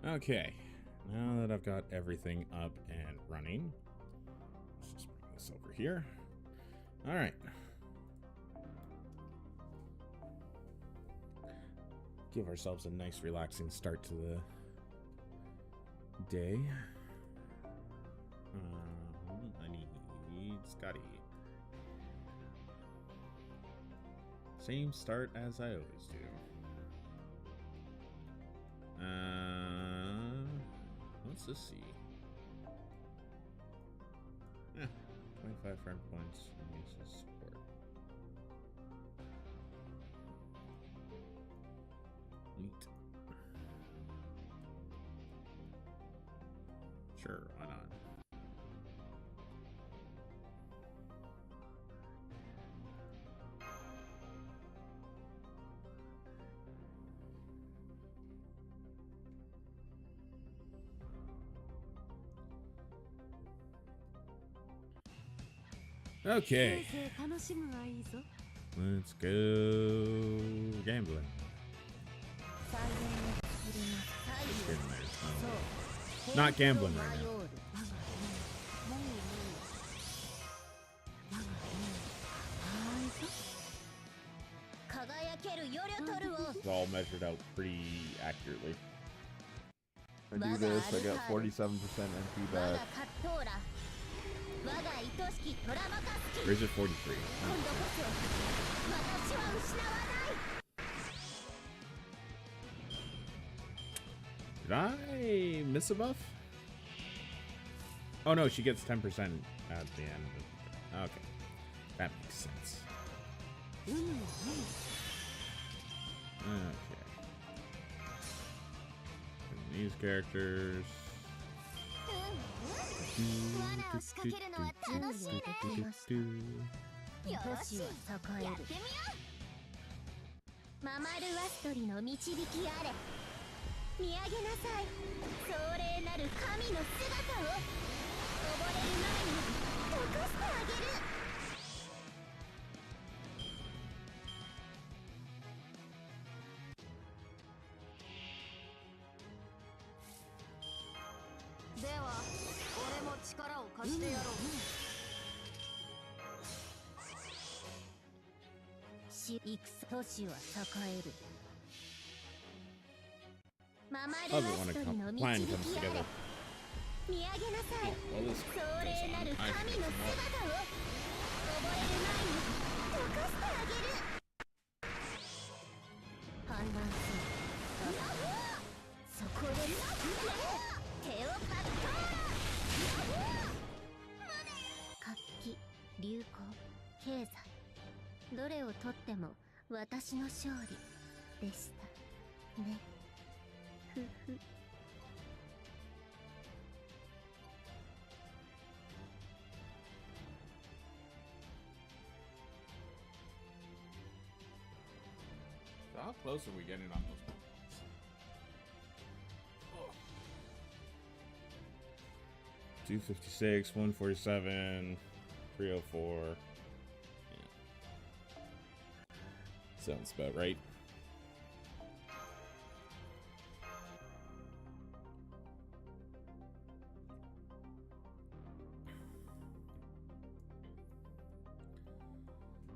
Okay, now that I've got everything up and running, let's just bring this over here. All right. Give ourselves a nice relaxing start to the day. I need Scotty. Same start as I always do. Let's just see. 25 friend points. Uses support. Neat. Sure, why not? Okay. Let's go gambling. Not gambling right now. It's all measured out pretty accurately. I do this, I got 47% MP back. Where's it 43? Did I miss a buff? Oh no, she gets 10% at the end. Okay, that makes sense. Okay. And these characters. Love it when a plan comes together. Well, this goes on. I should get some more. So how close are we getting on those points? Oh. 256, 147, 304. Yeah. Sounds about right.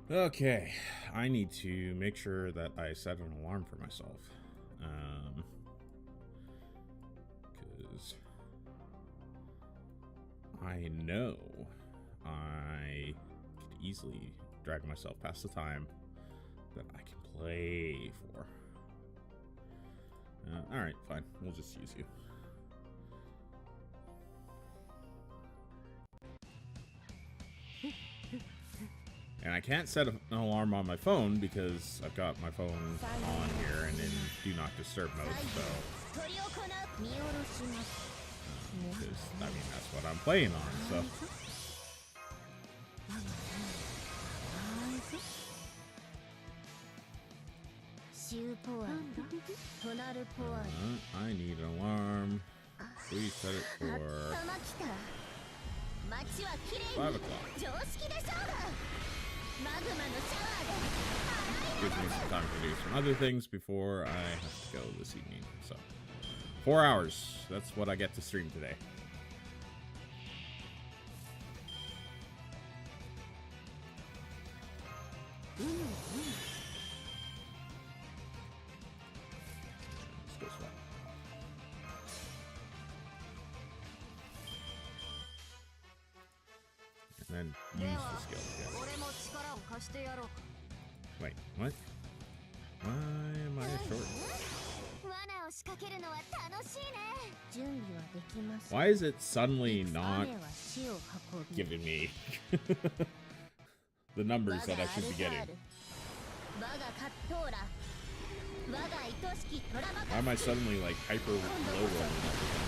Okay, I need to make sure that I set an alarm for myself. Because I know I could easily drag myself past the time that I can play for. Alright, fine. We'll just use you. And I can't set an alarm on my phone because I've got my phone on here and in do not disturb mode, so... Because, I mean, that's what I'm playing on, so... I need an alarm. Please set it for 5 o'clock. Gives me some time to do some other things before I have to go this evening, so 4 hours. That's what I get to stream today. Let's go swap. And then use the skill together. Wait, what? Why am I short? Why is it suddenly not giving me the numbers that I should be getting? Why am I suddenly like hyper low rolling everything?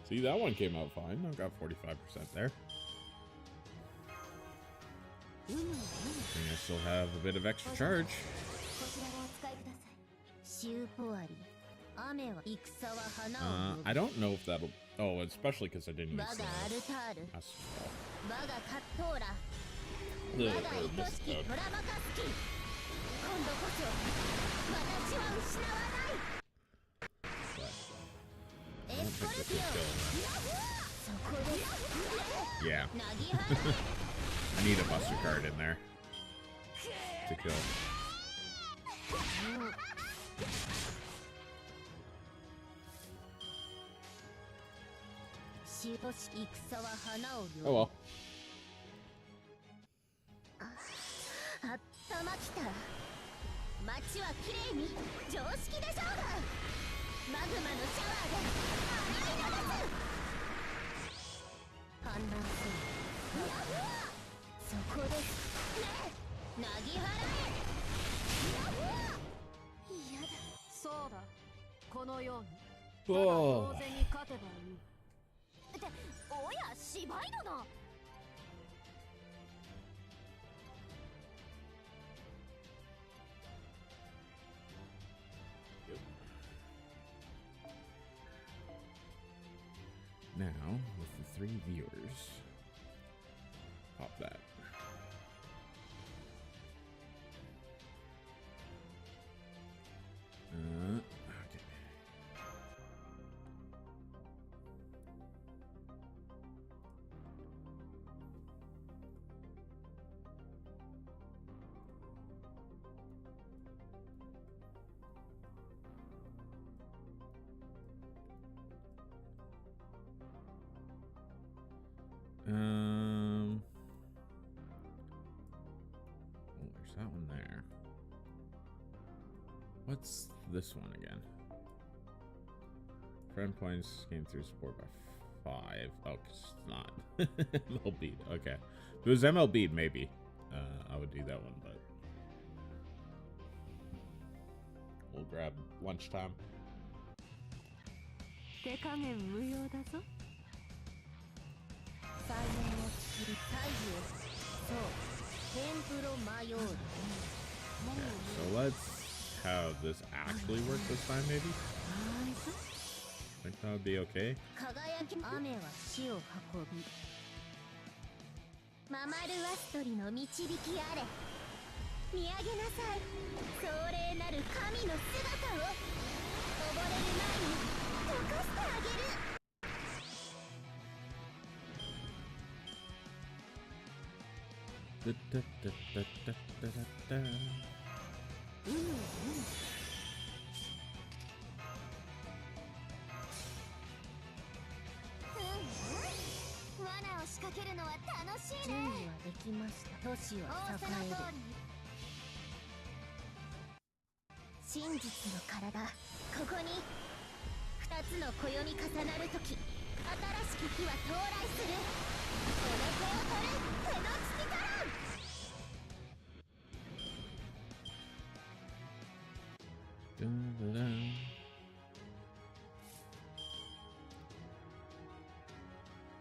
See, that one came out fine. I've got 45% there. I think I still have a bit of extra charge. I don't know if that'll... Oh, especially because I didn't use the Master Ball. Missed out. I don't think this will kill him. Yeah. I need a Buster card in there to kill. Oh well. Oh. Now, with the 3 viewers, pop that. Okay. Oh, there's that one there. What's this one again? Friend points game through support by 5. Oh, 'cause it's not. MLB. Okay. If it was MLB, maybe I would do that one, but we'll grab lunchtime. Okay, so let's have this actually work this time, maybe? Think that would be okay?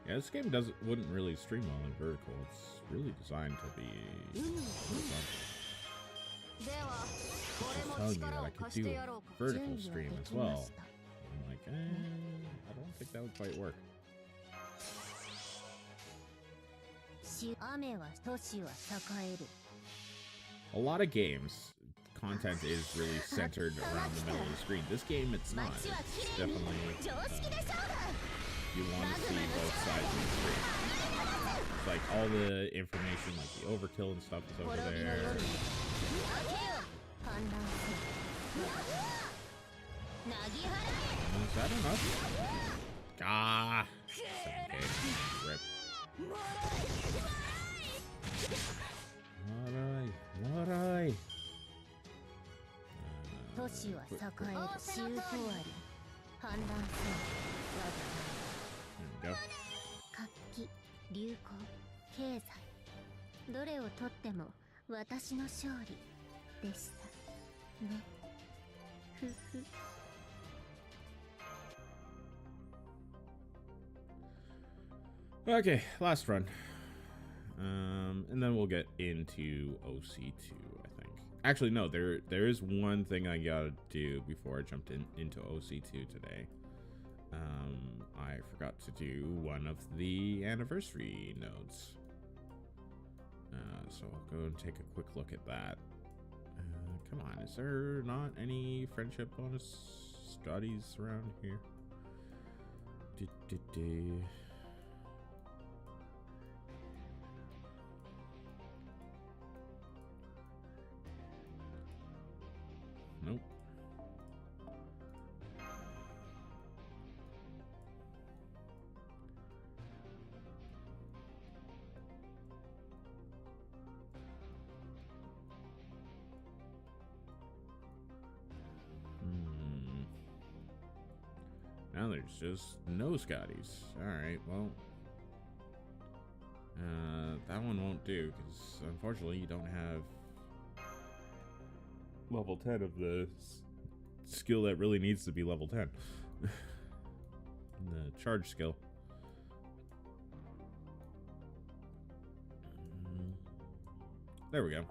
Yeah, this game wouldn't really stream well in vertical. It's really designed to be horizontal. It's telling me that I could do a vertical stream as well. I'm like, I don't think that would quite work. A lot of games, content is really centered around the middle of the screen. This game, it's not. It's definitely, you want to see both sides of the screen. It's like all the information, like the overkill and stuff is over there. Is that enough? Ah! 7K. Rip. Warai. There we go. 流行、経済、どれをとっても私の勝利でしたね。ふふ。Okay, last run. And then we'll get into OC2, I think. Actually, no, there is one thing I gotta do before I jumped into OC2 today. I forgot to do one of the anniversary nodes. So I'll go and take a quick look at that. Come on, is there not any friendship bonus studies around here? Nope. Now there's just no Scotties. Alright, well. That one won't do, because unfortunately you don't have level 10 of the skill that really needs to be level 10. The charge skill. There we go.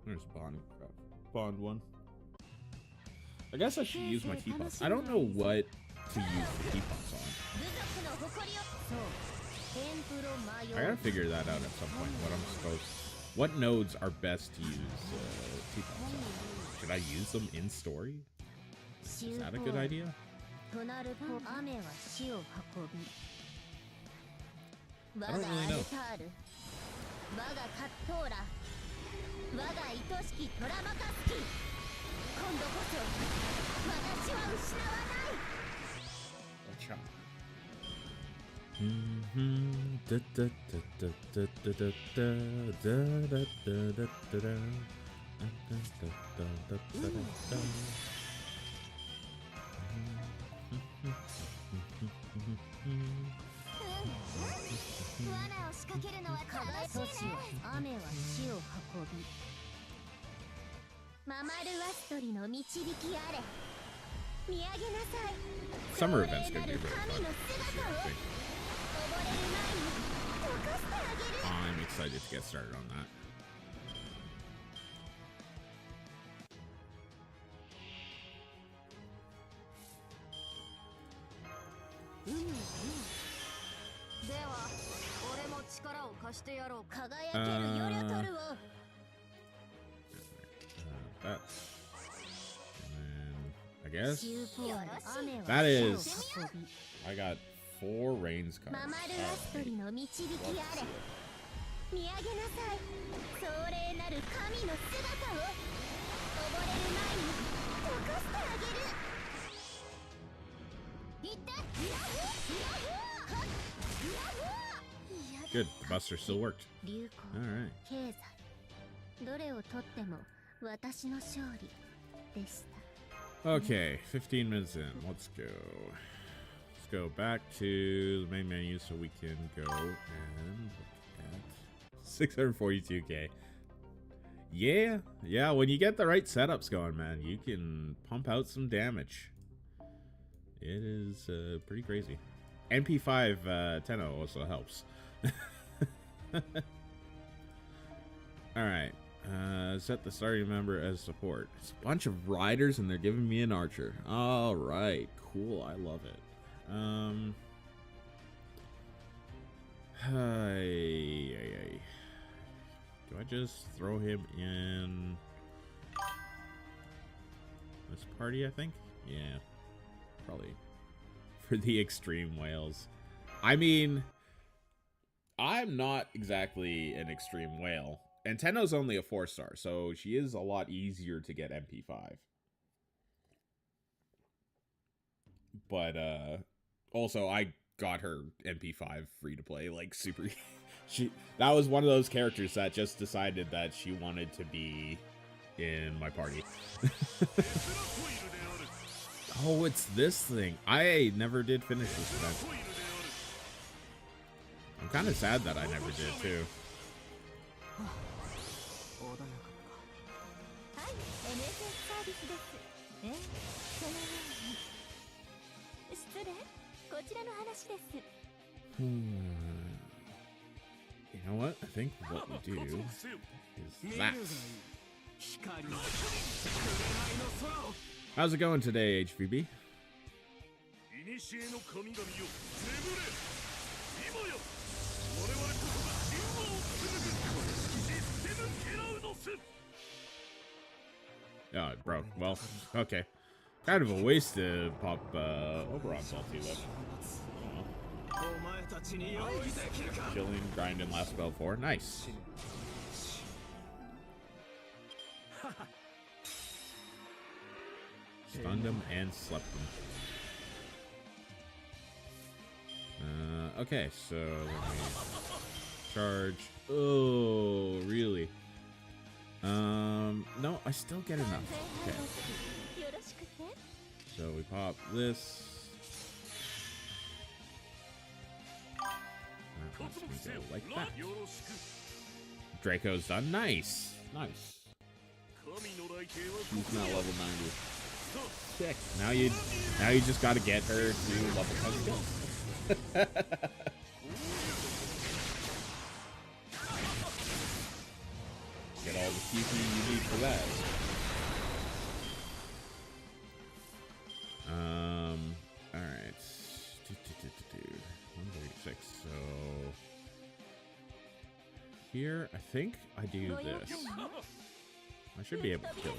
There's Bond one. I guess I should use my teapots. I don't know what to use the teapots on. I gotta figure that out at some point. What nodes are best to use teapots on? Should I use them in story? Is that a good idea? I don't really know. Summer events could be really fun. I'm excited to get started on that. That. I guess that is. I got 4 Reigns cards. Good, the buster still worked. Alright. Okay, 15 minutes in. Let's go. Let's go back to the main menu so we can go and look at 642k. Yeah, when you get the right setups going, man, you can pump out some damage. It is pretty crazy. NP5 Tenno also helps. Alright. Set the starting member as support. It's a bunch of riders and they're giving me an archer. Alright, cool. I love it. Hey. Do I just throw him in this party, I think? Yeah. Probably. For the extreme whales. I mean, I'm not exactly an extreme whale. And Tenno's only a 4-star, so she is a lot easier to get MP5. But also I got her MP5 free to play, like super. That was one of those characters that just decided that she wanted to be in my party. Oh, it's this thing. I never did finish this event. I'm kind of sad that I never did too. You know what? I think what we do is that. How's it going today, HVB? Oh, bro. Well, okay. Kind of a waste to pop Oberon's ulti though. Killing, grinding, last spell 4. Nice. Stunned him and slept him. Okay, so let me charge. Oh, really? No, I still get enough. Okay. So we pop this. That lets me go like that. Draco's done. Nice. Nice. She's now level 90. Sick. Now you just gotta get her to level 10 skills. Get all the QP you need for that. Alright. 136. So here, I think I do this. I should be able to kill her.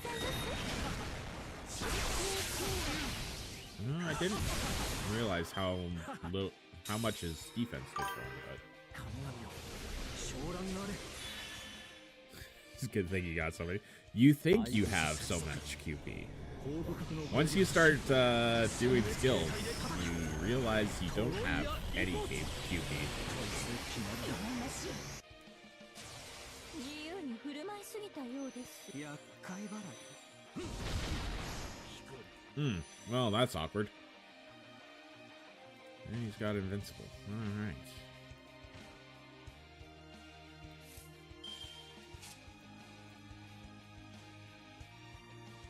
No, I didn't realize how much his defense did for him, but it's a good thing you got somebody. You think you have so much QP. Once you start doing skills, you realize you don't have any QP. Well, that's awkward. And he's got invincible. Alright.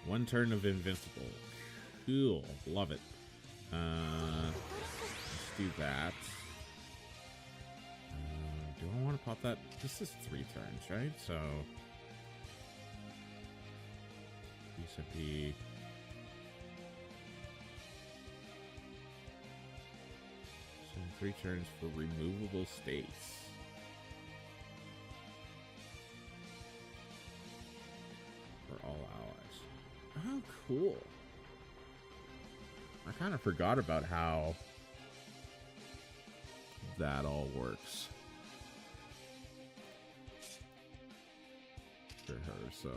One turn of invincible. Cool. Love it. Let's do that. Do I want to pop that? This is 3 turns, right? So PCP. So 3 turns for removable states. For all allies. Oh, cool. I kind of forgot about how that all works for her, so.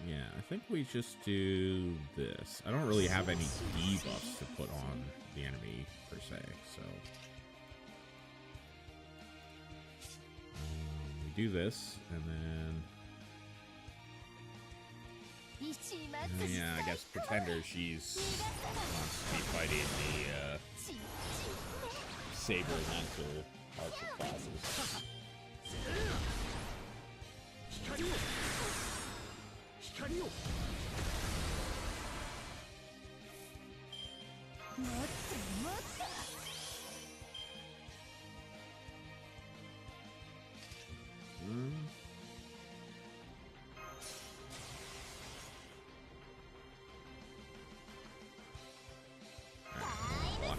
Yeah, I think we just do this. I don't really have any debuffs to put on the enemy per se, so we do this, and then yeah, I guess Pretender, she's wants to be fighting the Saber Lancer Archer classes. Block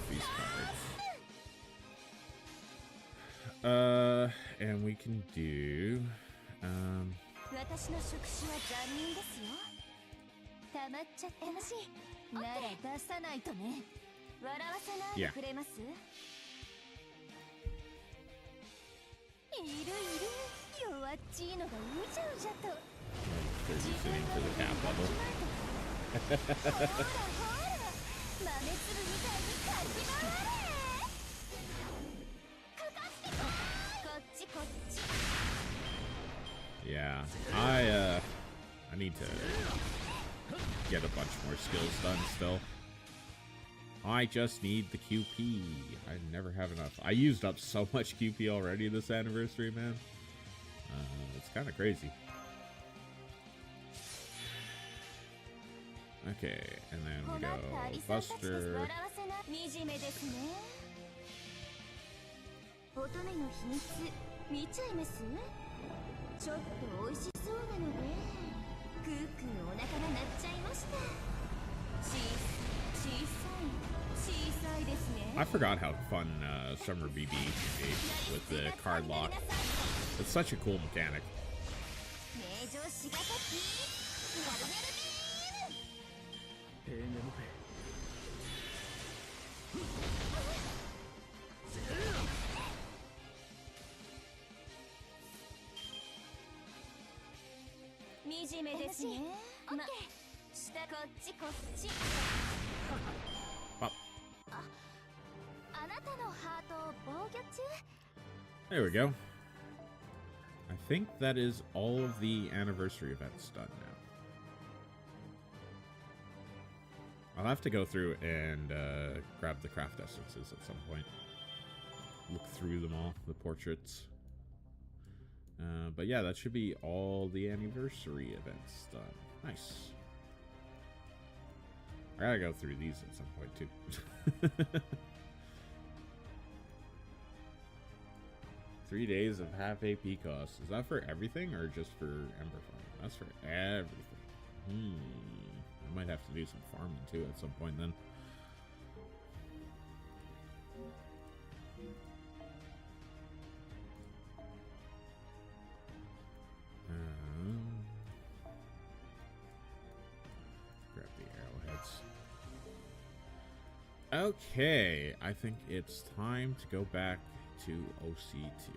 these cards. And we can do, 私の触手は残忍ですよ。溜まっちゃった。MC なら出さないとね。笑わせないでくれます？いるいる。弱っちいのがうじゃうじゃと。自分の腕にわきまえと。ほらほら、豆粒みたいにかき回れ。かかってこっちこっち。Yeah, I need to get a bunch more skills done still. I just need the QP. I never have enough. I used up so much QP already this anniversary, man. It's kind of crazy. Okay, and then we go Buster. ちょっと美味しそうなので、クークーお腹が鳴っちゃいました。小さいですね。I forgot how fun Summer BB can be with the card lock. It's such a cool mechanic. 名城しがたき、やるやるビーム。惨めですね。ま、下こっちこっち。あなたのハートを防御中。There we go. I think that is all of the anniversary events done now. I'll have to go through and grab the craft essences at some point. Look through them all, the portraits. But yeah, that should be all the anniversary events done. Nice. I gotta go through these at some point too. 3 days of half AP cost. Is that for everything or just for Ember Farm? That's for everything. I might have to do some farming too at some point then. Grab the arrowheads. Okay, I think it's time to go back to OC2.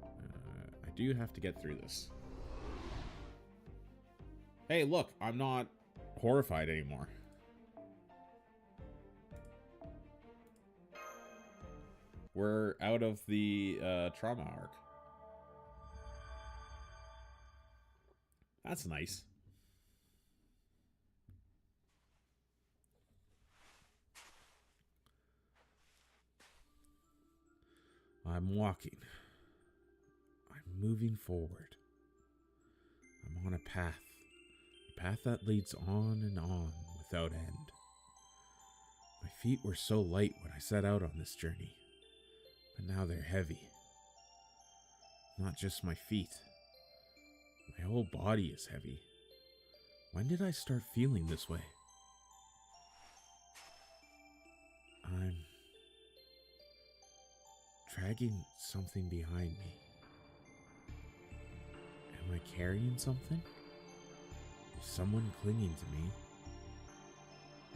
I do have to get through this. Hey, look, I'm not horrified anymore. We're out of the trauma arc. That's nice. I'm walking. I'm moving forward. I'm on a path. A path that leads on and on without end. My feet were so light when I set out on this journey, but now they're heavy. Not just my feet. My whole body is heavy. When did I start feeling this way? I'm dragging something behind me. Am I carrying something? Is someone clinging to me?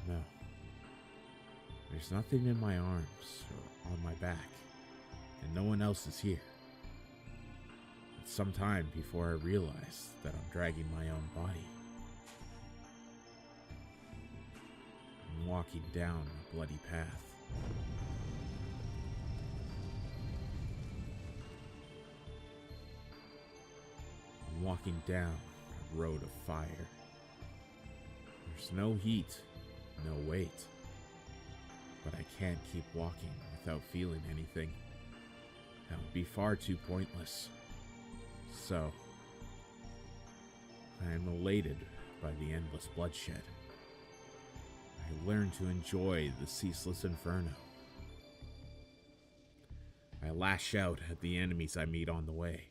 No. There's nothing in my arms or on my back, and no one else is here. It's some time before I realize that I'm dragging my own body. I'm walking down a bloody path. I'm walking down a road of fire. There's no heat, no weight. But I can't keep walking without feeling anything. That would be far too pointless. So, I am elated by the endless bloodshed. I I learn to enjoy the ceaseless inferno. I lash out at the enemies I meet on the way.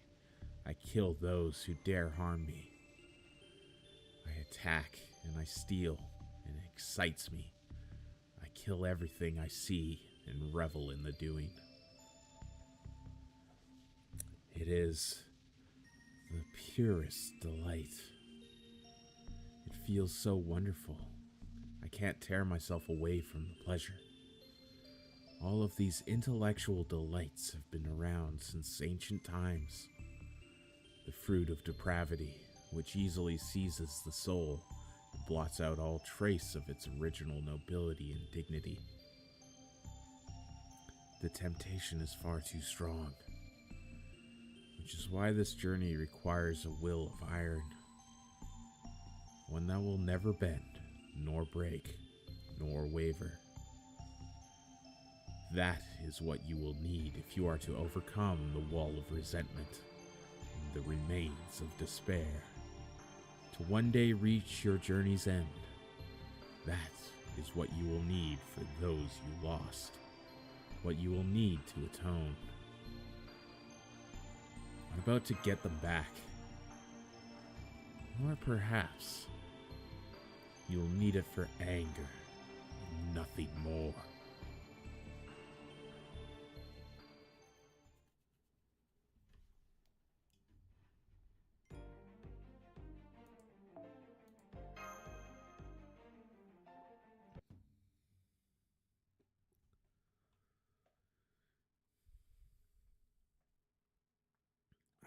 I kill those who dare harm me. I attack and I steal, and it excites me. I kill everything I see and revel in the doing. It is the purest delight. It feels so wonderful. I can't tear myself away from the pleasure. All of these intellectual delights have been around since ancient times. The fruit of depravity, which easily seizes the soul and blots out all trace of its original nobility and dignity. The temptation is far too strong, which is why this journey requires a will of iron. One that will never bend, nor break, nor waver. That is what you will need if you are to overcome the wall of resentment and the remains of despair, to one day reach your journey's end. That is what you will need for those you lost, what you will need to atone. I'm about to get them back. Or perhaps you'll need it for anger and nothing more.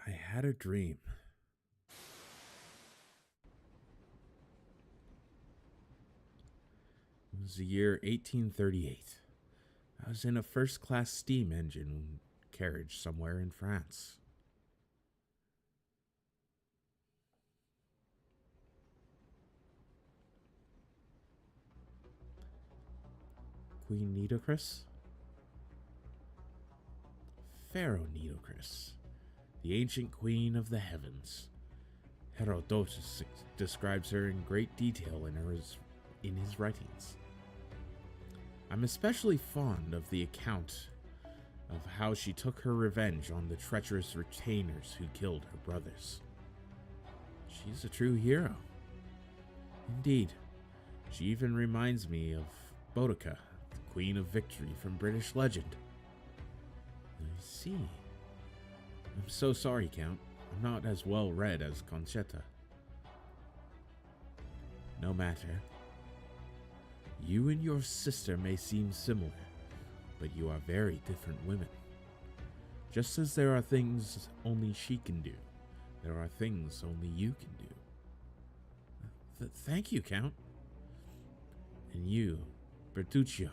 I had a dream. It was the year 1838. I was in a first-class steam engine carriage somewhere in France. Queen Nitocris? Pharaoh Nitocris, the ancient queen of the heavens. Herodotus describes her in great detail in his writings. I'm especially fond of the account of how she took her revenge on the treacherous retainers who killed her brothers. She's a true hero. Indeed, she even reminds me of Boudica, the Queen of Victory from British legend. I see. I'm so sorry, Count. I'm not as well read as Conchetta. No matter. You and your sister may seem similar, but you are very different women. Just as there are things only she can do, there are things only you can do. Thank you, Count. And you, Bertuccio.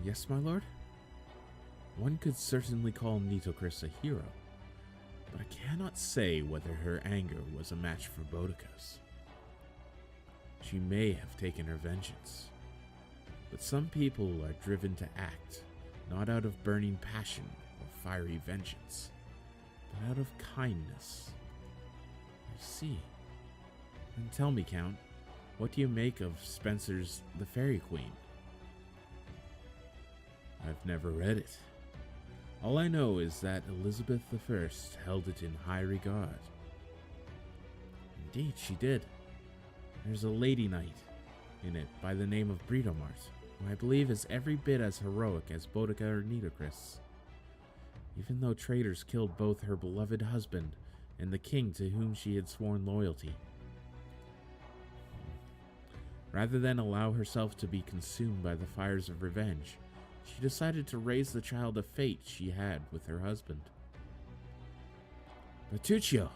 Yes, my lord? One could certainly call Nitocris a hero, but I cannot say whether her anger was a match for Boudica's. She may have taken her vengeance, but some people are driven to act not out of burning passion or fiery vengeance, but out of kindness. I see. And tell me, Count, what do you make of Spencer's The Fairy Queen? I've never read it. All I know is that Elizabeth I held it in high regard. Indeed, she did. There's a lady knight in it by the name of Britomart, who I believe is every bit as heroic as Boudica or Nitocris, even though traitors killed both her beloved husband and the king to whom she had sworn loyalty. Rather than allow herself to be consumed by the fires of revenge, she decided to raise the child of fate she had with her husband. Bertuccio,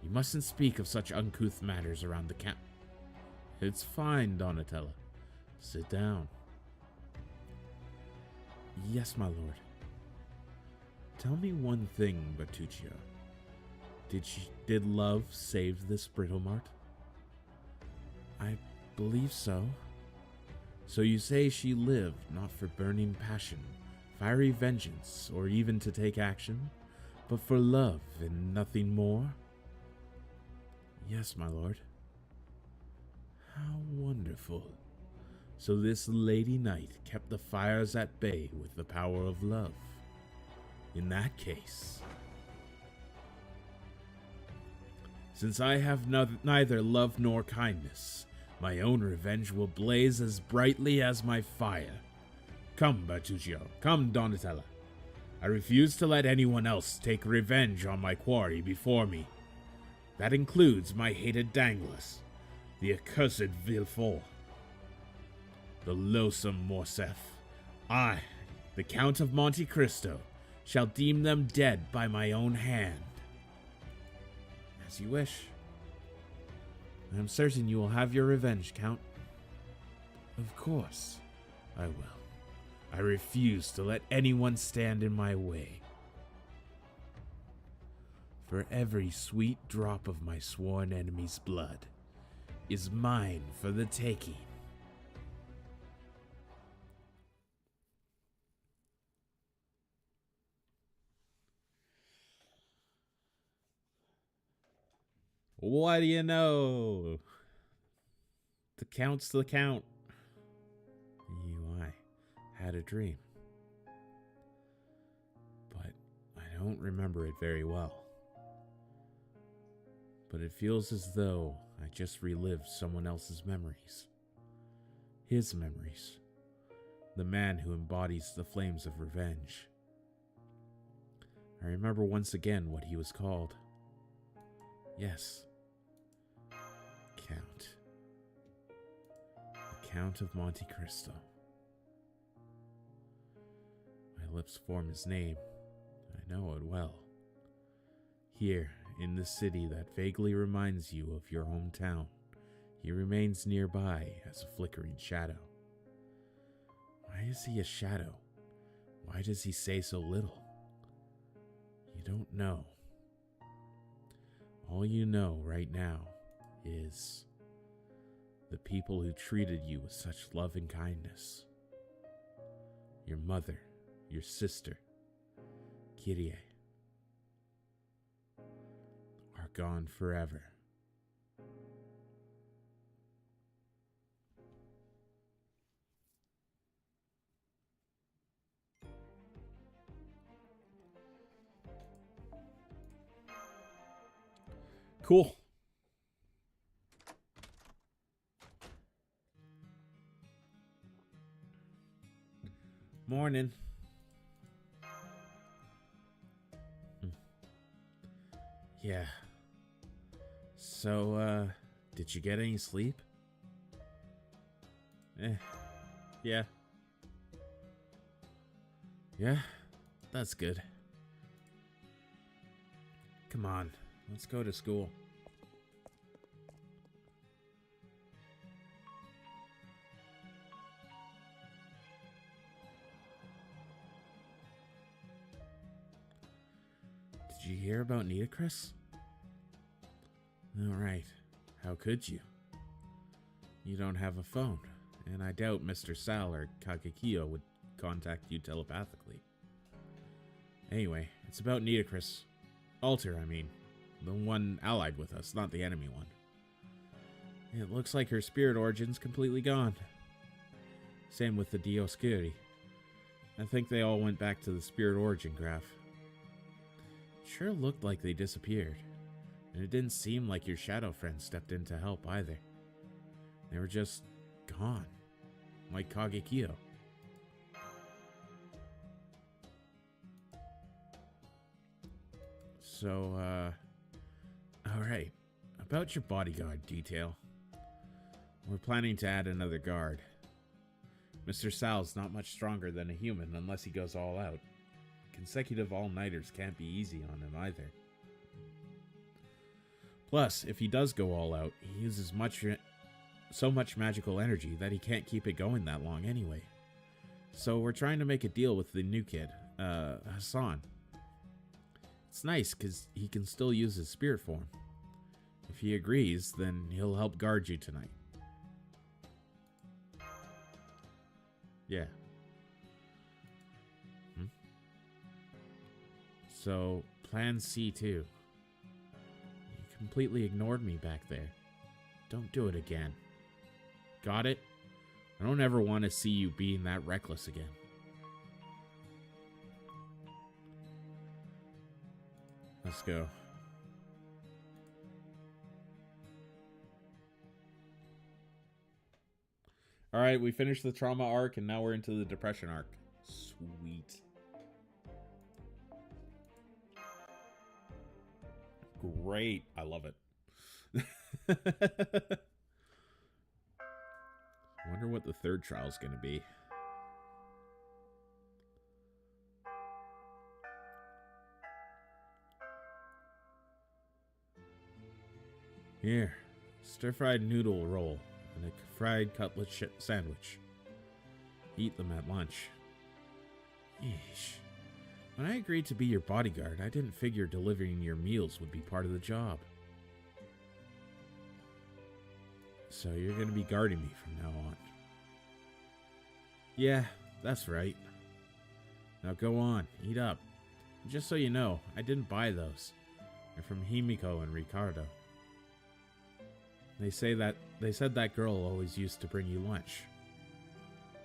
you mustn't speak of such uncouth matters around the camp. It's fine, Donatella. Sit down. Yes, my lord. Tell me one thing, Bertuccio. Did love save this Britomart? I believe so. So you say she lived not for burning passion, fiery vengeance, or even to take action, but for love and nothing more? Yes, my lord. How wonderful. So this Lady Knight kept the fires at bay with the power of love. In that case, since I have neither love nor kindness, my own revenge will blaze as brightly as my fire. Come, Bertuccio. Come, Donatella. I refuse to let anyone else take revenge on my quarry before me. That includes my hated danglers, the accursed Villefort, the loathsome Morcerf. I, the Count of Monte Cristo, shall deem them dead by my own hand. As you wish. I am certain you will have your revenge, Count. Of course, I will. I refuse to let anyone stand in my way. For every sweet drop of my sworn enemy's blood is mine for the taking. What do you know? The Count's the Count. I had a dream. But I don't remember it very well. But it feels as though I just relived someone else's memories. His memories. The man who embodies the flames of revenge. I remember once again what he was called. Yes. Count. The Count of Monte Cristo. My lips form his name. I know it well. Here, in the city that vaguely reminds you of your hometown, he remains nearby as a flickering shadow. Why is he a shadow? Why does he say so little? You don't know. All you know right now is the people who treated you with such love and kindness. Your mother, your sister, Kyrie, are gone forever. Cool. Morning. Yeah. So, did you get any sleep? Yeah. Yeah? That's good. Come on, let's go to school. Did you hear about Nitocris? Alright, how could you? You don't have a phone, and I doubt Mr. Sal or Kagekiyo would contact you telepathically. Anyway, it's about Nitocris. Alter, I mean. The one allied with us, not the enemy one. It looks like her spirit origin's completely gone. Same with the Dioscuri. I think they all went back to the spirit origin graph. Sure looked like they disappeared. And it didn't seem like your shadow friend stepped in to help either. They were just gone. Like Kagekiyo. So, alright. About your bodyguard detail. We're planning to add another guard. Mr. Sal's not much stronger than a human unless he goes all out. Consecutive all-nighters can't be easy on him either. Plus, if he does go all out, he uses so much magical energy that he can't keep it going that long anyway. So we're trying to make a deal with the new kid, Hassan. It's nice because he can still use his spirit form. If he agrees, then he'll help guard you tonight. Yeah. So, plan C2. You completely ignored me back there. Don't do it again. Got it? I don't ever want to see you being that reckless again. Let's go. Alright, we finished the trauma arc, and now we're into the depression arc. Sweet. Great. I love it. I wonder what the third trial's going to be. Here, stir-fried noodle roll and a fried cutlet sandwich. Eat them at lunch. Yeesh. When I agreed to be your bodyguard, I didn't figure delivering your meals would be part of the job. So you're going to be guarding me from now on. Yeah, that's right. Now go on, eat up. Just so you know, I didn't buy those. They're from Himiko and Ricardo. They said that girl always used to bring you lunch.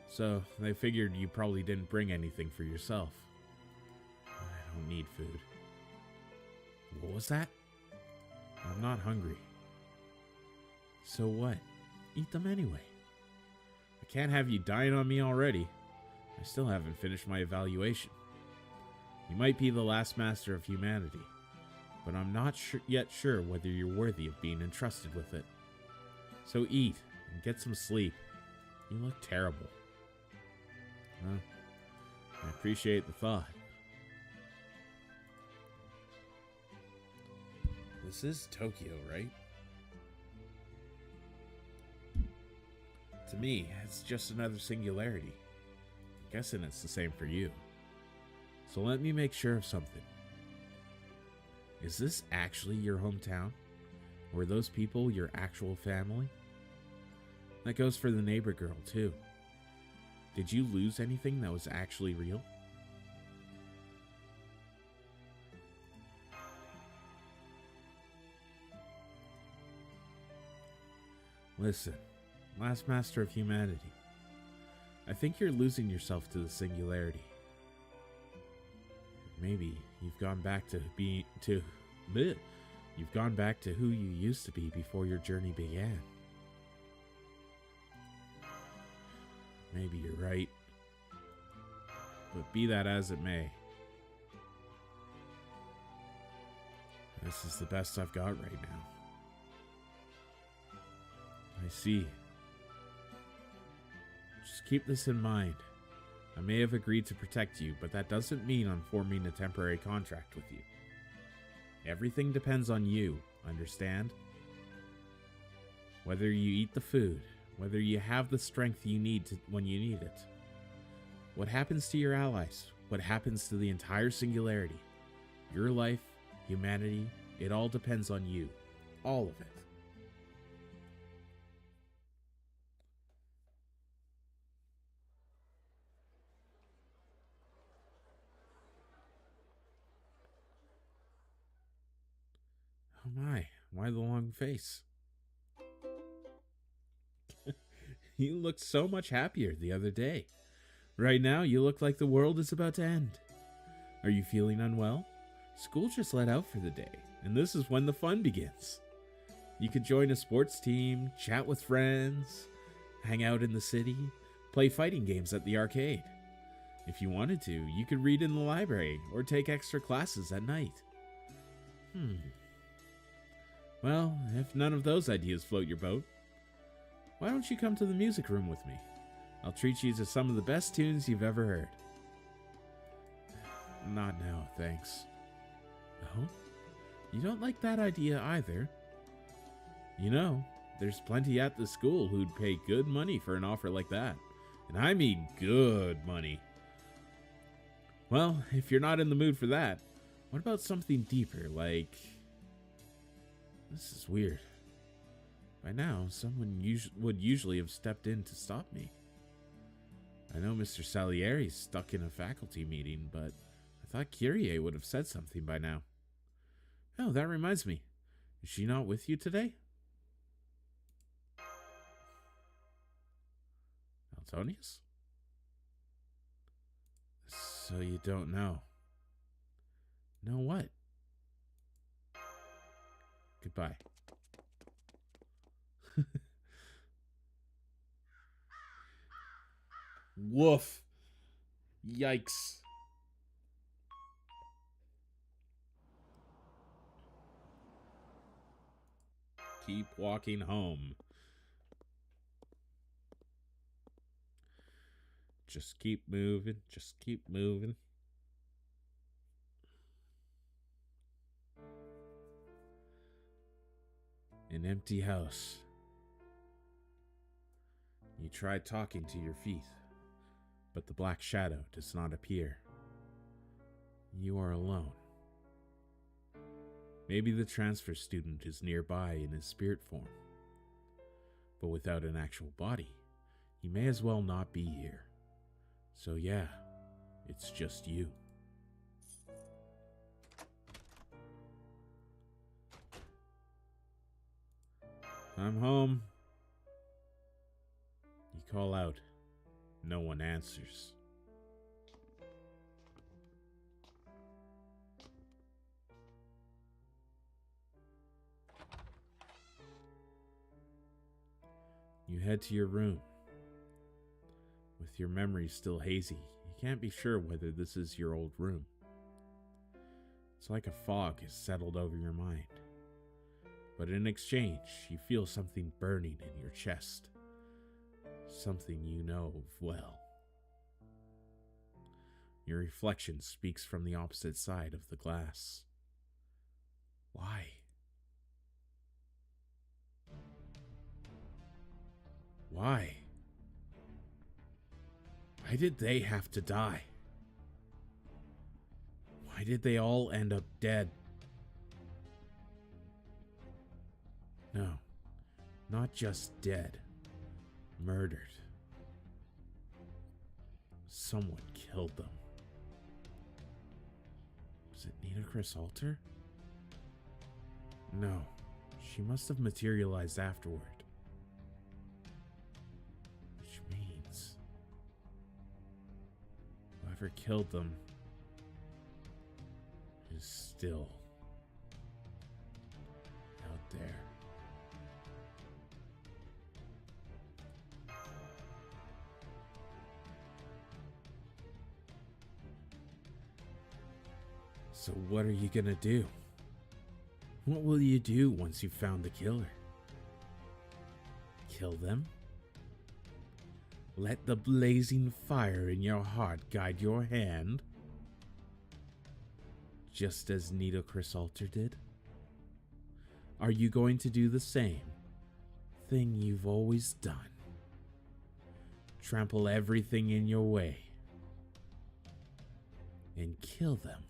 So they figured you probably didn't bring anything for yourself. I don't need food. What was that? I'm not hungry. So what? Eat them anyway. I can't have you dying on me already. I still haven't finished my evaluation. You might be the last master of humanity, but I'm not yet sure whether you're worthy of being entrusted with it. So eat and get some sleep. You look terrible. Well, I appreciate the thought. This is Tokyo, right? To me, it's just another singularity. I'm guessing it's the same for you. So let me make sure of something. Is this actually your hometown? Were those people your actual family? That goes for the neighbor girl, too. Did you lose anything that was actually real? Listen, last master of humanity. I think you're losing yourself to the singularity. Maybe you've gone back to you've gone back to who you used to be before your journey began. Maybe you're right. But be that as it may, this is the best I've got right now. I see. Just keep this in mind. I may have agreed to protect you, but that doesn't mean I'm forming a temporary contract with you. Everything depends on you, understand? Whether you eat the food, whether you have the strength you need when you need it. What happens to your allies? What happens to the entire singularity? Your life, humanity, it all depends on you. All of it. Oh my, why the long face? You looked so much happier the other day. Right now, you look like the world is about to end. Are you feeling unwell? School just let out for the day, and this is when the fun begins. You could join a sports team, chat with friends, hang out in the city, play fighting games at the arcade. If you wanted to, you could read in the library or take extra classes at night. Well, if none of those ideas float your boat, why don't you come to the music room with me? I'll treat you to some of the best tunes you've ever heard. Not now, thanks. No? You don't like that idea either? You know, there's plenty at the school who'd pay good money for an offer like that. And I mean good money. Well, if you're not in the mood for that, what about something deeper, like... This is weird. By now, someone would usually have stepped in to stop me. I know Mr. Salieri's stuck in a faculty meeting, but I thought Kyrie would have said something by now. Oh, that reminds me. Is she not with you today? Altonius? So you don't know. Know what? Goodbye. Woof. Yikes. Keep walking home. Just keep moving. Just keep moving. An empty house. You try talking to your feet, but the black shadow does not appear. You are alone. Maybe the transfer student is nearby in his spirit form, but without an actual body, he may as well not be here. So yeah, it's just you. I'm home. You call out. No one answers. You head to your room. With your memory still hazy, you can't be sure whether this is your old room. It's like a fog has settled over your mind. But in exchange, you feel something burning in your chest. Something you know of well. Your reflection speaks from the opposite side of the glass. Why? Why? Why did they have to die? Why did they all end up dead? No, not just dead. Murdered. Someone killed them. Was it Nina Chris Alter? No, she must have materialized afterward. Which means whoever killed them is still out there. So what are you gonna do? What will you do once you've found the killer? Kill them? Let the blazing fire in your heart guide your hand? Just as Nita Chrysalter did? Are you going to do the same thing you've always done? Trample everything in your way and kill them?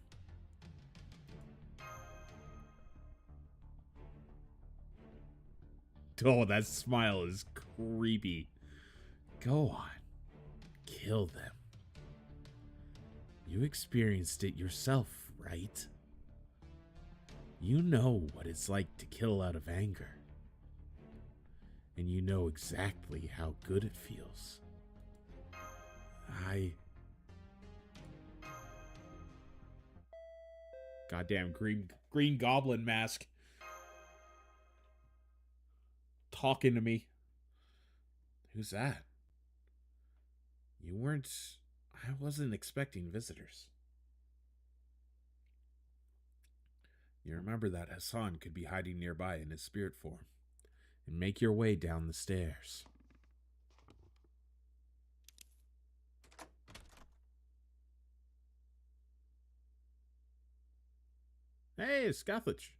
Oh, that smile is creepy. Go on. Kill them. You experienced it yourself, right? You know what it's like to kill out of anger. And you know exactly how good it feels. Goddamn green goblin mask. Talking to me. Who's that? You weren't... I wasn't expecting visitors. You remember that Hassan could be hiding nearby in his spirit form, and make your way down the stairs. Hey, Scathlich.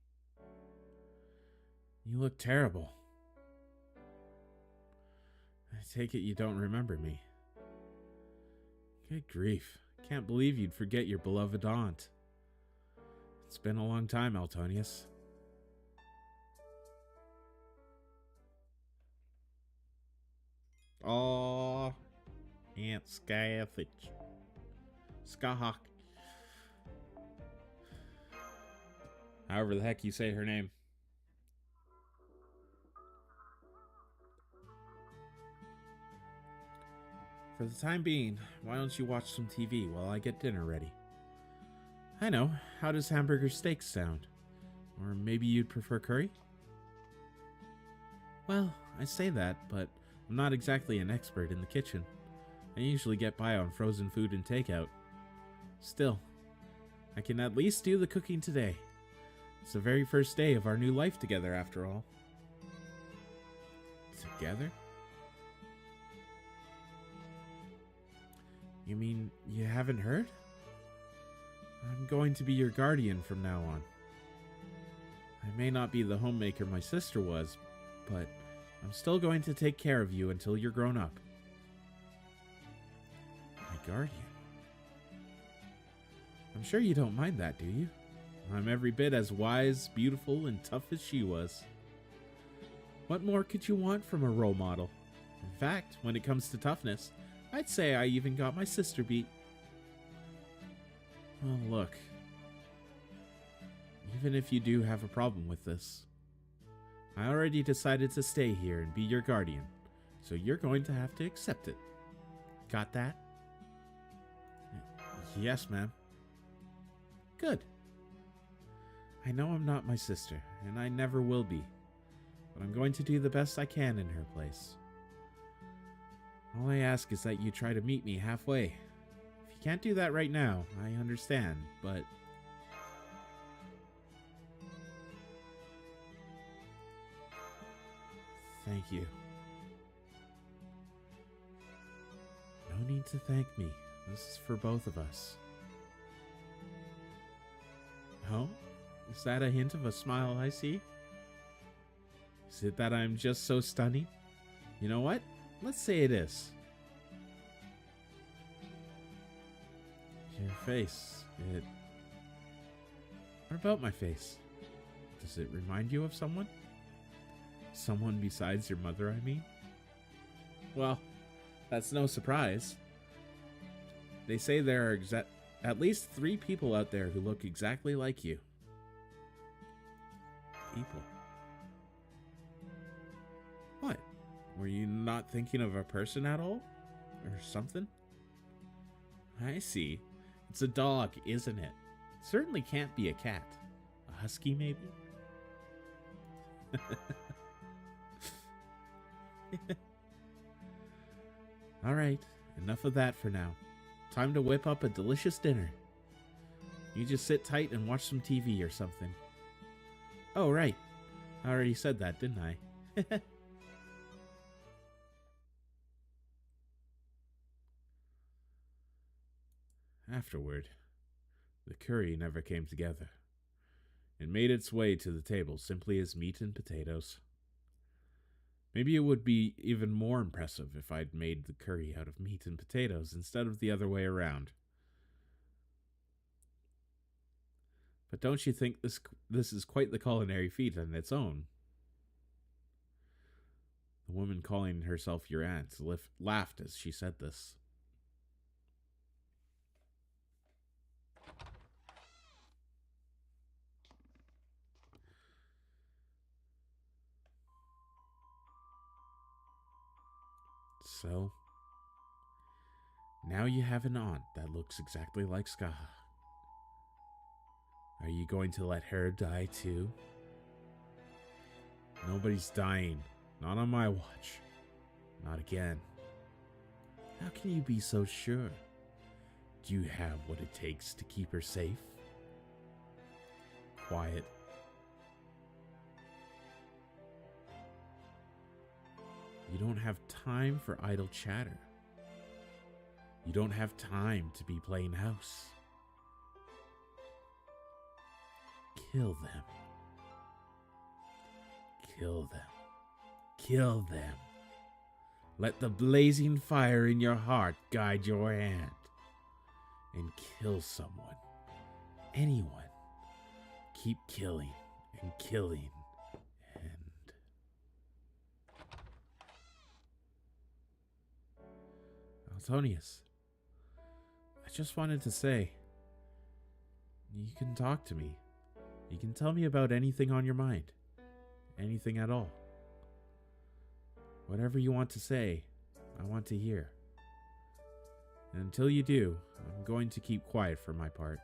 You look terrible. I take it you don't remember me. Good grief. Can't believe you'd forget your beloved aunt. It's been a long time, Altonius. Aww. Aunt Scathlich. Skahawk. However the heck you say her name. For the time being, why don't you watch some TV while I get dinner ready? I know, how does hamburger steak sound? Or maybe you'd prefer curry? Well, I say that, but I'm not exactly an expert in the kitchen. I usually get by on frozen food and takeout. Still, I can at least do the cooking today. It's the very first day of our new life together, after all. Together? You mean you haven't heard? I'm going to be your guardian from now on. I may not be the homemaker my sister was, but I'm still going to take care of you until you're grown up. My guardian? I'm sure you don't mind that, do you? I'm every bit as wise, beautiful, and tough as she was. What more could you want from a role model? In fact, when it comes to toughness, I'd say I even got my sister beat. Well, look. Even if you do have a problem with this, I already decided to stay here and be your guardian, so you're going to have to accept it. Got that? Yes, ma'am. Good. I know I'm not my sister, and I never will be, but I'm going to do the best I can in her place. All I ask is that you try to meet me halfway. If you can't do that right now, I understand, but... Thank you. No need to thank me. This is for both of us. Oh? Is that a hint of a smile I see? Is it that I'm just so stunning? You know what? Let's say it is. Your face, it... What about my face? Does it remind you of someone? Someone besides your mother, I mean? Well, that's no surprise. They say there are at least 3 people out there who look exactly like you. People? What? Were you not thinking of a person at all? Or something? I see. It's a dog, isn't it? Certainly can't be a cat. A husky, maybe? Alright, enough of that for now. Time to whip up a delicious dinner. You just sit tight and watch some TV or something. Oh, right. I already said that, didn't I? Afterward, the curry never came together. It made its way to the table simply as meat and potatoes. Maybe it would be even more impressive if I'd made the curry out of meat and potatoes instead of the other way around. But don't you think this is quite the culinary feat on its own? The woman calling herself your aunt laughed as she said this. So, now you have an aunt that looks exactly like Skaha. Are you going to let her die too? Nobody's dying. Not on my watch. Not again. How can you be so sure? Do you have what it takes to keep her safe? Quiet. You don't have time for idle chatter. You don't have time to be playing house. Kill them. Kill them. Kill them. Let the blazing fire in your heart guide your hand. And kill someone. Anyone. Keep killing and killing. Altonius, I just wanted to say, you can talk to me. You can tell me about anything on your mind. Anything at all. Whatever you want to say, I want to hear. And until you do, I'm going to keep quiet for my part.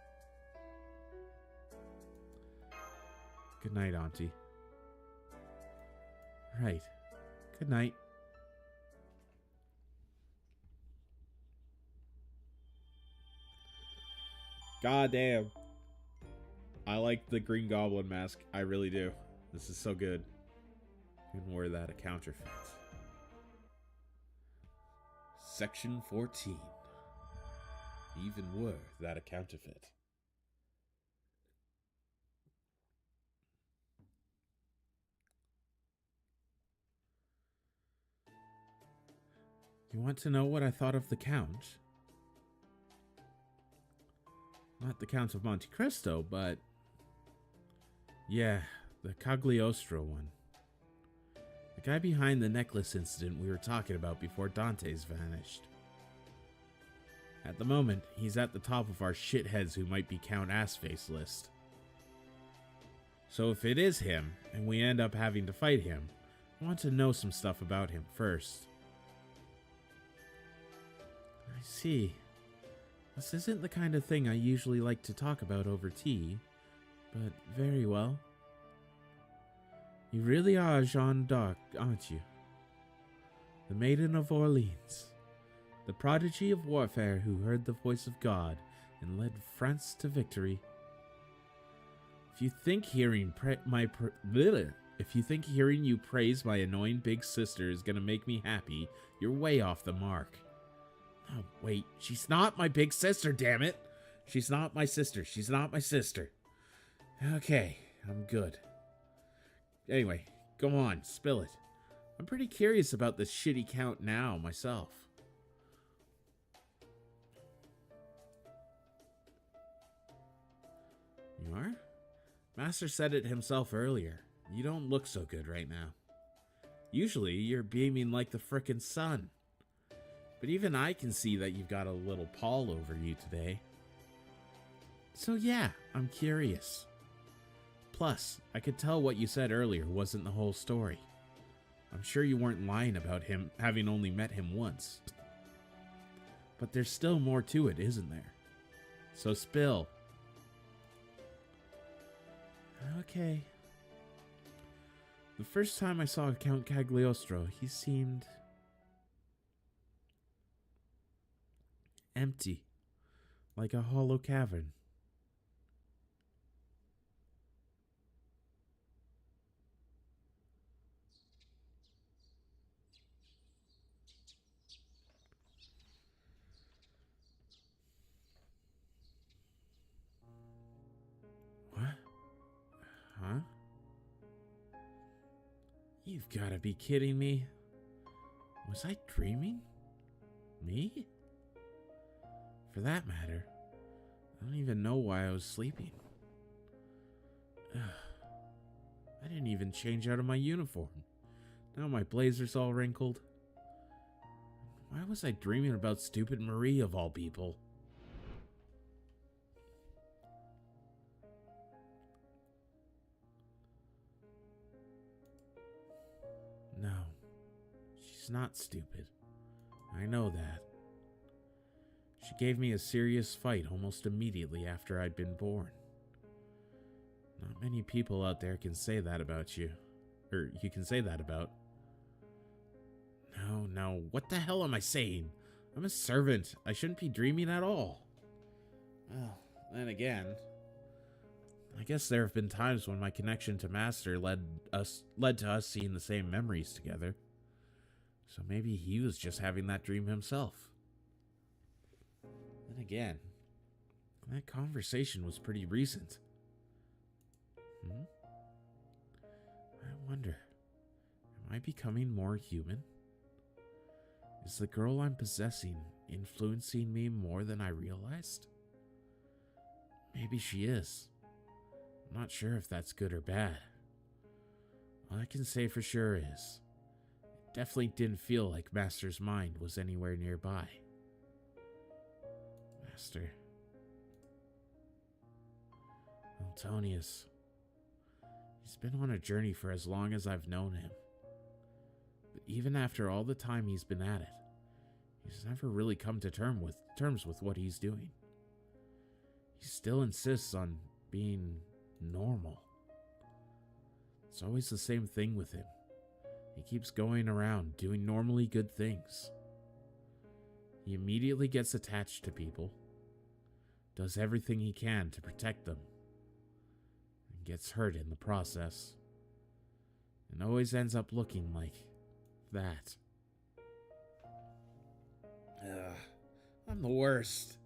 Good night, Auntie. Right. Good night. God damn. I like the Green Goblin mask. I really do. This is so good. Even were that a counterfeit. Section 14. Even were that a counterfeit. You want to know what I thought of the Count? Not the Count of Monte Cristo, but... yeah, the Cagliostro one. The guy behind the necklace incident we were talking about before Dante's vanished. At the moment, he's at the top of our shitheads who might be Count Assface list. So if it is him, and we end up having to fight him, I want to know some stuff about him first. I see. This isn't the kind of thing I usually like to talk about over tea, but very well. You really are Jeanne d'Arc, aren't you? The Maiden of Orleans, the prodigy of warfare who heard the voice of God and led France to victory. If you think hearing you praise my annoying big sister is gonna make me happy, you're way off the mark. Oh, wait, she's not my big sister, damn it! She's not my sister. She's not my sister. Okay, I'm good. Anyway, go on, spill it. I'm pretty curious about this shitty Count now, myself. You are? Master said it himself earlier. You don't look so good right now. Usually, you're beaming like the frickin' sun. But even I can see that you've got a little pall over you today. So yeah, I'm curious. Plus, I could tell what you said earlier wasn't the whole story. I'm sure you weren't lying about him having only met him once. But there's still more to it, isn't there? So spill. Okay. The first time I saw Count Cagliostro, he seemed... empty, like a hollow cavern. What? Huh? You've got to be kidding me. Was I dreaming? Me? For that matter, I don't even know why I was sleeping. I didn't even change out of my uniform. Now my blazer's all wrinkled. Why was I dreaming about stupid Marie of all people? No, she's not stupid. I know that. She gave me a serious fight almost immediately after I'd been born. Not many people out there can say that about you. Or you can say that about. No, what the hell am I saying? I'm a servant. I shouldn't be dreaming at all. Well, then again, I guess there have been times when my connection to Master led to us seeing the same memories together. So maybe he was just having that dream himself. Then again, that conversation was pretty recent. I wonder, am I becoming more human? Is the girl I'm possessing influencing me more than I realized? Maybe she is. I'm not sure if that's good or bad. All I can say for sure is, it definitely didn't feel like Master's mind was anywhere nearby. Master. Antonius. He's been on a journey for as long as I've known him. But even after all the time he's been at it, He's never really come to terms with what he's doing. He still insists on being normal. It's always the same thing with him. He keeps going around doing normally good things. He immediately gets attached to people, does everything he can to protect them, and gets hurt in the process, and always ends up looking like that. Ugh, I'm the worst.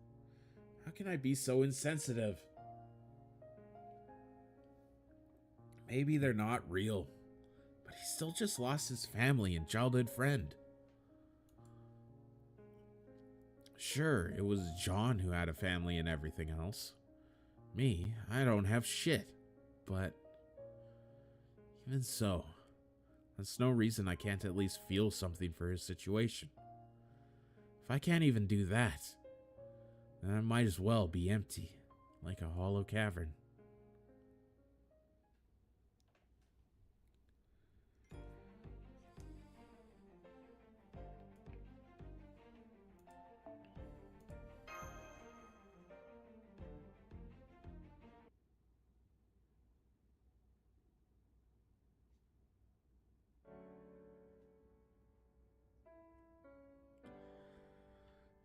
How can I be so insensitive? Maybe they're not real, but he still just lost his family and childhood friend. Sure, it was John who had a family and everything else. Me, I don't have shit. But even so, that's no reason I can't at least feel something for his situation. If I can't even do that, then I might as well be empty, like a hollow cavern.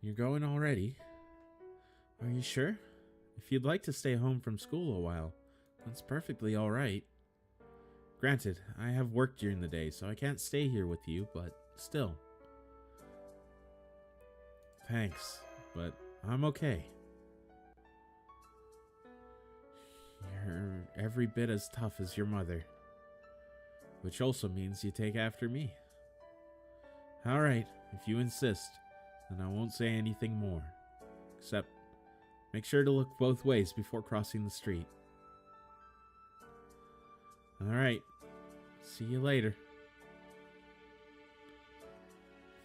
You're going already? Are you sure? If you'd like to stay home from school a while, that's perfectly alright. Granted, I have work during the day, so I can't stay here with you, but still. Thanks, but I'm okay. You're every bit as tough as your mother, which also means you take after me. Alright, if you insist, then I won't say anything more, except make sure to look both ways before crossing the street. Alright, see you later.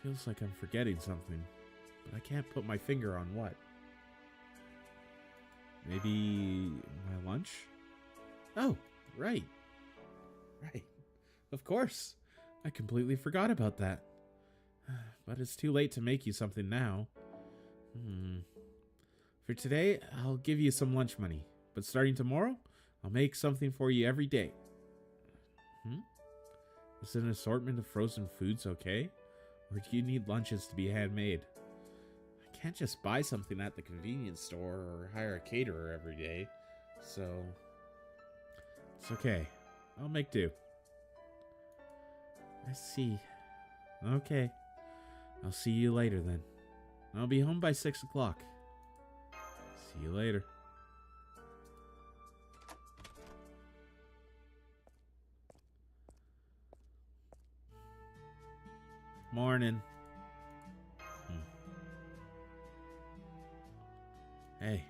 Feels like I'm forgetting something, but I can't put my finger on what. Maybe my lunch? Oh, right. Right. Of course. I completely forgot about that. But it's too late to make you something now. For today, I'll give you some lunch money. But starting tomorrow, I'll make something for you every day. Is an assortment of frozen foods okay? Or do you need lunches to be handmade? I can't just buy something at the convenience store or hire a caterer every day. So, it's okay. I'll make do. I see. Okay. I'll see you later then. I'll be home by 6 o'clock. See you later. Morning. Hey.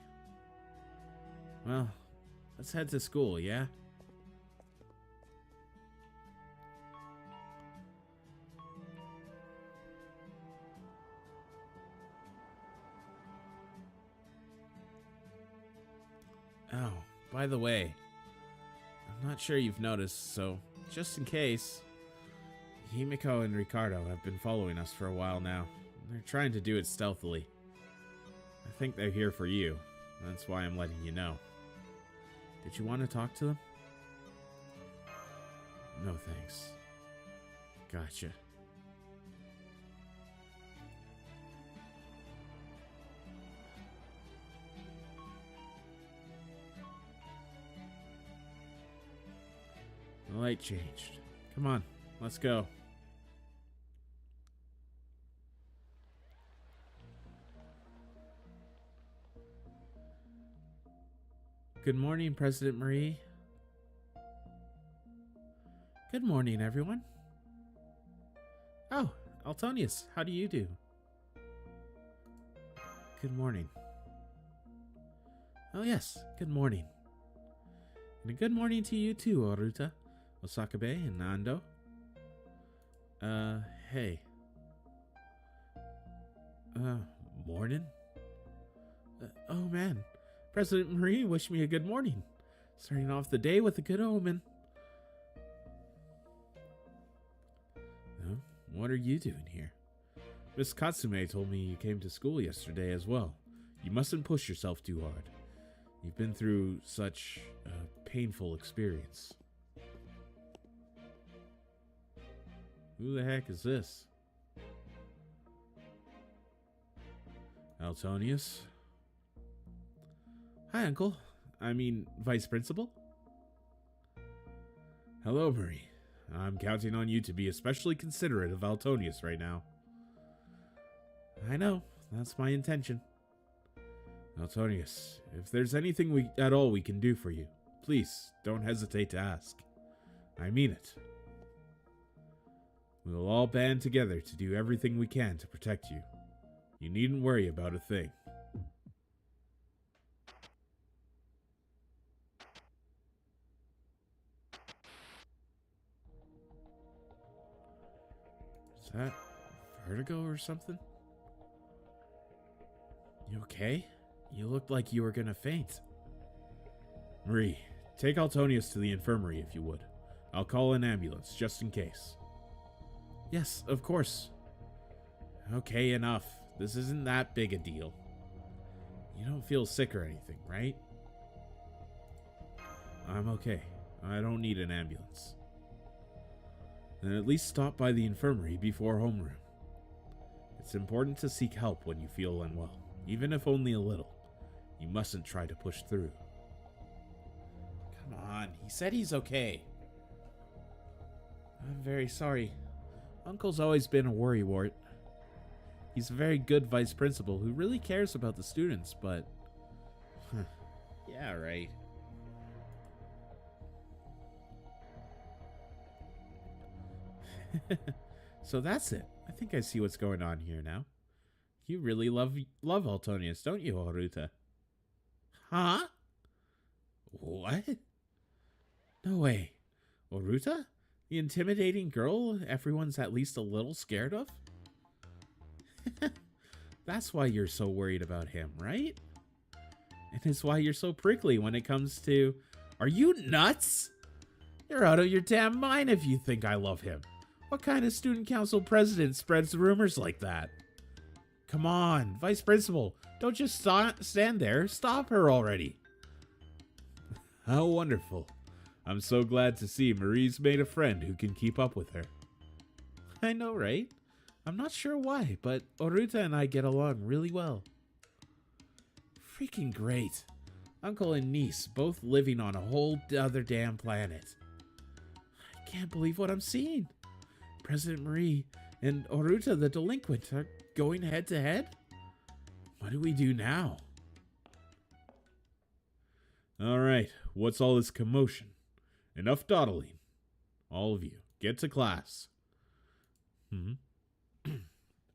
Well, let's head to school, yeah? Oh, by the way, I'm not sure you've noticed, so just in case, Himiko and Ricardo have been following us for a while now. They're trying to do it stealthily. I think they're here for you. That's why I'm letting you know. Did you want to talk to them? No thanks. Gotcha. The light changed. Come on, let's go. Good morning, President Marie. Good morning, everyone. Oh, Altonius, how do you do? Good morning. Oh yes, good morning. And a good morning to you too, Oruta, Osakabe, and Nando. Hey. Morning? Oh man, President Marie wished me a good morning. Starting off the day with a good omen. What are you doing here? Miss Katsume told me you came to school yesterday as well. You mustn't push yourself too hard. You've been through such a painful experience. Who the heck is this? Altonius? Hi, Uncle. I mean, Vice Principal? Hello, Marie. I'm counting on you to be especially considerate of Altonius right now. I know. That's my intention. Altonius, if there's anything at all we can do for you, please don't hesitate to ask. I mean it. We will all band together to do everything we can to protect you. You needn't worry about a thing. Is that vertigo or something? You okay? You looked like you were gonna faint. Marie, take Altonius to the infirmary if you would. I'll call an ambulance, just in case. Yes, of course. Okay, enough. This isn't that big a deal. You don't feel sick or anything, right? I'm okay. I don't need an ambulance. Then at least stop by the infirmary before homeroom. It's important to seek help when you feel unwell, even if only a little. You mustn't try to push through. Come on, he said he's okay. I'm very sorry. Uncle's always been a worrywart. He's a very good vice principal who really cares about the students, but... yeah, right. So that's it. I think I see what's going on here now. You really love Altonius, don't you, Haruta? Huh? What? No way. Oruta? The intimidating girl everyone's at least a little scared of? That's why you're so worried about him, right? And it's why you're so prickly when it comes to... Are you nuts? You're out of your damn mind if you think I love him. What kind of student council president spreads rumors like that? Come on, Vice Principal. Don't just stand there. Stop her already. How wonderful. I'm so glad to see Marie's made a friend who can keep up with her. I know, right? I'm not sure why, but Oruta and I get along really well. Freaking great. Uncle and niece both living on a whole other damn planet. I can't believe what I'm seeing. President Marie and Oruta the delinquent are going head to head? What do we do now? Alright, what's all this commotion? Enough dawdling. All of you, get to class.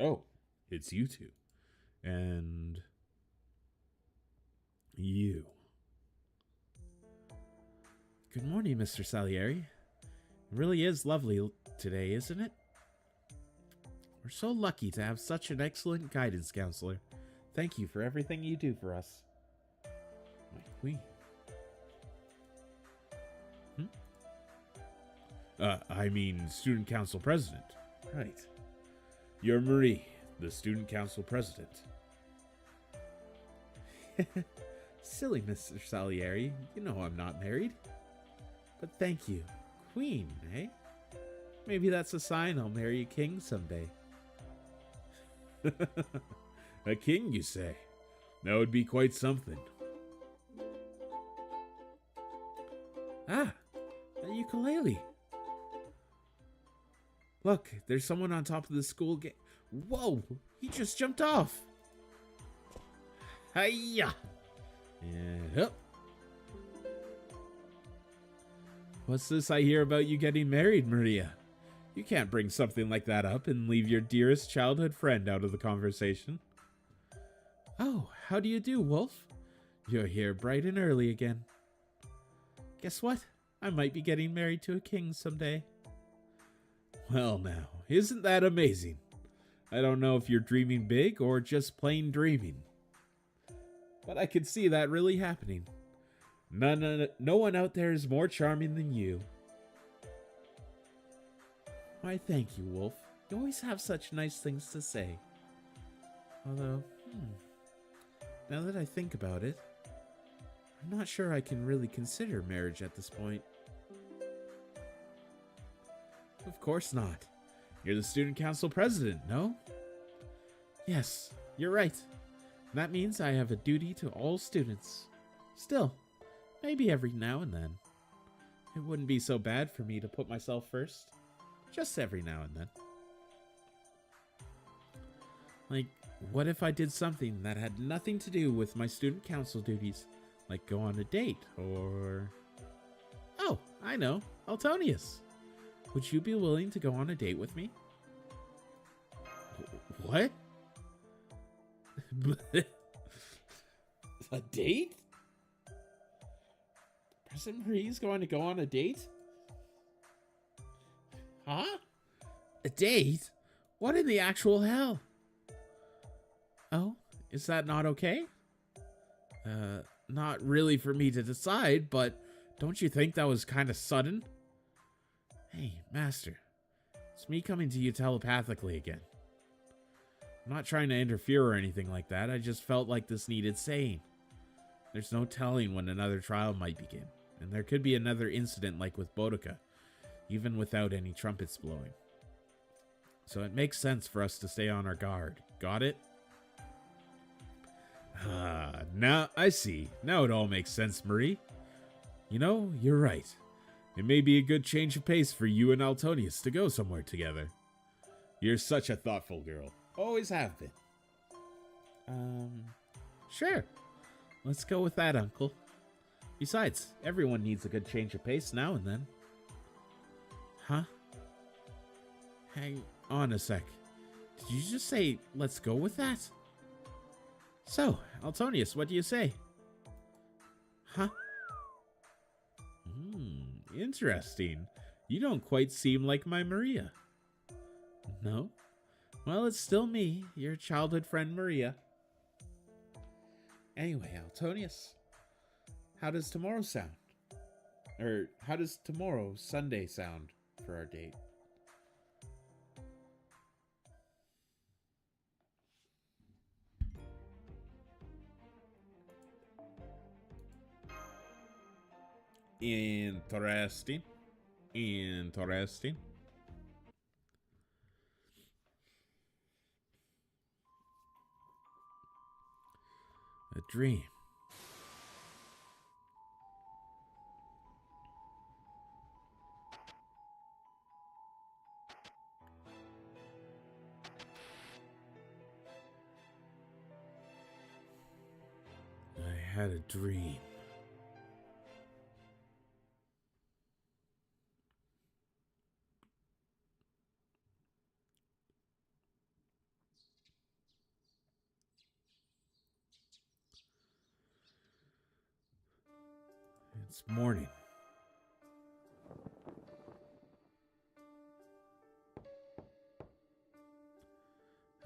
Oh, it's you two. And... you. Good morning, Mr. Salieri. It really is lovely today, isn't it? We're so lucky to have such an excellent guidance counselor. Thank you for everything you do for us. My queen. I mean, student council president. Right. You're Marie, the student council president. Silly Mr. Salieri. You know I'm not married. But thank you. Queen, eh? Maybe that's a sign I'll marry a king someday. A king, you say? That would be quite something. Ah, a ukulele. Look, there's someone on top of the school gate. Whoa, he just jumped off. Hiya. And up. What's this I hear about you getting married, Maria? You can't bring something like that up and leave your dearest childhood friend out of the conversation. Oh, how do you do, Wolf? You're here bright and early again. Guess what? I might be getting married to a king someday. Well now, isn't that amazing? I don't know if you're dreaming big or just plain dreaming. But I could see that really happening. No one out there is more charming than you. Why, thank you, Wolf. You always have such nice things to say. Although, now that I think about it, I'm not sure I can really consider marriage at this point. Of course not. You're the student council president, no? Yes, you're right. That means I have a duty to all students. Still, maybe every now and then. It wouldn't be so bad for me to put myself first. Just every now and then. Like, what if I did something that had nothing to do with my student council duties? Like go on a date, or... Oh, I know. Altonius. Would you be willing to go on a date with me? What? A date? President Marie's going to go on a date? Huh? A date? What in the actual hell? Oh, is that not okay? Not really for me to decide, but don't you think that was kind of sudden? Hey, Master. It's me coming to you telepathically again. I'm not trying to interfere or anything like that. I just felt like this needed saying. There's no telling when another trial might begin, and there could be another incident like with Boudica, even without any trumpets blowing. So it makes sense for us to stay on our guard. Got it? Now I see. Now it all makes sense, Marie. You know, you're right. It may be a good change of pace for you and Altonius to go somewhere together. You're such a thoughtful girl. Always have been. Sure. Let's go with that, Uncle. Besides, everyone needs a good change of pace now and then. Huh? Hang on a sec. Did you just say, let's go with that? So, Altonius, what do you say? Huh? Interesting. You don't quite seem like my Maria. No? Well, it's still me, your childhood friend Maria. Anyway, Altonius, how does tomorrow sound? Or how does tomorrow, Sunday, sound for our date? Interesting. Interesting. A dream. I had a dream. It's morning.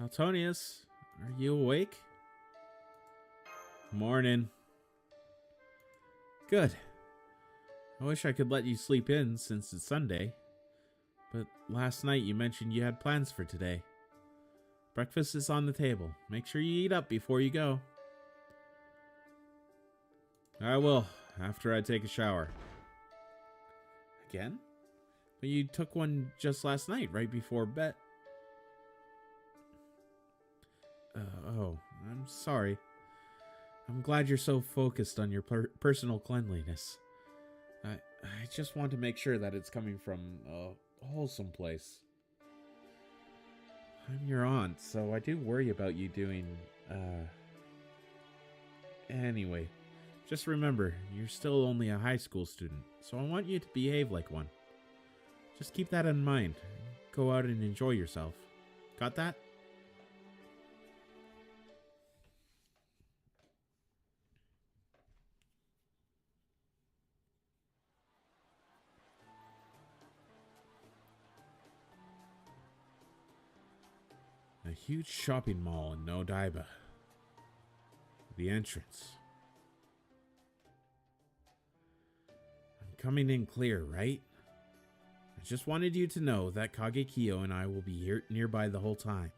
Altonius, are you awake? Morning. Good. I wish I could let you sleep in since it's Sunday. But last night you mentioned you had plans for today. Breakfast is on the table. Make sure you eat up before you go. I will, after I take a shower. Again? But you took one just last night, right before bed. Oh, I'm sorry. I'm glad you're so focused on your personal cleanliness. I just want to make sure that it's coming from a wholesome place. I'm your aunt, so I do worry about you doing, Anyway, just remember, you're still only a high school student, so I want you to behave like one. Just keep that in mind. Go out and enjoy yourself. Got that? A huge shopping mall in Odaiba. The entrance. I'm coming in clear, right? I just wanted you to know that Kagekiyo and I will be here nearby the whole time.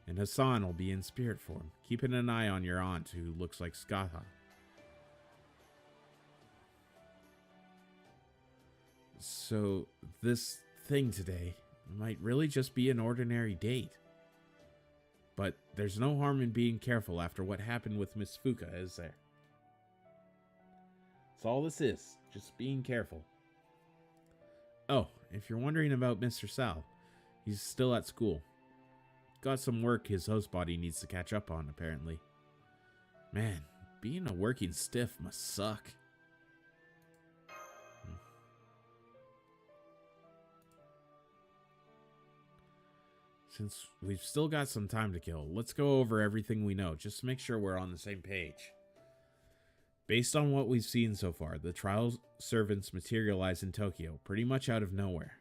And Hassan will be in spirit form, keeping an eye on your aunt who looks like Skatha. So, this thing today might really just be an ordinary date. But there's no harm in being careful after what happened with Miss Fuka, is there? That's all this is, just being careful. Oh, if you're wondering about Mr. Sal, he's still at school. Got some work his host body needs to catch up on, apparently. Man, being a working stiff must suck. Since we've still got some time to kill, let's go over everything we know, just to make sure we're on the same page. Based on what we've seen so far, the trial servants materialize in Tokyo, pretty much out of nowhere.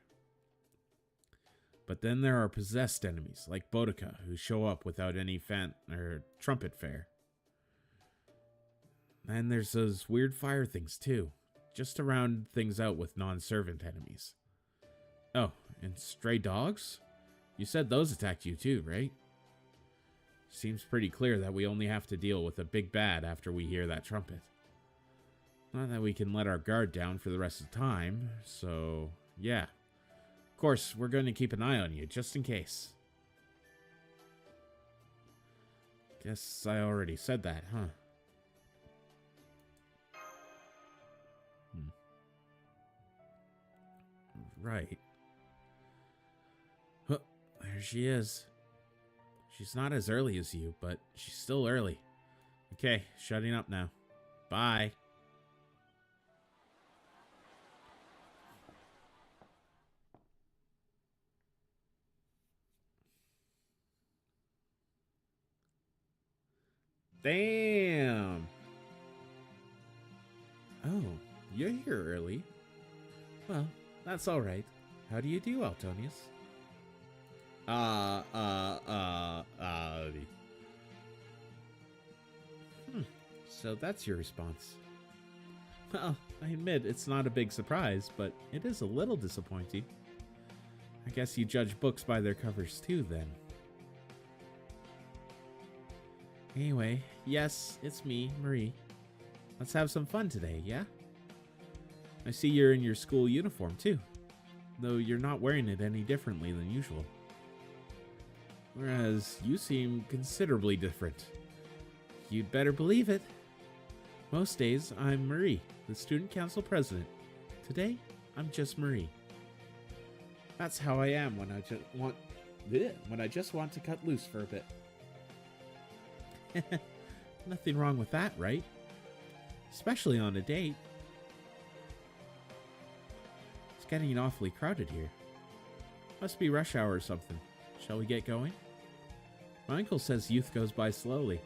But then there are possessed enemies, like Boudica, who show up without any trumpet fare. And there's those weird fire things too, just to round things out with non-servant enemies. Oh, and stray dogs? You said those attacked you too, right? Seems pretty clear that we only have to deal with a big bad after we hear that trumpet. Not that we can let our guard down for the rest of the time, so yeah. Of course, we're going to keep an eye on you, just in case. Guess I already said that, huh? Right. Huh, there she is. She's not as early as you, but she's still early. Okay, shutting up now. Bye. Damn. Oh, you're here early. Well, that's all right. How do you do, Altonius? So that's your response. Well, I admit it's not a big surprise, but it is a little disappointing. I guess you judge books by their covers too, then. Anyway, yes, it's me, Marie. Let's have some fun today, yeah? I see you're in your school uniform too, though you're not wearing it any differently than usual. Whereas you seem considerably different. You'd better believe it. Most days, I'm Marie, the student council president. Today, I'm just Marie. That's how I am when I just want to cut loose for a bit. Nothing wrong with that, right? Especially on a date. It's getting awfully crowded here. Must be rush hour or something. Shall we get going? My uncle says youth goes by slowly,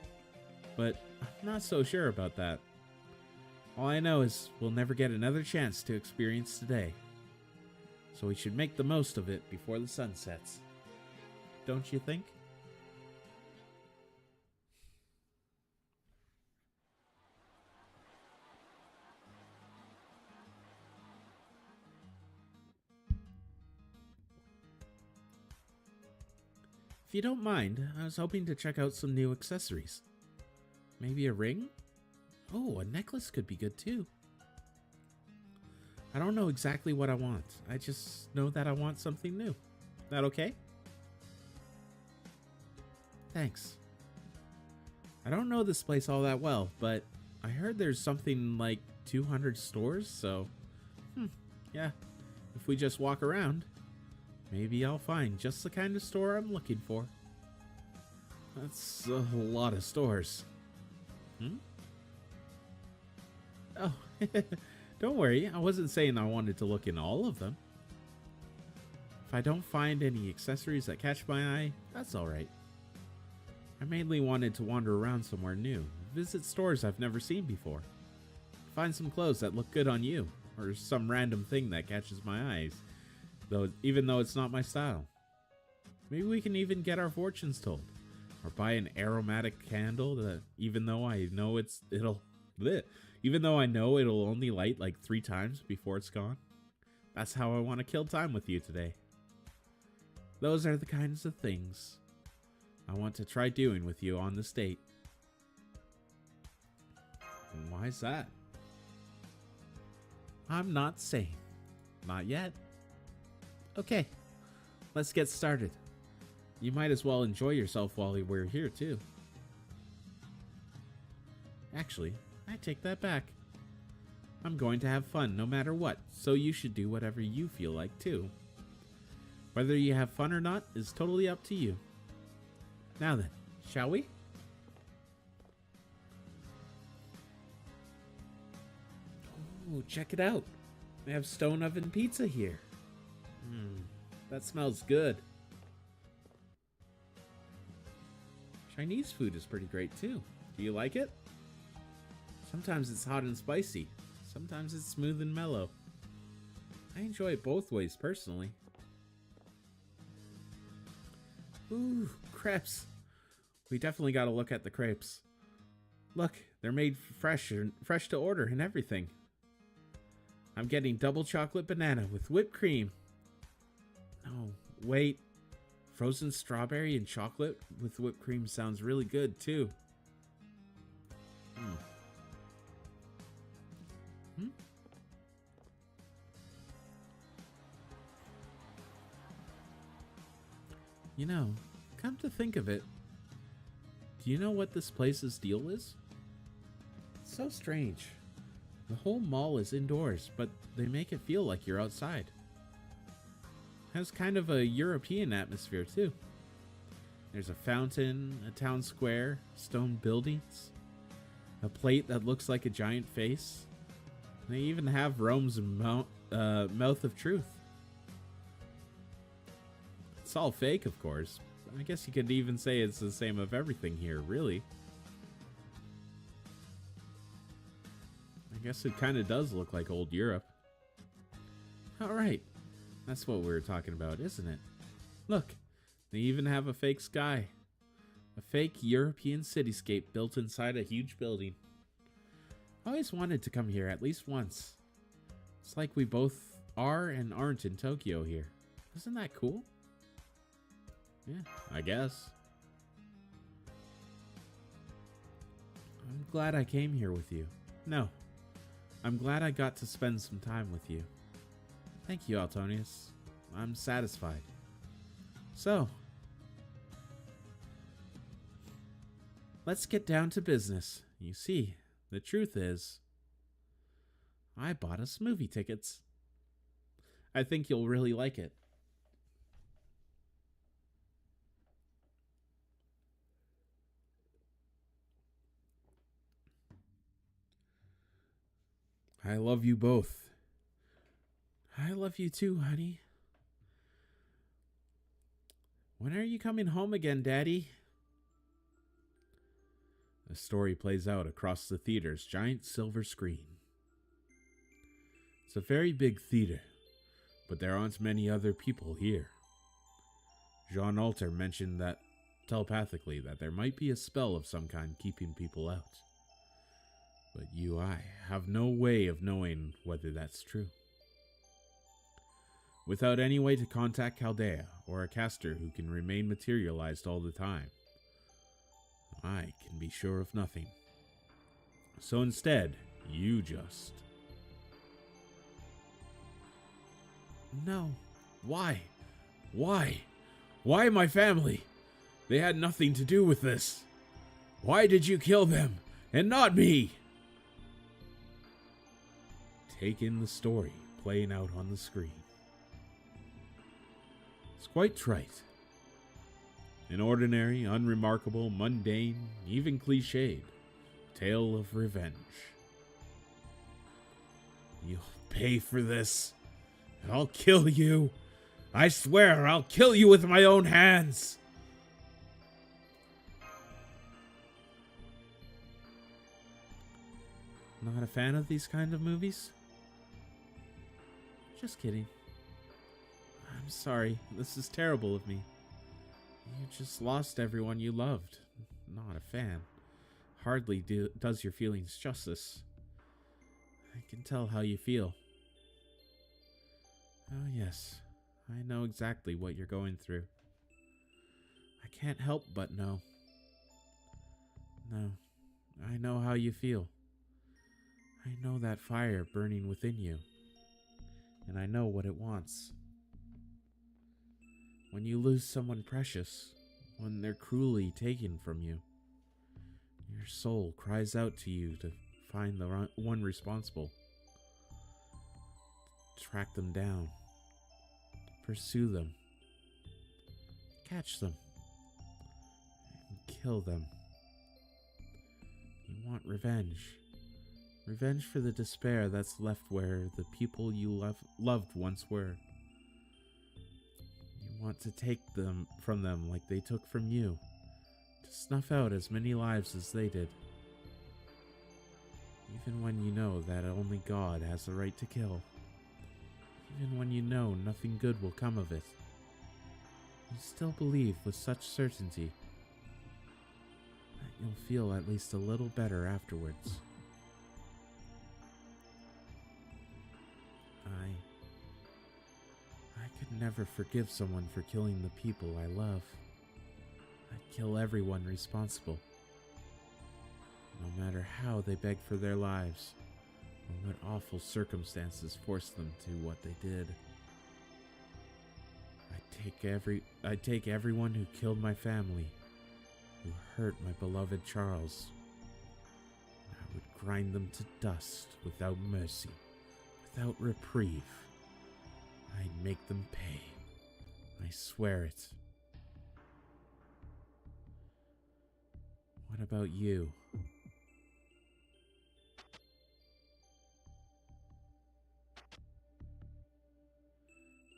but I'm not so sure about that. All I know is we'll never get another chance to experience today. So we should make the most of it before the sun sets. Don't you think? If you don't mind, I was hoping to check out some new accessories. Maybe a ring? Oh, a necklace could be good too. I don't know exactly what I want. I just know that I want something new. That okay? Thanks. I don't know this place all that well, but I heard there's something like 200 stores, so... yeah. If we just walk around, maybe I'll find just the kind of store I'm looking for. That's a lot of stores. Oh, don't worry. I wasn't saying I wanted to look in all of them. If I don't find any accessories that catch my eye, that's alright. I mainly wanted to wander around somewhere new, visit stores I've never seen before, find some clothes that look good on you, or some random thing that catches my eyes, even though it's not my style. Maybe we can even get our fortunes told, or buy an aromatic candle that even though I know it'll only light like 3 times before it's gone. That's how I want to kill time with you today. Those are the kinds of things I want to try doing with you on this date. And why's that? I'm not saying. Not yet. Okay, let's get started. You might as well enjoy yourself while we're here, too. Actually, I take that back. I'm going to have fun no matter what, so you should do whatever you feel like, too. Whether you have fun or not is totally up to you. Now then, shall we? Oh, check it out. They have stone oven pizza here. That smells good. Chinese food is pretty great too. Do you like it? Sometimes it's hot and spicy. Sometimes it's smooth and mellow. I enjoy it both ways personally. Ooh, crepes. We definitely got to look at the crepes. Look, they're made fresh to order and everything. I'm getting double chocolate banana with whipped cream. No, wait. Frozen strawberry and chocolate with whipped cream sounds really good too. You know, come to think of it, do you know what this place's deal is? It's so strange. The whole mall is indoors, but they make it feel like you're outside. Has kind of a European atmosphere too. There's a fountain, a town square, stone buildings, a plate that looks like a giant face. They even have Rome's mouth of truth. It's all fake, of course. I guess you could even say it's the same of everything here, really. I guess it kind of does look like old Europe. Alright, that's what we were talking about, isn't it? Look, they even have a fake sky. A fake European cityscape built inside a huge building. I always wanted to come here at least once. It's like we both are and aren't in Tokyo here. Isn't that cool? Yeah, I guess. I'm glad I came here with you. No, I'm glad I got to spend some time with you. Thank you, Altonius. I'm satisfied. So, let's get down to business. You see, the truth is, I bought us movie tickets. I think you'll really like it. I love you both. I love you too, honey. When are you coming home again, Daddy? The story plays out across the theater's giant silver screen. It's a very big theater, but there aren't many other people here. Jean Alter mentioned that telepathically that there might be a spell of some kind keeping people out. But I have no way of knowing whether that's true. Without any way to contact Chaldea or a caster who can remain materialized all the time, I can be sure of nothing. So instead, you just... No. Why? Why? Why my family? They had nothing to do with this. Why did you kill them and not me? Take in the story playing out on the screen. It's quite trite. An ordinary, unremarkable, mundane, even cliched tale of revenge. You'll pay for this. I'll kill you. I swear I'll kill you with my own hands. Not a fan of these kind of movies? Just kidding. I'm sorry. This is terrible of me. You just lost everyone you loved. Not a fan. Hardly does your feelings justice. I can tell how you feel. Oh yes, I know exactly what you're going through. I can't help but know. No, I know how you feel. I know that fire burning within you, and I know what it wants. When you lose someone precious, when they're cruelly taken from you, your soul cries out to you to find the one responsible. Track them down. Pursue them. Catch them. And kill them. You want revenge. Revenge for the despair that's left where the people you loved once were. You want to take them from them like they took from you. To snuff out as many lives as they did. Even when you know that only God has the right to kill. Even when you know nothing good will come of it. You still believe with such certainty that you'll feel at least a little better afterwards. I could never forgive someone for killing the people I love. I'd kill everyone responsible. No matter how they begged for their lives, or what awful circumstances forced them to what they did. I'd take everyone who killed my family, who hurt my beloved Charles. I would grind them to dust without mercy, without reprieve. I'd make them pay. I swear it. What about you?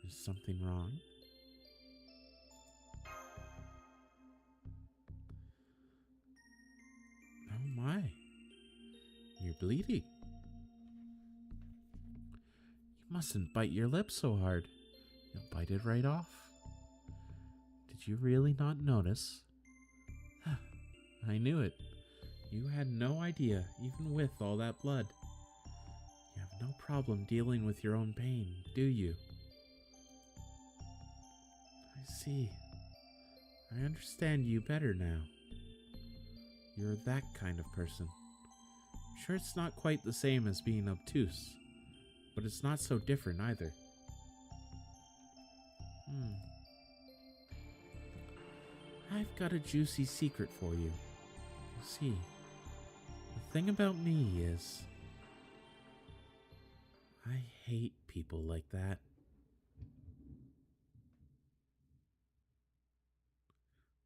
Is something wrong? Oh my. You're bleeding. You mustn't bite your lip so hard. You'll bite it right off. Did you really not notice? I knew it. You had no idea, even with all that blood. You have no problem dealing with your own pain, do you? I see. I understand you better now. You're that kind of person. I'm sure it's not quite the same as being obtuse, but it's not so different either. I've got a juicy secret for you. You see, the thing about me is, I hate people like that.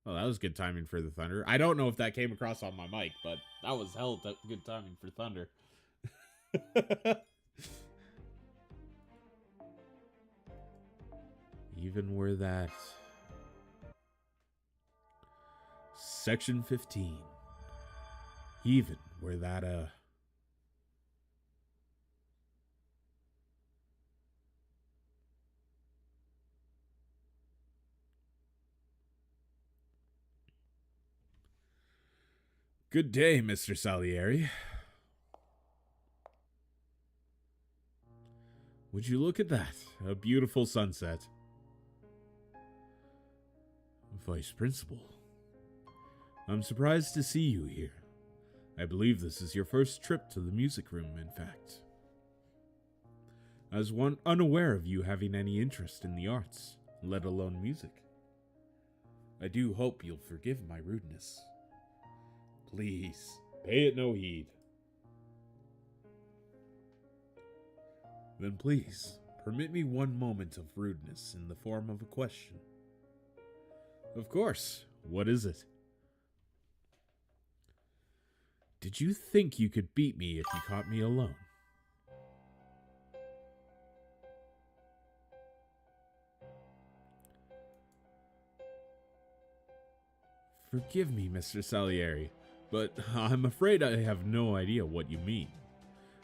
Well, that was good timing for the thunder. I don't know if that came across on my mic, but that was hell good timing for thunder. Even were that... Section 15. Even were that Good day, Mr. Salieri. Would you look at that? A beautiful sunset. Vice Principal. I'm surprised to see you here. I believe this is your first trip to the music room, in fact. I was unaware of you having any interest in the arts, let alone music. I do hope you'll forgive my rudeness. Please, pay it no heed. Then please, permit me one moment of rudeness in the form of a question. Of course, what is it? Did you think you could beat me if you caught me alone? Forgive me, Mr. Salieri, but I'm afraid I have no idea what you mean.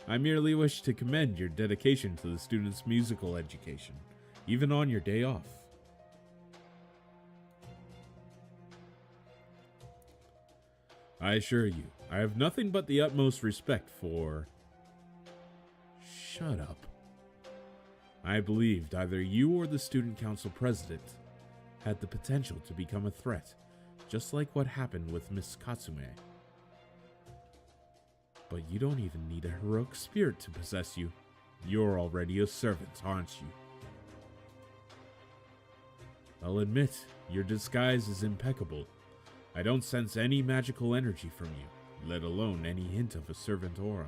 I merely wish to commend your dedication to the students' musical education, even on your day off. I assure you, I have nothing but the utmost respect for... Shut up. I believed either you or the student council president had the potential to become a threat just like what happened with Miss Katsume. But you don't even need a heroic spirit to possess you. You're already a servant, aren't you? I'll admit, your disguise is impeccable. I don't sense any magical energy from you, let alone any hint of a servant aura.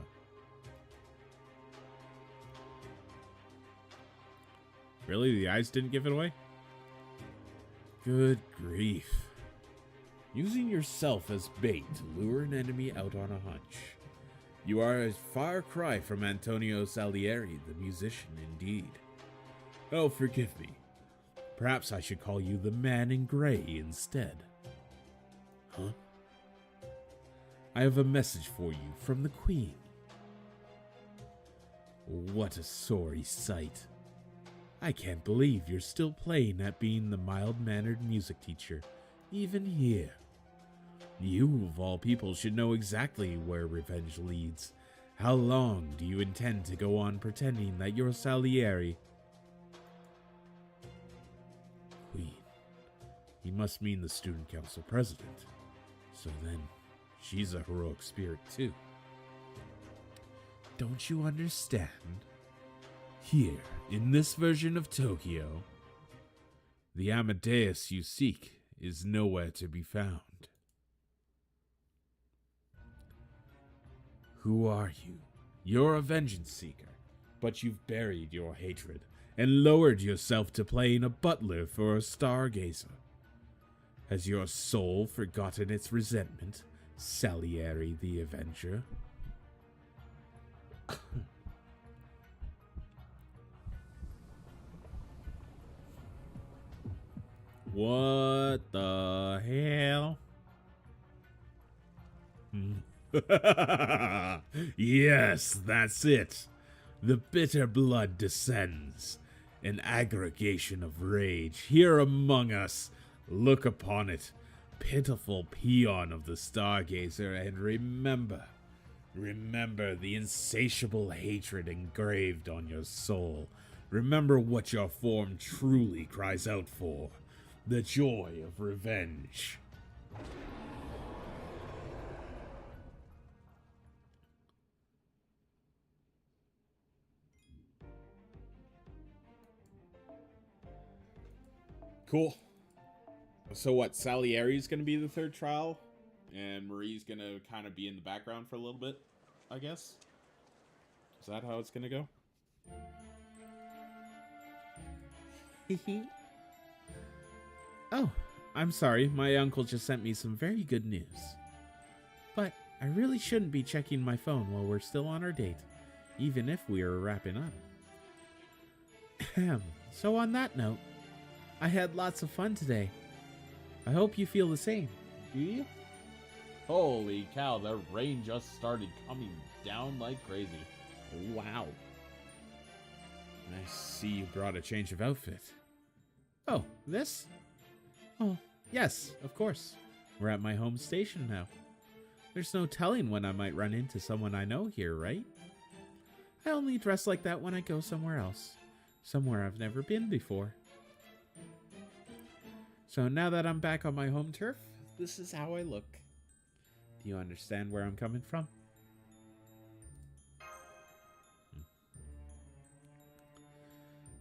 Really? The eyes didn't give it away? Good grief. Using yourself as bait to lure an enemy out on a hunch. You are a far cry from Antonio Salieri, the musician, indeed. Oh, forgive me. Perhaps I should call you the Man in Gray instead. Huh? I have a message for you from the Queen. What a sorry sight. I can't believe you're still playing at being the mild-mannered music teacher, even here. You, of all people, should know exactly where revenge leads. How long do you intend to go on pretending that you're Salieri? Queen. He must mean the student council president. So then, she's a heroic spirit too. Don't you understand? Here, in this version of Tokyo, the Amadeus you seek is nowhere to be found. Who are you? You're a vengeance seeker, but you've buried your hatred and lowered yourself to playing a butler for a stargazer. Has your soul forgotten its resentment, Salieri the Avenger? What the hell? Yes, that's it. The bitter blood descends. An aggregation of rage here among us. Look upon it, pitiful peon of the Stargazer, and remember the insatiable hatred engraved on your soul. Remember what your form truly cries out for. The joy of revenge. Cool. So what, Salieri's going to be the third trial? And Marie's going to kind of be in the background for a little bit, I guess? Is that how it's going to go? Oh, I'm sorry. My uncle just sent me some very good news. But I really shouldn't be checking my phone while we're still on our date, even if we are wrapping up. So on that note, I had lots of fun today. I hope you feel the same. Do you? Holy cow, the rain just started coming down like crazy. Wow. I see you brought a change of outfit. Oh, this? Oh, yes, of course. We're at my home station now. There's no telling when I might run into someone I know here, right? I only dress like that when I go somewhere else. Somewhere I've never been before. So now that I'm back on my home turf, this is how I look. Do you understand where I'm coming from?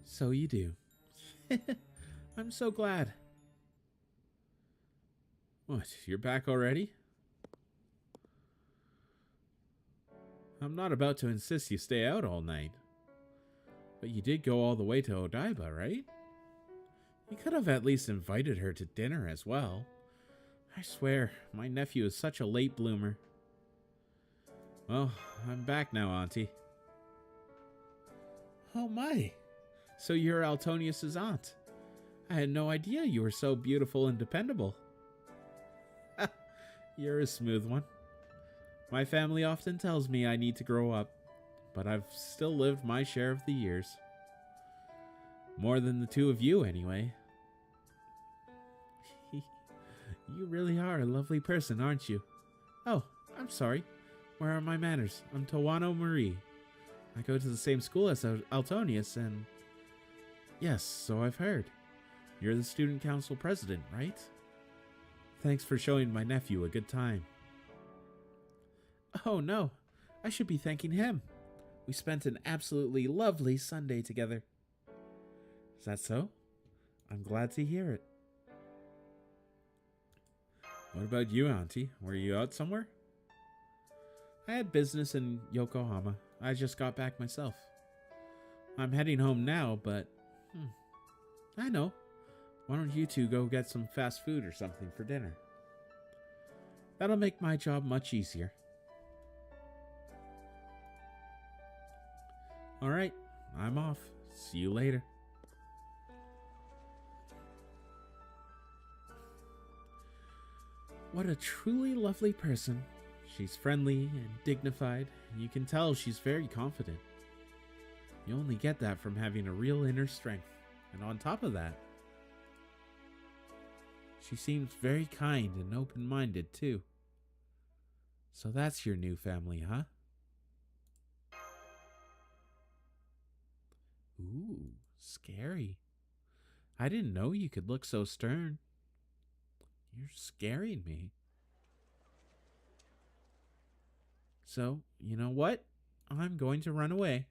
So you do. I'm so glad. What, you're back already? I'm not about to insist you stay out all night. But you did go all the way to Odaiba, right? You could have at least invited her to dinner as well. I swear, my nephew is such a late bloomer. Well, I'm back now, Auntie. Oh my! So you're Altonius's aunt. I had no idea you were so beautiful and dependable. You're a smooth one. My family often tells me I need to grow up, but I've still lived my share of the years. More than the two of you, anyway. You really are a lovely person, aren't you? Oh, I'm sorry. Where are my manners? I'm Tawano Marie. I go to the same school as Altonius, and... Yes, so I've heard. You're the student council president, right? Thanks for showing my nephew a good time. Oh no, I should be thanking him. We spent an absolutely lovely Sunday together. Is that so? I'm glad to hear it. What about you, Auntie? Were you out somewhere? I had business in Yokohama. I just got back myself. I'm heading home now, but... I know. Why don't you two go get some fast food or something for dinner? That'll make my job much easier. Alright, I'm off. See you later. What a truly lovely person. She's friendly and dignified, and you can tell she's very confident. You only get that from having a real inner strength. And on top of that, she seems very kind and open-minded too. So that's your new family, huh? Ooh, scary. I didn't know you could look so stern. You're scaring me. So, you know what? I'm going to run away.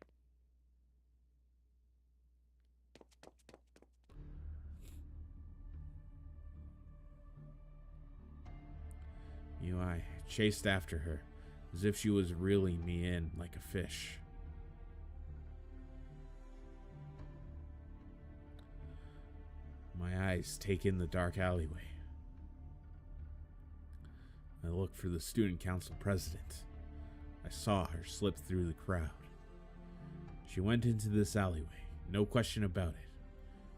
I chased after her, as if she was reeling me in like a fish. My eyes take in the dark alleyway. I look for the student council president. I saw her slip through the crowd. She went into this alleyway, no question about it.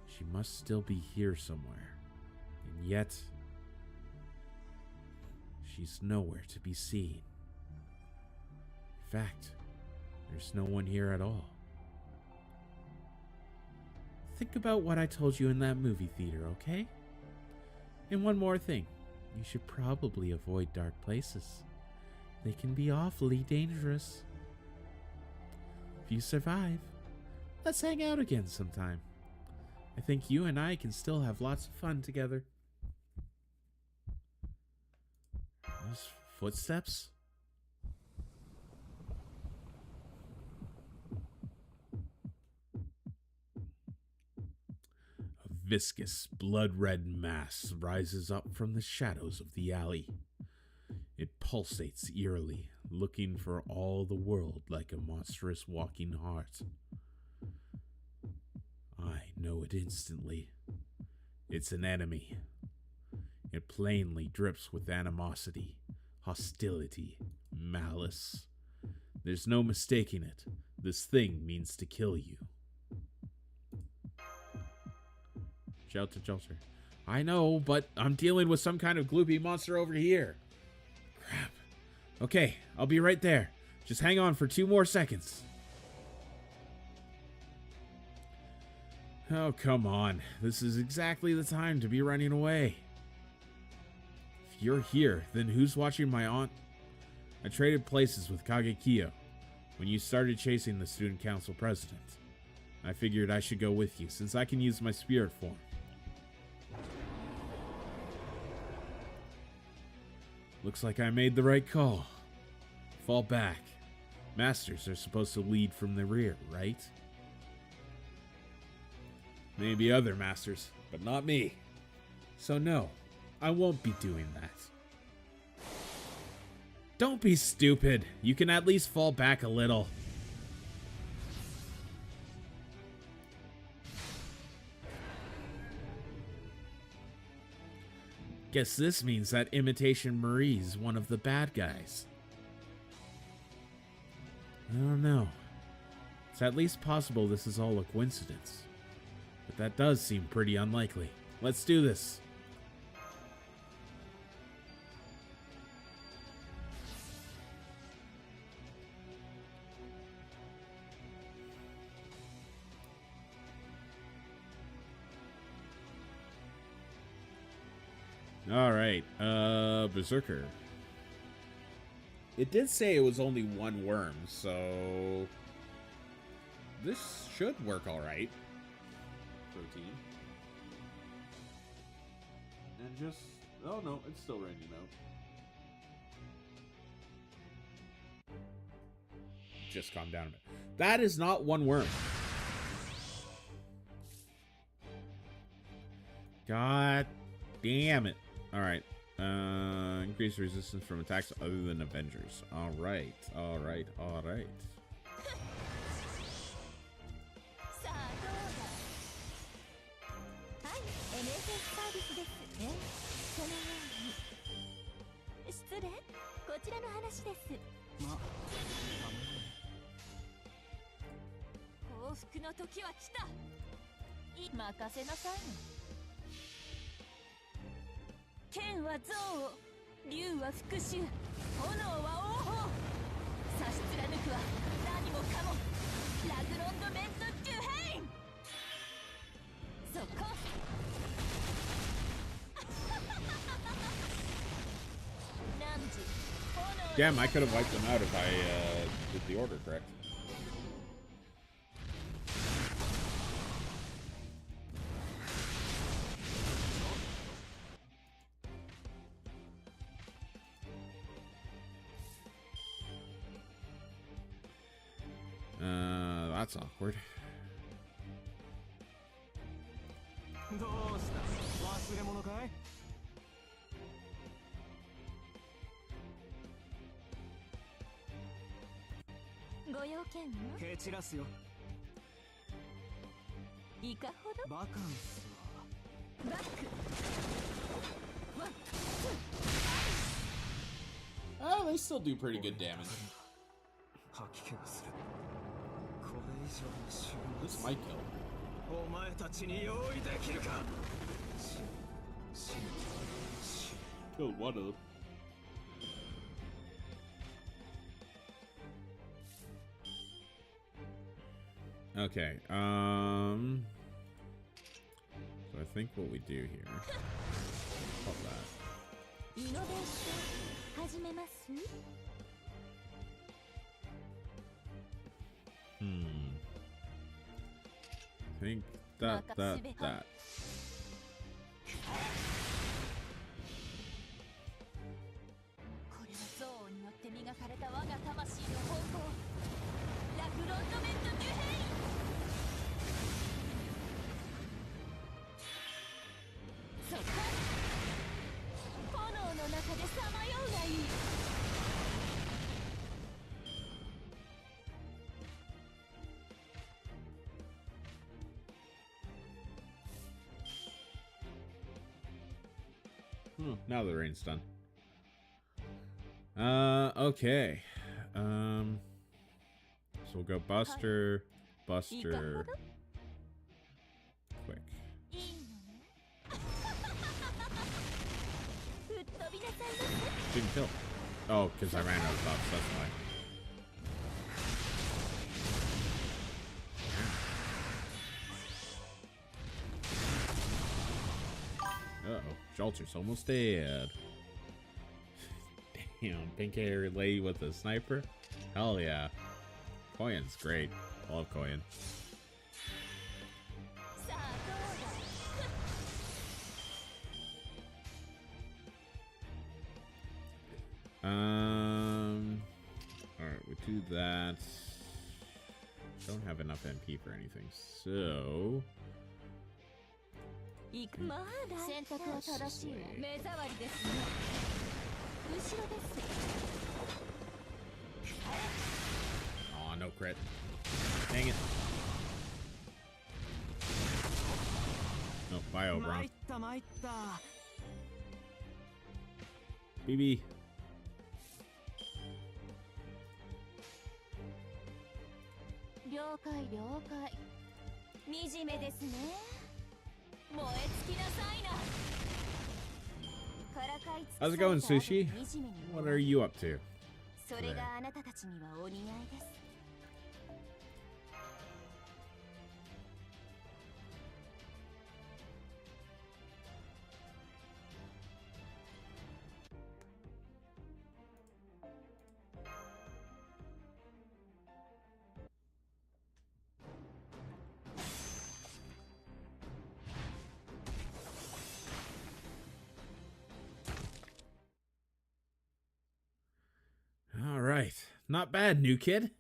She must still be here somewhere. And yet, she's nowhere to be seen. In fact, there's no one here at all. Think about what I told you in that movie theater, okay? And one more thing. You should probably avoid dark places. They can be awfully dangerous. If you survive, let's hang out again sometime. I think you and I can still have lots of fun together. Those footsteps? A viscous, blood-red mass rises up from the shadows of the alley. It pulsates eerily, looking for all the world like a monstrous walking heart. I know it instantly. It's an enemy. It plainly drips with animosity, hostility, malice. There's no mistaking it. This thing means to kill you. Shelter, shelter. I know, but I'm dealing with some kind of gloopy monster over here. Crap. Okay, I'll be right there. Just hang on for 2 more seconds. Oh, come on. This is exactly the time to be running away. If you're here, then who's watching my aunt? I traded places with Kagekiyo when you started chasing the student council president. I figured I should go with you since I can use my spirit form. Looks like I made the right call. Fall back. Masters are supposed to lead from the rear, right? Maybe other masters, but not me. So no, I won't be doing that. Don't be stupid. You can at least fall back a little. Guess this means that Imitation Marie's one of the bad guys. I don't know. It's at least possible this is all a coincidence. But that does seem pretty unlikely. Let's do this. Alright, Berserker. It did say it was only 1 worm, so this should work alright. Protein. And just Oh no, it's still raining out. Just calm down a bit. That is not one worm. God damn it. Alright. Increase resistance from attacks other than Avengers. Alright. Alright. Alright. さあどうだ。はい、NSS サービスです。そのように。失礼、こちらの話です。ま、幸福の時は来た。任せなさい。剣は憎悪、竜は復讐、炎は王鵬。差し貫くは何もかもラグロンドメント・デュヘイン。そこ。Damn, I could have wiped them out if I did the order correct. That's awkward. どうした？忘れ物かい？ご用件は？蹴散らすよ。いかほど？バカンスは。バック。ワン、ツー。 Oh, they still do pretty good damage. 吐き気がする。これ以上の終 This might kill. お前たちに用意できるか。 Killed one of them. Okay, so I think what we do here, pop that. イノベーション始めます？ I think that. これは憎悪によって磨かれた我が魂の方向、ラグロンドメント・デュヘイン。そこ。炎の中でさまようがいい。Now the rain's done. Okay. So we'll go Buster, Buster, quick. いいのね。吹っ飛びなさいませ。 Didn't kill. Oh, because I ran out of buffs, that's why. Uh-oh, Jolter's almost dead. Damn, pink-haired lady with a sniper? Hell yeah. Koyan's great. Love Koyan. さあどうだ。Alright, we do that. Don't have enough MP for anything, so... まだ選択は正しいわ。目障りですね。後ろです。 Aw, no crit. Dang it. No, bio, bro. 参った参った。 BB. 了解了解。惨めですね。燃え尽きなさいな。 How's it going, Sushi? What are you up to? それがあなたたちにはお似合いです。not bad, new kid.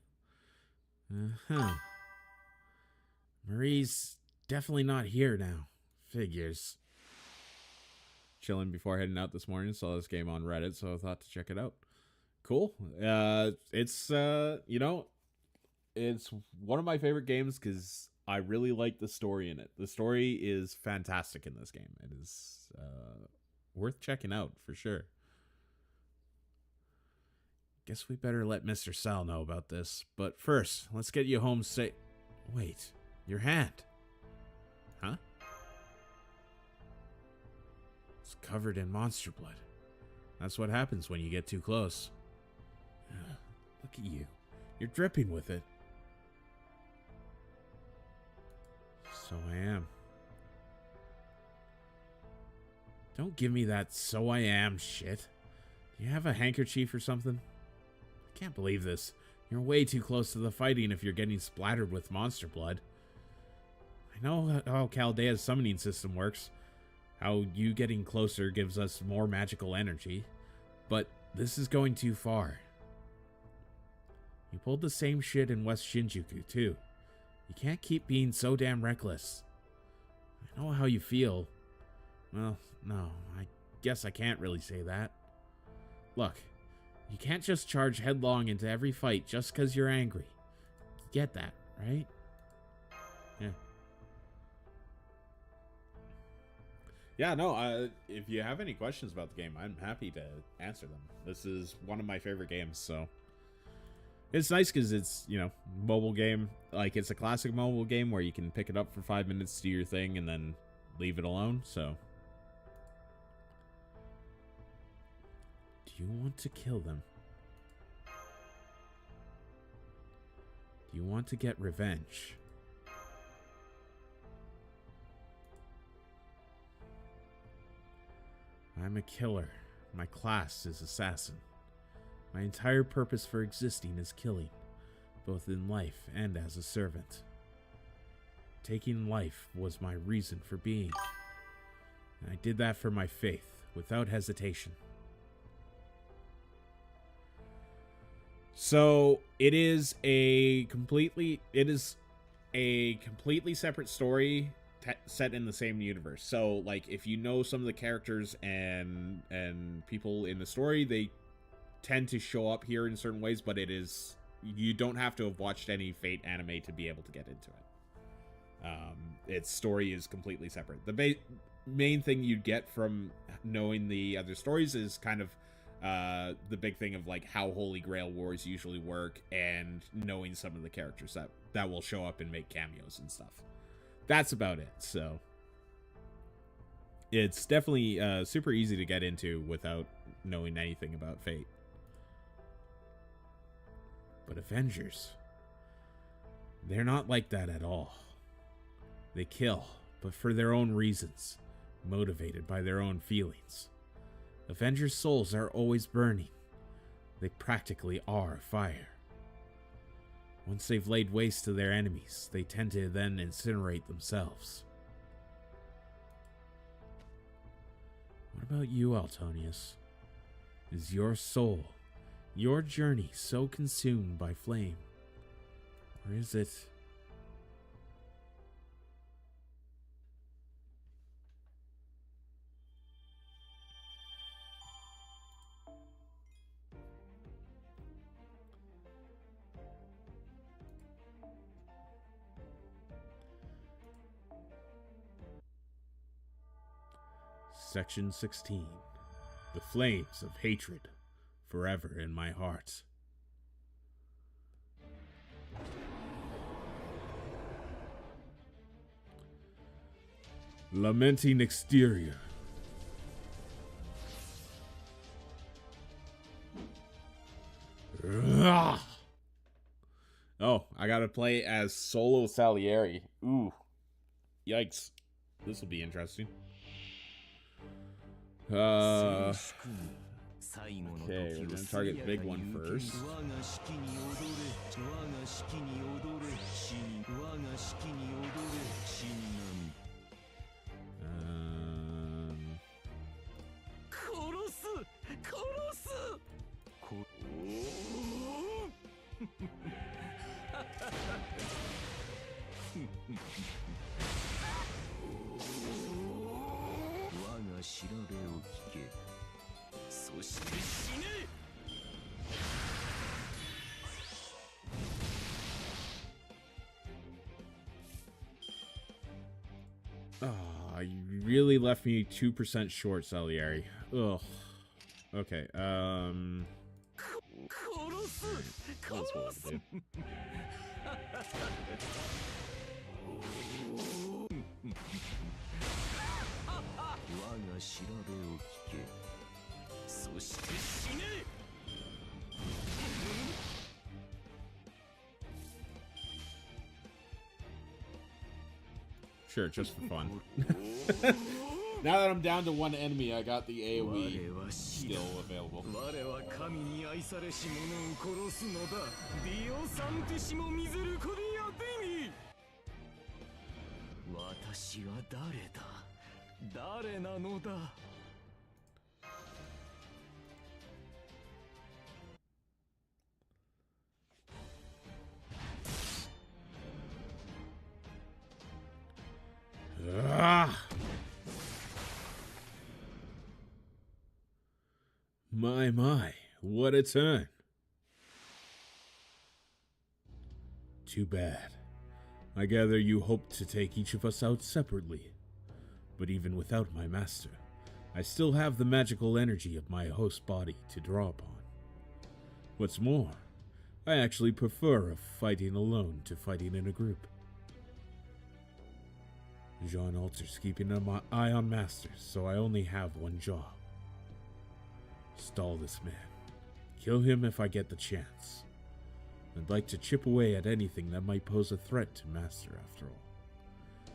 Uh-huh. Marie's definitely not here now. Figures. Chilling before heading out this morning. Saw this game on Reddit, so I thought to check it out. Cool. It's you know, it's one of my favorite games because I really like the story in it. The story is fantastic in this game. It is worth checking out for sure. Guess we better let Mr. Sal know about this. But first, let's get you home safe. Wait, your hand. Huh? It's covered in monster blood. That's what happens when you get too close. Look at you. You're dripping with it. So I am. Don't give me that so I am shit. Do you have a handkerchief or something? I can't believe this. You're way too close to the fighting if you're getting splattered with monster blood. I know how Chaldea's summoning system works. How you getting closer gives us more magical energy. But this is going too far. You pulled the same shit in West Shinjuku, too. You can't keep being so damn reckless. I know how you feel. Well, no, I guess I can't really say that. Look, you can't just charge headlong into every fight just because you're angry. You get that, right? Yeah. Yeah, no, if you have any questions about the game, I'm happy to answer them. This is one of my favorite games, so... It's nice because it's, you know, mobile game. Like, it's a classic mobile game where you can pick it up for 5 minutes, do your thing, and then leave it alone, so... Do you want to kill them? Do you want to get revenge? I'm a killer. My class is assassin. My entire purpose for existing is killing, both in life and as a servant. Taking life was my reason for being. And I did that for my faith, without hesitation. So, it is a completely separate story set in the same universe. So, like, if you know some of the characters and people in the story, they tend to show up here in certain ways, but you don't have to have watched any Fate anime to be able to get into it. Its story is completely separate. The main thing you get from knowing the other stories is kind of the big thing of like how Holy Grail wars usually work, and knowing some of the characters that will show up and make cameos and stuff. That's about it. So it's definitely super easy to get into without knowing anything about Fate. But Avengers, they're not like that at all. They kill, but for their own reasons, motivated by their own feelings. Avengers' souls are always burning. They practically are fire. Once they've laid waste to their enemies, they tend to then incinerate themselves. What about you, Altonius? Is your soul, your journey, so consumed by flame? Or is it... Section 16. The flames of hatred, forever in my heart. Lamenting exterior. Oh, I gotta play as Solo Salieri. Ooh. Yikes. This will be interesting. Okay, we're gonna target the big one first. Oh, you really left me 2% short, Salieri. Ugh. Okay, That's what we'll do. Sure, just for fun. Now that I'm down to one enemy, I got the AoE still available. Ah! My, what a turn. Too bad. I gather you hoped to take each of us out separately. But even without my master, I still have the magical energy of my host body to draw upon. What's more, I actually prefer fighting alone to fighting in a group. Jean Alter's keeping an eye on Master, so I only have one job. Stall this man. Kill him if I get the chance. I'd like to chip away at anything that might pose a threat to Master, after all.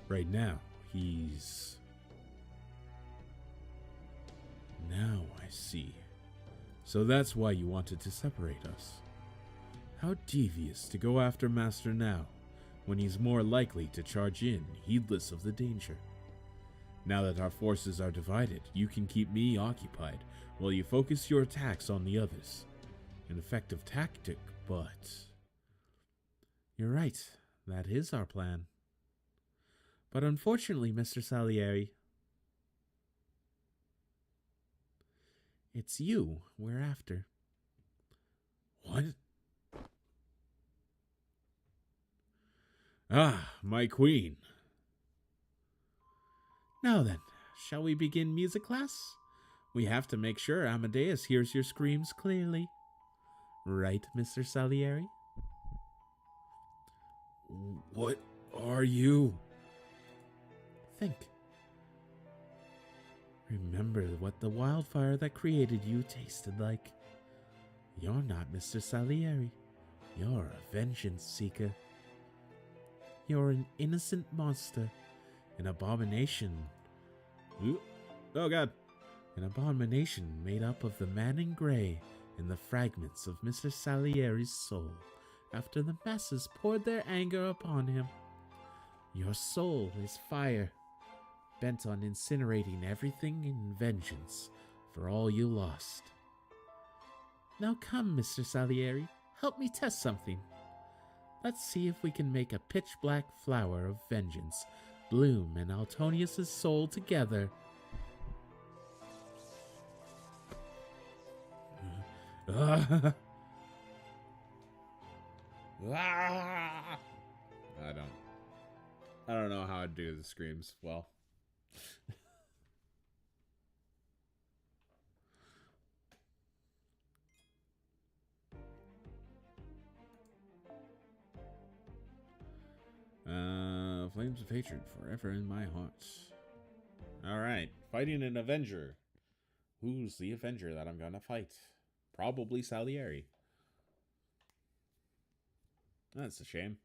Right now, he's... Now I see. So that's why you wanted to separate us. How devious to go after Master now, when he's more likely to charge in, heedless of the danger. Now that our forces are divided, you can keep me occupied while you focus your attacks on the others. An effective tactic, but... You're right, that is our plan. But unfortunately, Mr. Salieri, it's you we're after. What? Ah, my queen. Now then, shall we begin music class? We have to make sure Amadeus hears your screams clearly. Right, Mr. Salieri? What are you? Think. Remember what the wildfire that created you tasted like. You're not Mr. Salieri. You're a vengeance seeker. You're an innocent monster, an abomination. Ooh. Oh god. An abomination made up of the man in gray and the fragments of Mr. Salieri's soul after the masses poured their anger upon him. Your soul is fire, bent on incinerating everything in vengeance for all you lost. Now come, Mr. Salieri, help me test something. Let's see if we can make a pitch-black flower of vengeance bloom in Altonius's soul together. I don't know how I'd do the screams well. Flames of hatred forever in my heart. Alright, fighting an Avenger. Who's the Avenger that I'm gonna fight? Probably Salieri. That's a shame.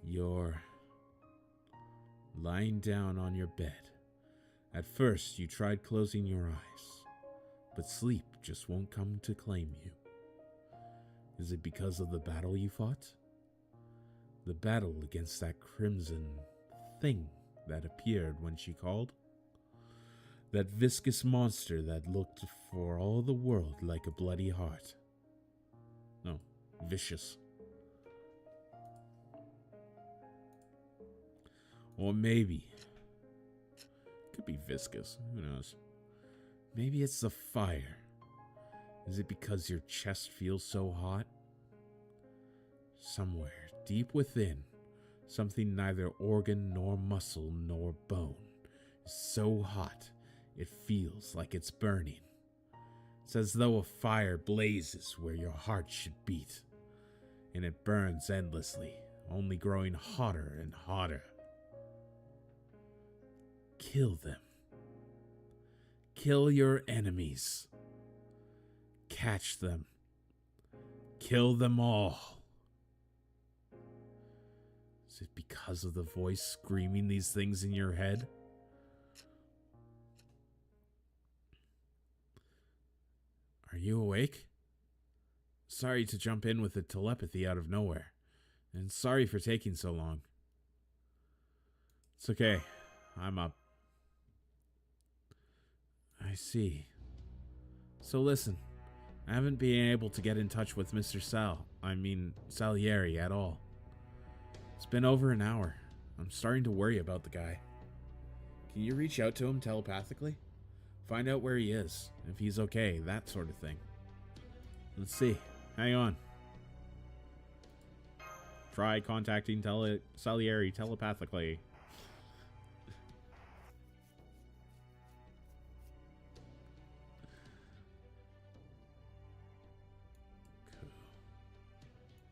You're lying down on your bed. At first, you tried closing your eyes, but sleep just won't come to claim you. Is it because of the battle you fought? The battle against that crimson thing that appeared when she called? That viscous monster that looked for all the world like a bloody heart. No, vicious. Or maybe, could be viscous, who knows? Maybe it's the fire. Is it because your chest feels so hot? Somewhere deep within, something neither organ nor muscle nor bone is so hot it feels like it's burning. It's as though a fire blazes where your heart should beat, and it burns endlessly, only growing hotter and hotter. Kill them. Kill your enemies. Catch them. Kill them all. Is it because of the voice screaming these things in your head? Are you awake? Sorry to jump in with the telepathy out of nowhere, and sorry for taking so long. It's okay. I'm up. I see. So listen, I haven't been able to get in touch with Mr. Salieri at all. It's been over an hour. I'm starting to worry about the guy. Can you reach out to him telepathically? Find out where he is, if he's okay, that sort of thing. Let's see. Hang on. Try contacting Salieri telepathically.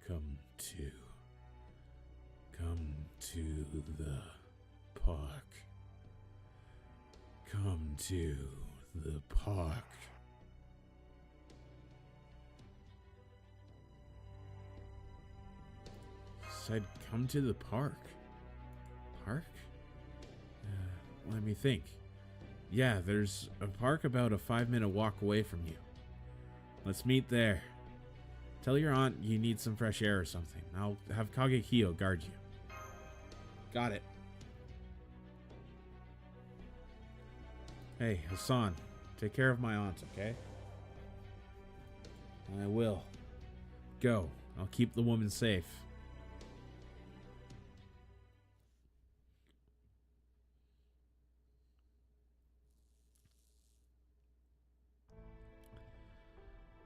Come to the park. Come to the park. Said come to the park. Park? Let me think. Yeah, there's a park about a 5-minute walk away from you. Let's meet there. Tell your aunt you need some fresh air or something. I'll have Kagekiyo guard you. Got it. Hey, Hassan, take care of my aunt, okay? I will. Go. I'll keep the woman safe.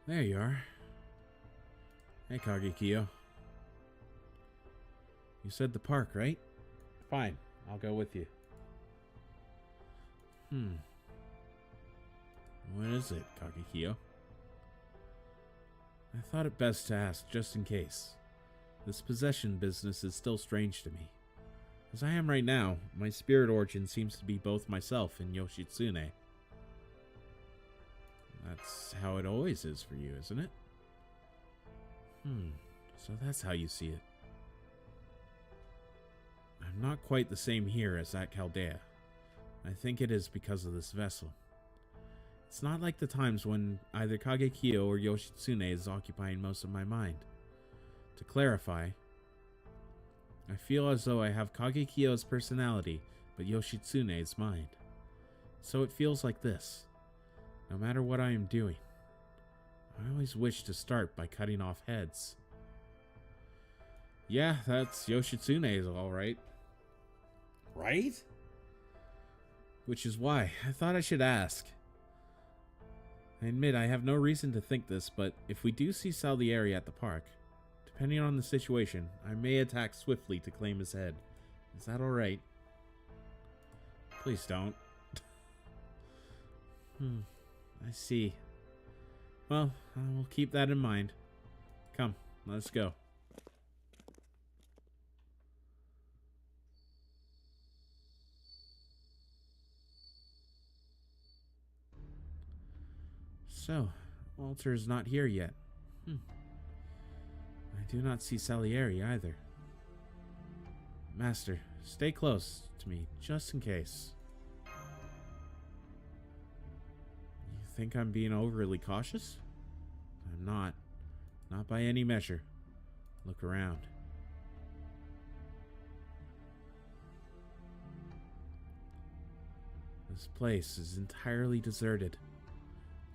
There you are. Hey, Kagekiyo. You said the park, right? Fine, I'll go with you. What is it, Kagekiyo? I thought it best to ask just in case. This possession business is still strange to me. As I am right now, my spirit origin seems to be both myself and Yoshitsune. That's how it always is for you, isn't it? So that's how you see it. I'm not quite the same here as at Chaldea. I think it is because of this vessel. It's not like the times when either Kagekiyo or Yoshitsune is occupying most of my mind. To clarify, I feel as though I have Kagekiyo's personality, but Yoshitsune's mind. So it feels like this. No matter what I am doing, I always wish to start by cutting off heads. Yeah, that's Yoshitsune's alright. Right? Which is why I thought I should ask. I admit I have no reason to think this, but if we do see Salieri at the park, depending on the situation, I may attack swiftly to claim his head. Is that alright? Please don't. I see. Well, I will keep that in mind. Come, let's go. So, Walter is not here yet. I do not see Salieri either. Master, stay close to me, just in case. You think I'm being overly cautious? I'm not. Not by any measure. Look around. This place is entirely deserted.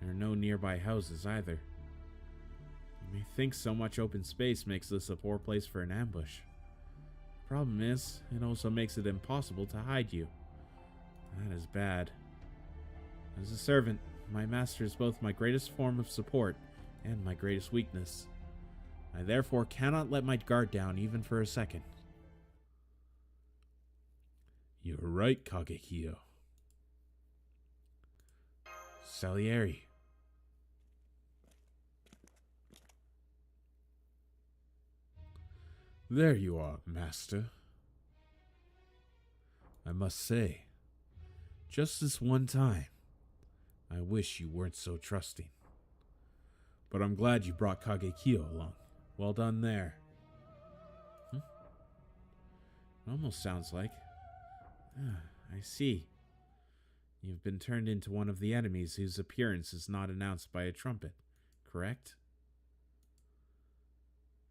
There are no nearby houses either. You may think so much open space makes this a poor place for an ambush. Problem is, it also makes it impossible to hide you. That is bad. As a servant, my master is both my greatest form of support and my greatest weakness. I therefore cannot let my guard down even for a second. You're right, Kagekyo. Salieri. There you are, master. I must say, just this one time, I wish you weren't so trusting. But I'm glad you brought Kagekyo along. Well done there. It almost sounds like... I see. You've been turned into one of the enemies whose appearance is not announced by a trumpet, correct?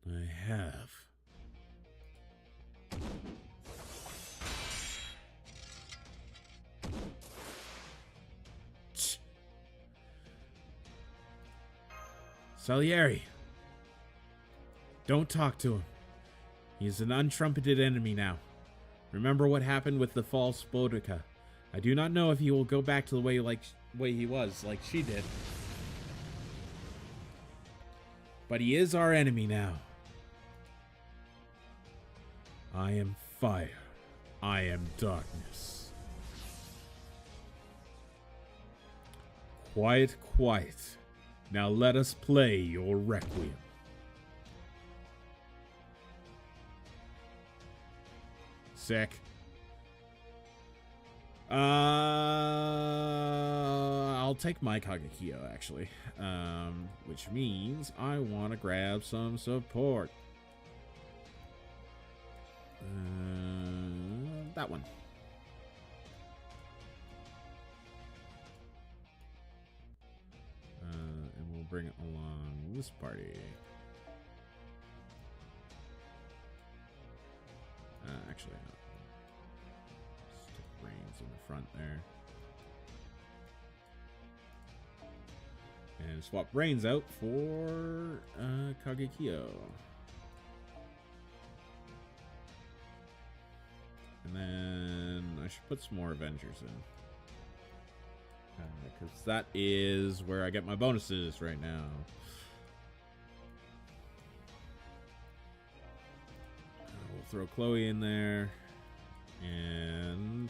I have. Salieri. Don't talk to him. He's an untrumpeted enemy now. Remember what happened with the false Boudica. I do not know if he will go back to the way he was, like she did. But he is our enemy now. I am fire. I am darkness. Quiet, quiet. Now let us play your requiem. Sick. I'll take my Kagekyo, actually. Which means I want to grab some support. That one. And we'll bring it along this party. Actually, no. Stick Reigns in the front there. And swap Reigns out for Kagekyo. And then I should put some more Avengers in. Because that is where I get my bonuses right now. We'll throw Chloe in there. And...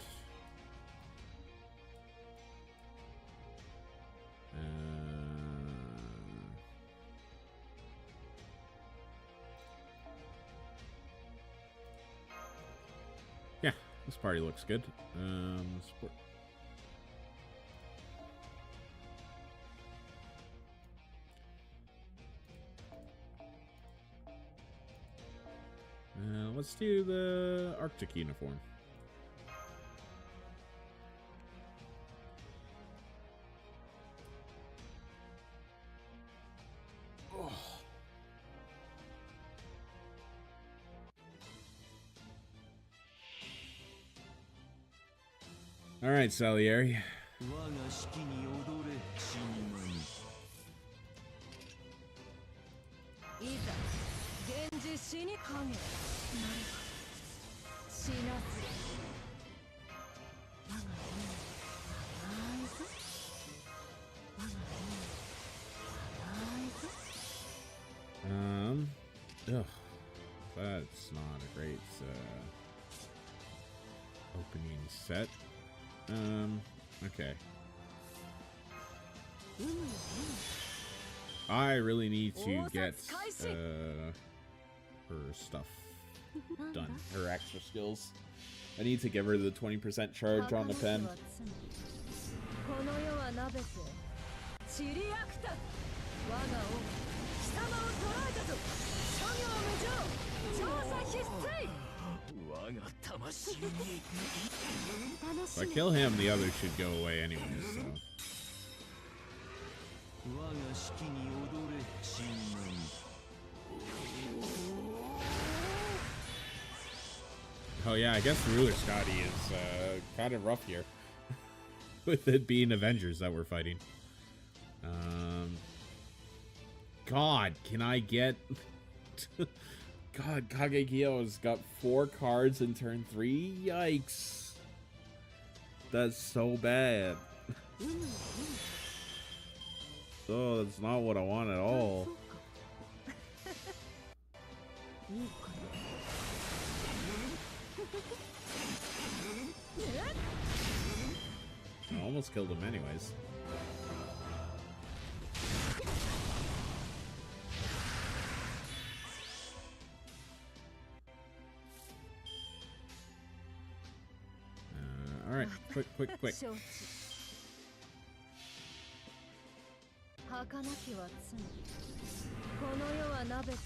yeah, this party looks good. Support. Let's do the Arctic uniform. Oh. All right, Salieri. Ugh, that's not a great opening set. Okay. I really need to get her stuff done, her extra skills. I need to give her the 20% charge on the pen. If I kill him, the others should go away anyway, so. Oh yeah, I guess Ruler Scotty is kind of rough here. With it being Avengers that we're fighting. God, can I get... God, Kagekyo's got 4 cards in turn 3? Yikes. That's so bad. Oh, that's not what I want at all. I almost killed him anyways. Alright, quick. 儚きは罪この世はなべて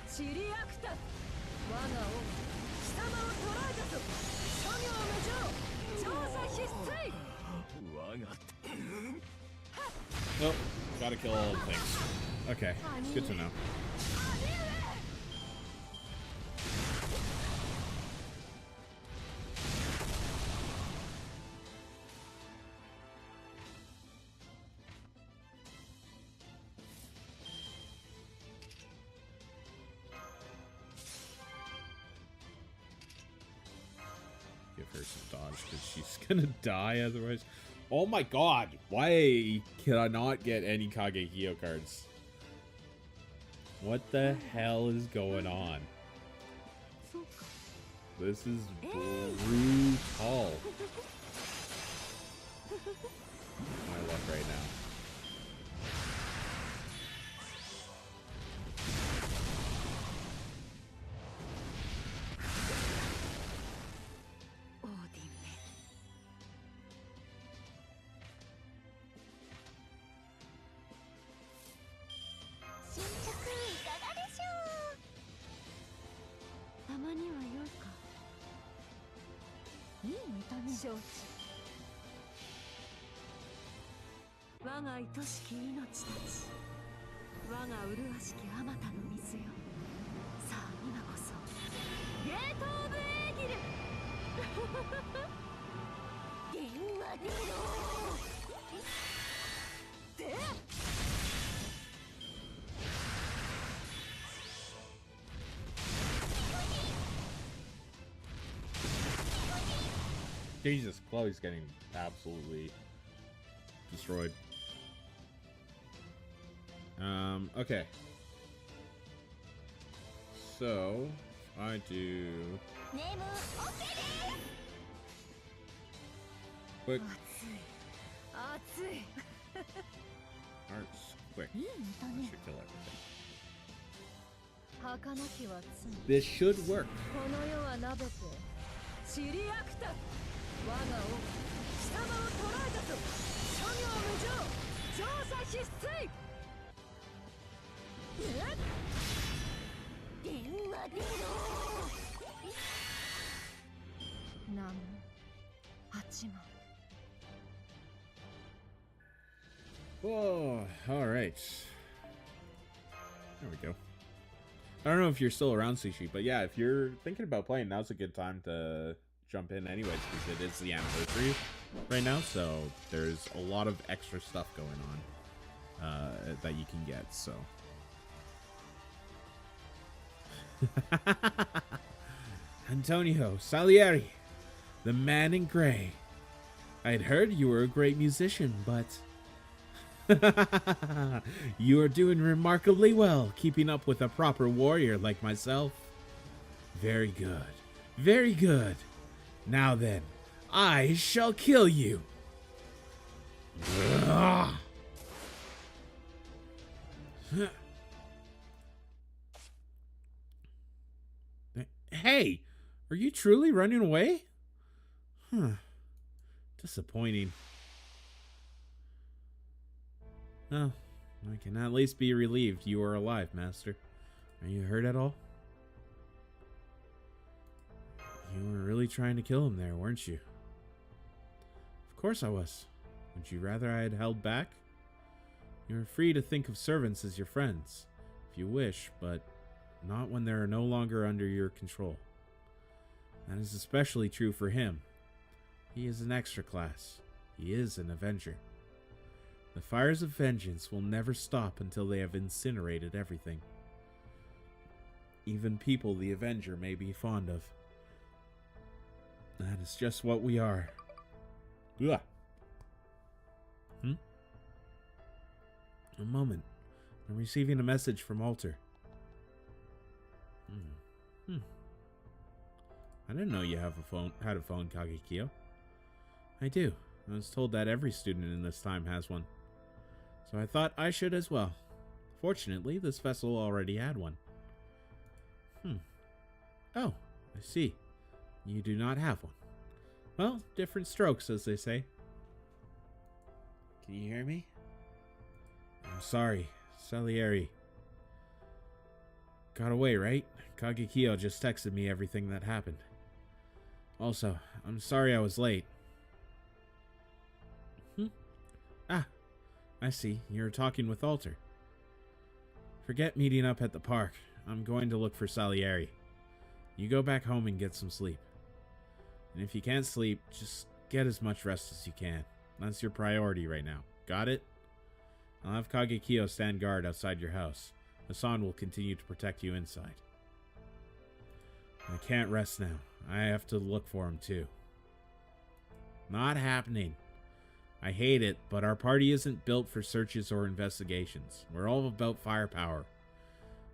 散りあくた我が王貴様を捕らえたぞ諸行無常調査必須 Nope, gotta kill all the things. Okay, good to know. Give her some dodge because she's gonna die otherwise. Oh my god, why can I not get any Kagehio cards? What the hell is going on? This is brutal. My luck right now.我が愛しき命たち我が麗しきあまたの水よさあ今こそゲートオブエーギル電話出ろでJesus, Chloe's getting absolutely destroyed. Okay. So, I do... Quick. Arts, quick. I should kill everything. This should work. Whoa, alright. There we go. I don't know if you're still around, Sushi, but yeah, if you're thinking about playing, now's a good time to jump in anyways, because it is the anniversary right now, so there's a lot of extra stuff going on that you can get, so. Antonio Salieri, the man in gray. I'd heard you were a great musician, but you are doing remarkably well, keeping up with a proper warrior like myself. Very good. Very good. Now then, I shall kill you. Hey, are you truly running away? Huh. Disappointing. Oh, I can at least be relieved you are alive, Master. Are you hurt at all? You were really trying to kill him there, weren't you? Of course I was. Would you rather I had held back? You are free to think of servants as your friends, if you wish, but not when they are no longer under your control. That is especially true for him. He is an extra class. He is an Avenger. The fires of vengeance will never stop until they have incinerated everything. Even people the Avenger may be fond of. That is just what we are. Ugh. A moment. I'm receiving a message from Alter. I didn't know you had a phone, Kagekiyo. I do. I was told that every student in this time has one. So I thought I should as well. Fortunately, this vessel already had one. Oh, I see. You do not have one. Well, different strokes, as they say. Can you hear me? I'm sorry, Salieri. Got away, right? Kagekiyo just texted me everything that happened. Also, I'm sorry I was late. Ah, I see. You're talking with Alter. Forget meeting up at the park. I'm going to look for Salieri. You go back home and get some sleep. And if you can't sleep, just get as much rest as you can. That's your priority right now. Got it? I'll have Kagekiyo stand guard outside your house. Hassan will continue to protect you inside. I can't rest now. I have to look for him too. Not happening. I hate it, but our party isn't built for searches or investigations. We're all about firepower.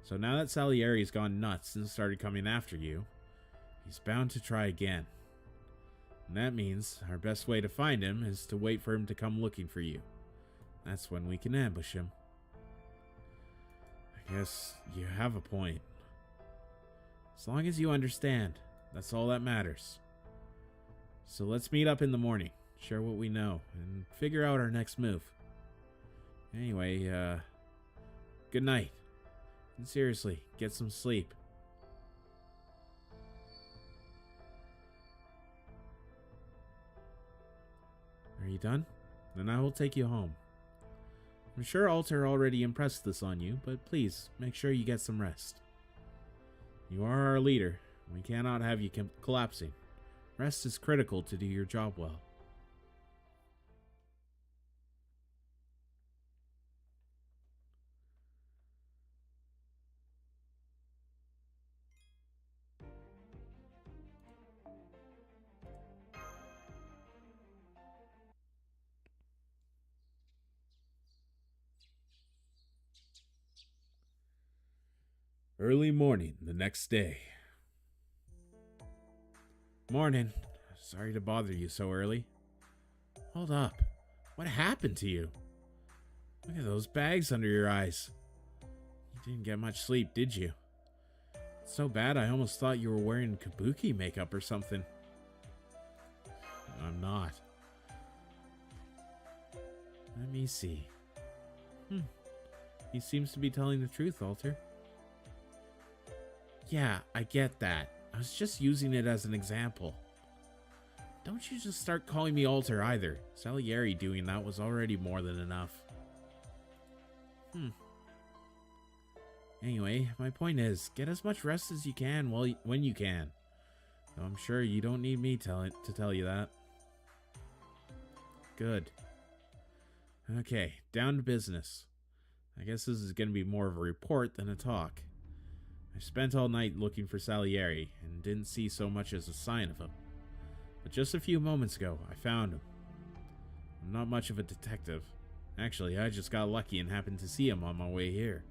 So now that Salieri's gone nuts and started coming after you, he's bound to try again. And that means our best way to find him is to wait for him to come looking for you. That's when we can ambush him. I guess you have a point. As long as you understand, that's all that matters. So let's meet up in the morning, share what we know, and figure out our next move. Anyway, good night. And seriously, get some sleep. Are you done? Then I will take you home. I'm sure Alter already impressed this on you, but please, make sure you get some rest. You are our leader. We cannot have you collapsing. Rest is critical to do your job well. Early morning the next day. Morning. Sorry to bother you so early. Hold up. What happened to you? Look at those bags under your eyes. You didn't get much sleep, did you? It's so bad I almost thought you were wearing kabuki makeup or something. I'm not. Let me see. He seems to be telling the truth, Alter. Yeah, I get that. I was just using it as an example. Don't you just start calling me Alter either. Salieri doing that was already more than enough. Anyway, my point is, get as much rest as you can when you can. Though I'm sure you don't need me to tell you that. Good. Okay, down to business. I guess this is going to be more of a report than a talk. I spent all night looking for Salieri and didn't see so much as a sign of him. But just a few moments ago, I found him. I'm not much of a detective. Actually, I just got lucky and happened to see him on my way here.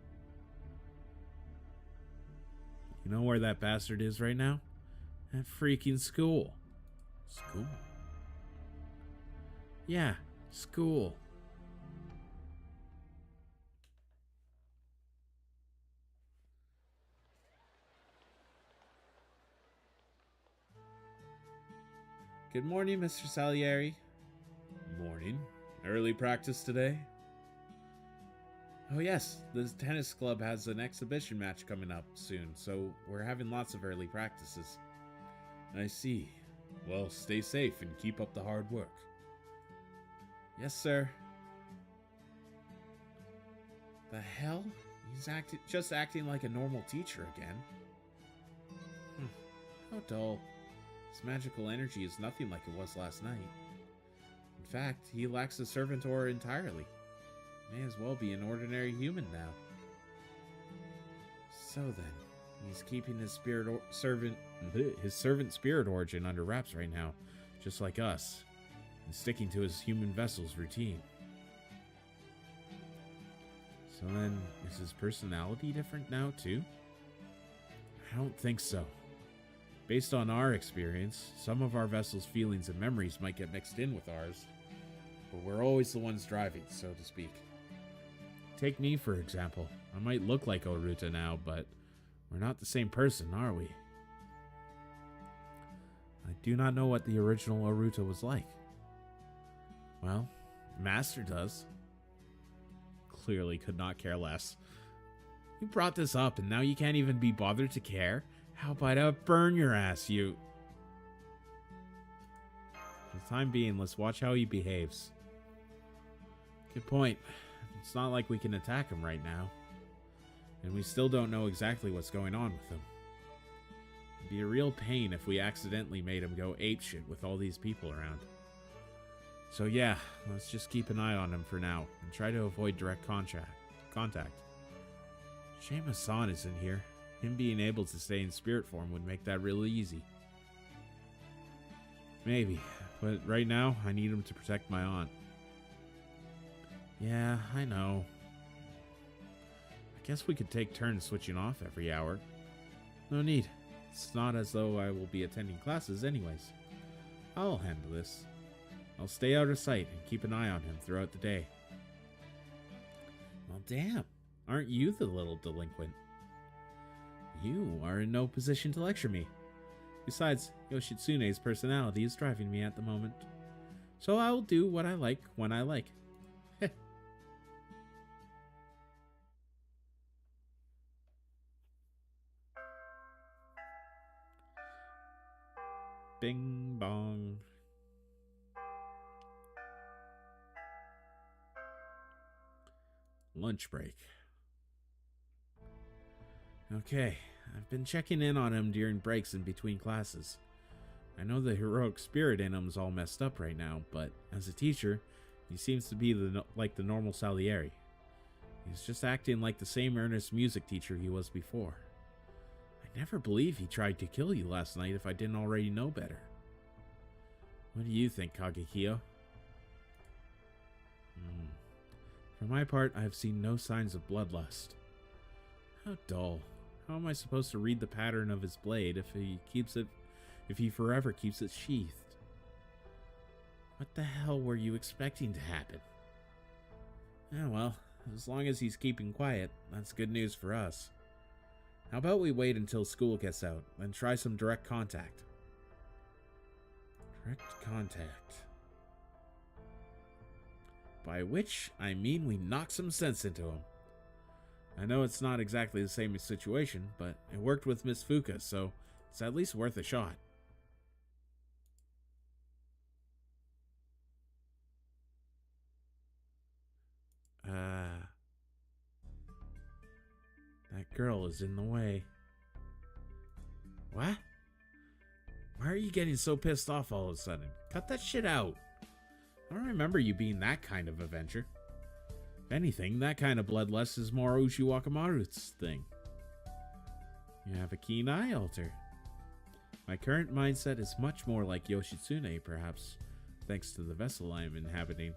You know where that bastard is right now? At freaking school. School? Yeah, school. Good morning, Mr. Salieri. Morning. Early practice today? Oh yes, the tennis club has an exhibition match coming up soon, so we're having lots of early practices. I see. Well, stay safe and keep up the hard work. Yes, sir. The hell? He's just acting like a normal teacher again. How dull. His magical energy is nothing like it was last night. In fact, he lacks the servant aura entirely. May as well be an ordinary human now. So then, he's keeping his servant spirit origin under wraps right now, just like us, and sticking to his human vessel's routine. So then, is his personality different now too? I don't think so. Based on our experience, some of our vessel's feelings and memories might get mixed in with ours, but we're always the ones driving, so to speak. Take me, for example. I might look like Oruta now, but we're not the same person, are we? I do not know what the original Oruta was like. Well, Master does. Clearly could not care less. You brought this up, and now you can't even be bothered to care? How about I burn your ass, you... For the time being, let's watch how he behaves. Good point. It's not like we can attack him right now. And we still don't know exactly what's going on with him. It'd be a real pain if we accidentally made him go apeshit with all these people around. So yeah, let's just keep an eye on him for now, and try to avoid direct contact. Shame-san is in here. Him being able to stay in spirit form would make that really easy. Maybe, but right now, I need him to protect my aunt. Yeah, I know. I guess we could take turns switching off every hour. No need. It's not as though I will be attending classes anyways. I'll handle this. I'll stay out of sight and keep an eye on him throughout the day. Well, damn. Aren't you the little delinquent? You are in no position to lecture me. Besides, Yoshitsune's personality is driving me at the moment. So I will do what I like when I like. Bing bong. Lunch break. Okay, I've been checking in on him during breaks and between classes. I know the heroic spirit in him's all messed up right now, but as a teacher, he seems to be like the normal Salieri. He's just acting like the same earnest music teacher he was before. I never believed he tried to kill you last night if I didn't already know better. What do you think, Kagekiyo? For my part, I have seen no signs of bloodlust. How dull. How am I supposed to read the pattern of his blade if he forever keeps it sheathed? What the hell were you expecting to happen? Yeah, well, as long as he's keeping quiet, that's good news for us. How about we wait until school gets out, and try some direct contact? Direct contact. By which, I mean we knock some sense into him. I know it's not exactly the same situation, but it worked with Miss Fuka, so it's at least worth a shot. That girl is in the way. What? Why are you getting so pissed off all of a sudden? Cut that shit out. I don't remember you being that kind of Avenger. If anything, that kind of bloodlust is more Uchi Wakamaru's thing. You have a keen eye, Alter. My current mindset is much more like Yoshitsune, perhaps, thanks to the vessel I am inhabiting.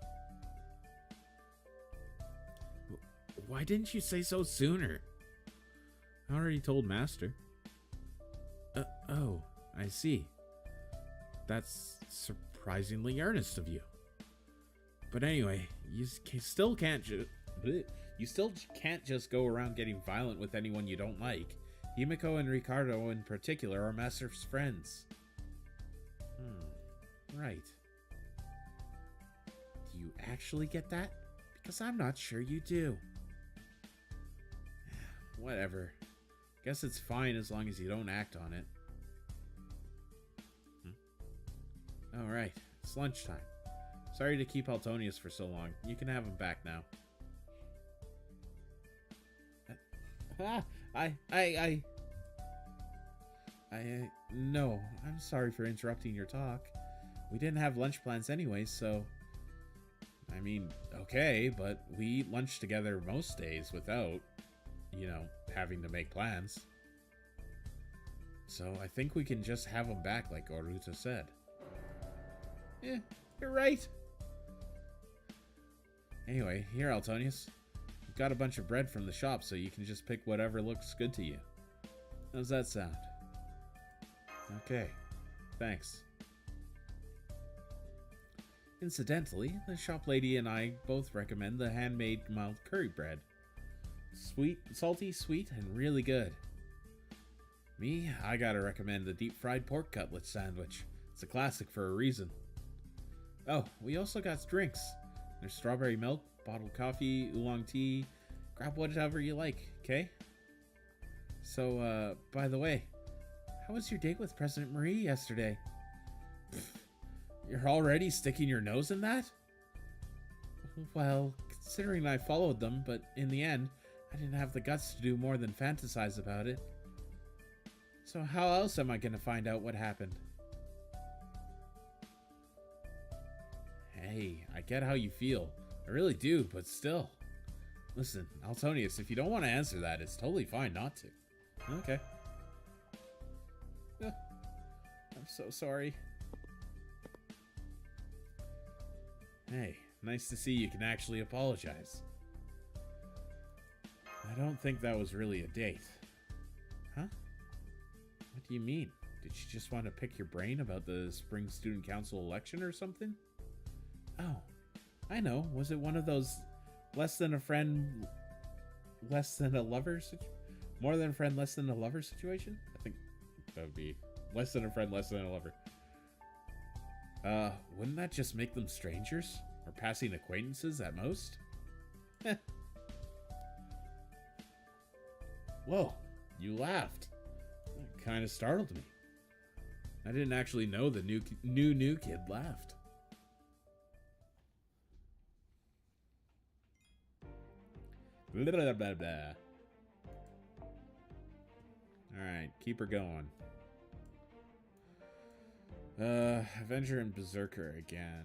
Why didn't you say so sooner? I already told Master. Oh, I see. That's surprisingly earnest of you. But anyway, you still can't just go around getting violent with anyone you don't like. Himiko and Ricardo in particular are Master's friends. Right. Do you actually get that? Because I'm not sure you do. Whatever. Guess it's fine as long as you don't act on it. Alright, it's lunchtime. Sorry to keep Altonius for so long. You can have him back now. No, I'm sorry for interrupting your talk. We didn't have lunch plans anyway, so... I mean, okay, but we eat lunch together most days without, having to make plans. So I think we can just have him back like Oruta said. Yeah, you're right. Anyway, here, Altonius. We've got a bunch of bread from the shop, so you can just pick whatever looks good to you. How's that sound? Okay, thanks. Incidentally, the shop lady and I both recommend the handmade mild curry bread. Sweet, salty, sweet, and really good. Me, I gotta recommend the deep fried pork cutlet sandwich. It's a classic for a reason. Oh, we also got drinks. There's strawberry milk, bottled coffee, oolong tea. Grab whatever you like, okay? So, by the way, how was your date with President Marie yesterday? Pfft, you're already sticking your nose in that? Well, considering I followed them, but in the end, I didn't have the guts to do more than fantasize about it. So how else am I gonna find out what happened? Hey, I get how you feel. I really do, but still. Listen, Altonius, if you don't want to answer that, it's totally fine not to. Okay. I'm so sorry. Hey, nice to see you can actually apologize. I don't think that was really a date. Huh? What do you mean? Did she just want to pick your brain about the spring student council election or something? Oh, I know. Was it one of those less than a friend, less than a lover more than a friend, less than a lover situation? I think that would be less than a friend, less than a lover. Wouldn't that just make them strangers? Or passing acquaintances at most? Whoa, you laughed. That kind of startled me. I didn't actually know the new kid laughed. Blah, blah, blah, blah. Alright, keep her going. Avenger and Berserker again.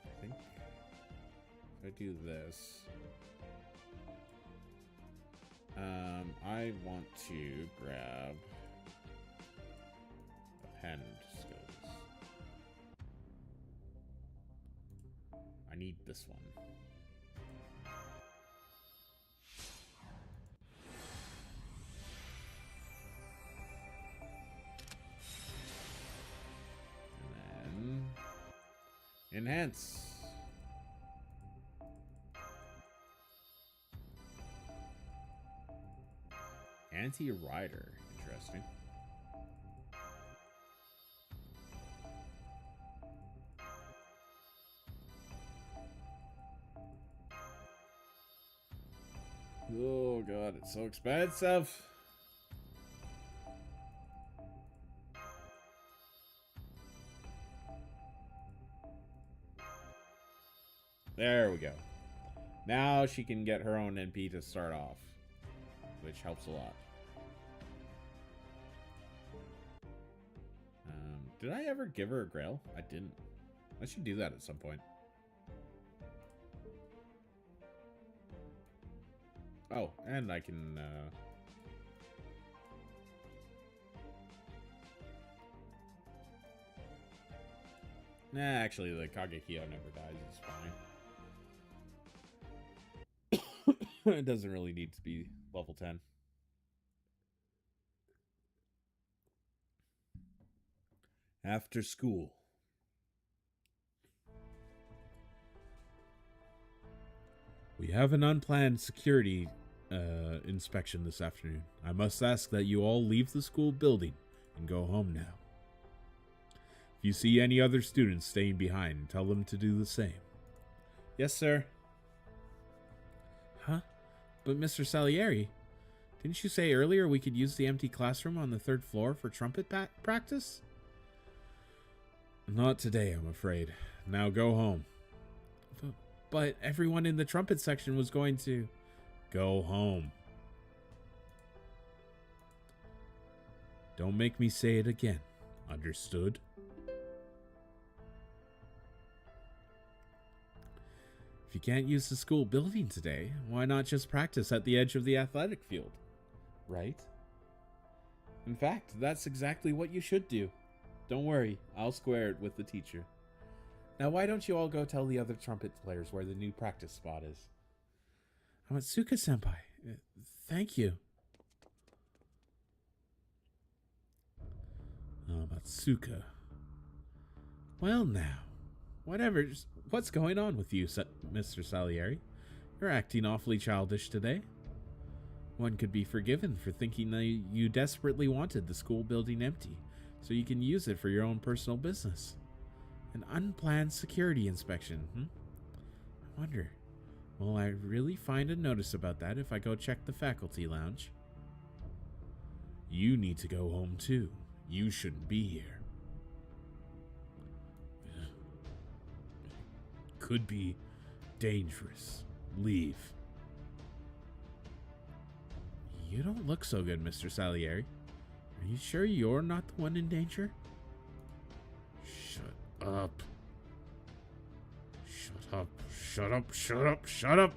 I think if I do this, I want to grab append skills. I need this one. Enhance. Anti-rider. Interesting. Oh god, it's so expensive. There we go. Now she can get her own NP to start off, which helps a lot. Did I ever give her a grail? I didn't. I should do that at some point. Oh, and I can, Nah, actually, the Kagekyo never dies. It's fine. It doesn't really need to be level 10. After school. We have an unplanned security inspection this afternoon. I must ask that you all leave the school building and go home now. If you see any other students staying behind, tell them to do the same. Yes, sir. Huh? But Mr. Salieri, didn't you say earlier we could use the empty classroom on the 3rd floor for trumpet practice? Not today, I'm afraid. Now go home. But everyone in the trumpet section was going to... Go home. Don't make me say it again. Understood? If you can't use the school building today, why not just practice at the edge of the athletic field? Right? In fact, that's exactly what you should do. Don't worry, I'll square it with the teacher. Now why don't you all go tell the other trumpet players where the new practice spot is? Amatsuka-senpai, thank you. Amatsuka. Well now, what's going on with you, Mr. Salieri? You're acting awfully childish today. One could be forgiven for thinking that you desperately wanted the school building empty, so you can use it for your own personal business. An unplanned security inspection, I wonder, will I really find a notice about that if I go check the faculty lounge? You need to go home too. You shouldn't be here. Could be dangerous. Leave. You don't look so good, Mr. Salieri. Are you sure you're not the one in danger? Shut up. Shut up. Shut up. Shut up. Shut up.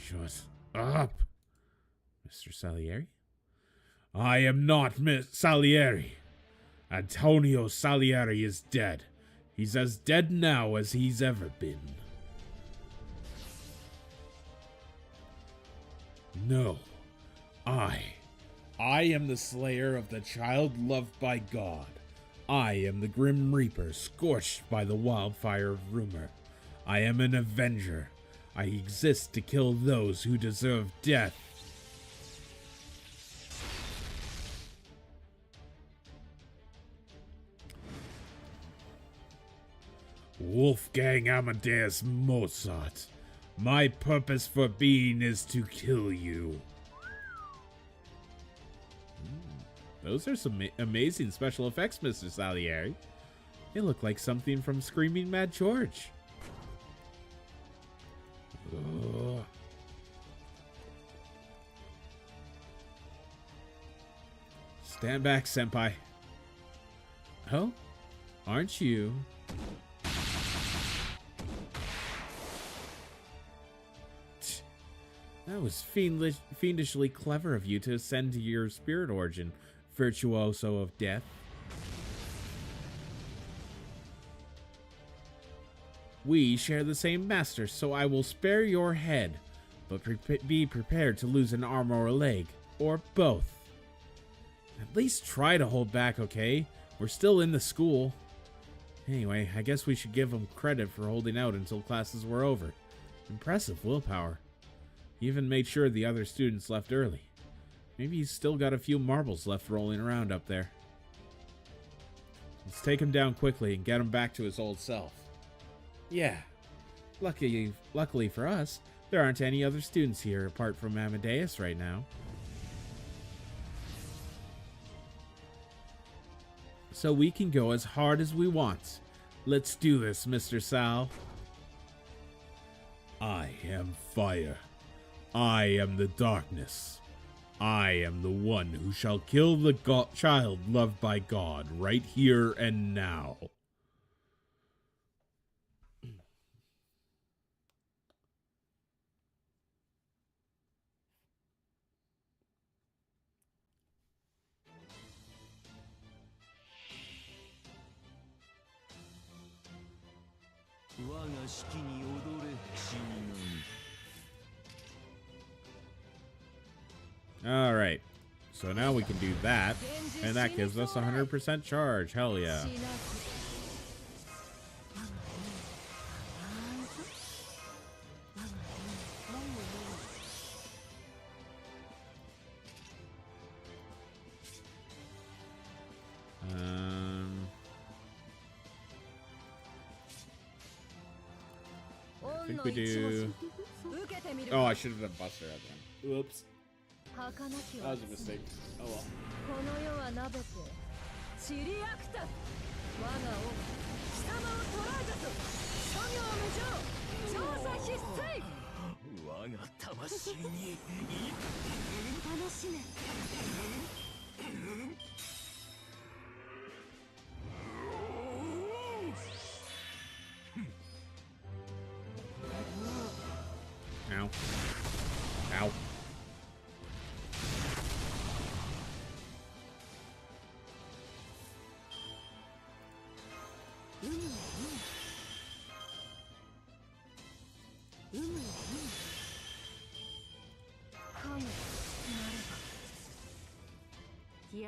Shut up. Mr. Salieri? I am not Miss Salieri. Antonio Salieri is dead. He's as dead now as he's ever been. No. I am the slayer of the child loved by God. I am the Grim Reaper, scorched by the wildfire of rumor. I am an avenger. I exist to kill those who deserve death. Wolfgang Amadeus Mozart. My purpose for being is to kill you. Those are some amazing special effects, Mr. Salieri. They look like something from Screaming Mad George. Ugh. Stand back, senpai. Oh? Aren't you? That was fiendishly clever of you to ascend to your spirit origin, virtuoso of death. We share the same master, so I will spare your head, but be prepared to lose an arm or a leg, or both. At least try to hold back, okay? We're still in the school. Anyway, I guess we should give him credit for holding out until classes were over. Impressive willpower. He even made sure the other students left early. Maybe he's still got a few marbles left rolling around up there. Let's take him down quickly and get him back to his old self. Yeah. Luckily for us, there aren't any other students here apart from Amadeus right now. So we can go as hard as we want. Let's do this, Mr. Sal. I am fire. I am the darkness. I am the one who shall kill the child loved by God right here and now. Alright, so now we can do that, and that gives us 100% charge. Hell yeah. I think we do... Oh, I should have done Buster at the end. Whoops. That was a mistake. Oh well. Ow. Ow.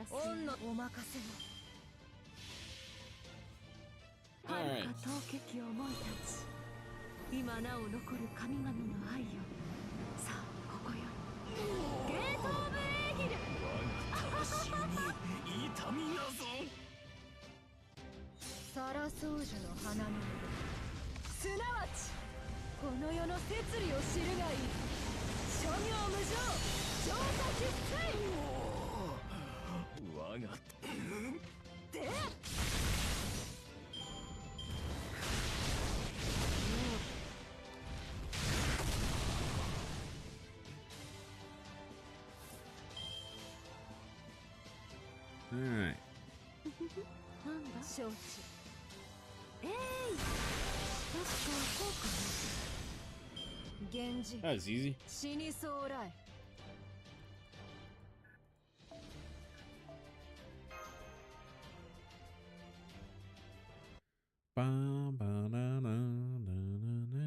やすいお任せを遥か陶器思い立ち今なお残る神々の愛よさあここよゲート・オブ・エーヒル我が魂に痛みなぞ。サラソウジュの花のすなわちこの世の摂理を知るがいい諸行無常浄化決済我がでAlright. なんだ承知確かそうかな源氏 That was easy. 死にそうらいBa, ba, na, na, na, na, na.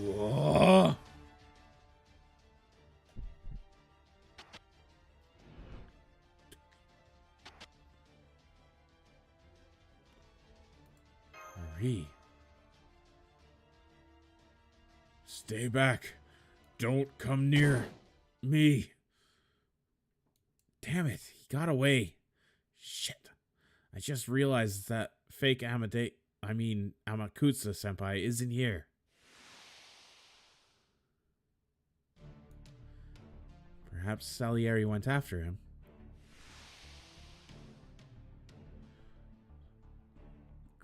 Whoa. Marie. Stay back. Don't come near me. Damn it, he got away. Shit. I just realized that fake Amakutsa senpai isn't here. Perhaps Salieri went after him.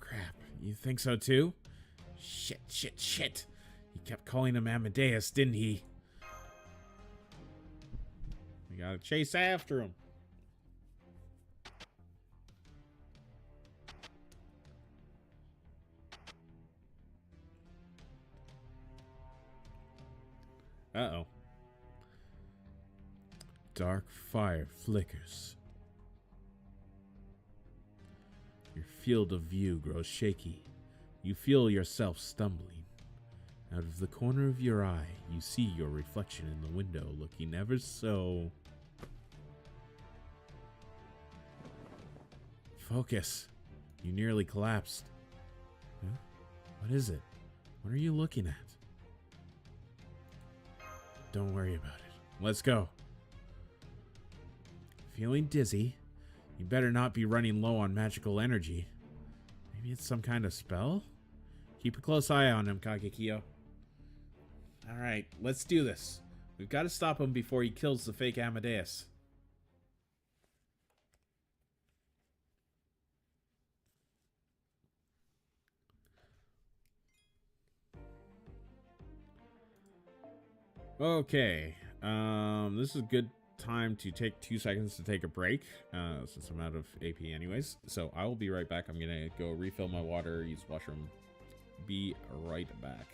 Crap, you think so too? Shit. He kept calling him Amadeus, didn't he? We gotta chase after him. Uh-oh. Dark fire flickers. Your field of view grows shaky. You feel yourself stumbling. Out of the corner of your eye, you see your reflection in the window looking ever so... Focus. You nearly collapsed. Huh? What is it? What are you looking at? Don't worry about it. Let's go. Feeling dizzy? You better not be running low on magical energy. Maybe it's some kind of spell? Keep a close eye on him, Kagekiyo. Alright, let's do this. We've got to stop him before he kills the fake Amadeus. Okay, this is a good time to take 2 seconds to take a break, since I'm out of AP anyways. So I will be right back. I'm gonna go refill my water, use the washroom. Be right back.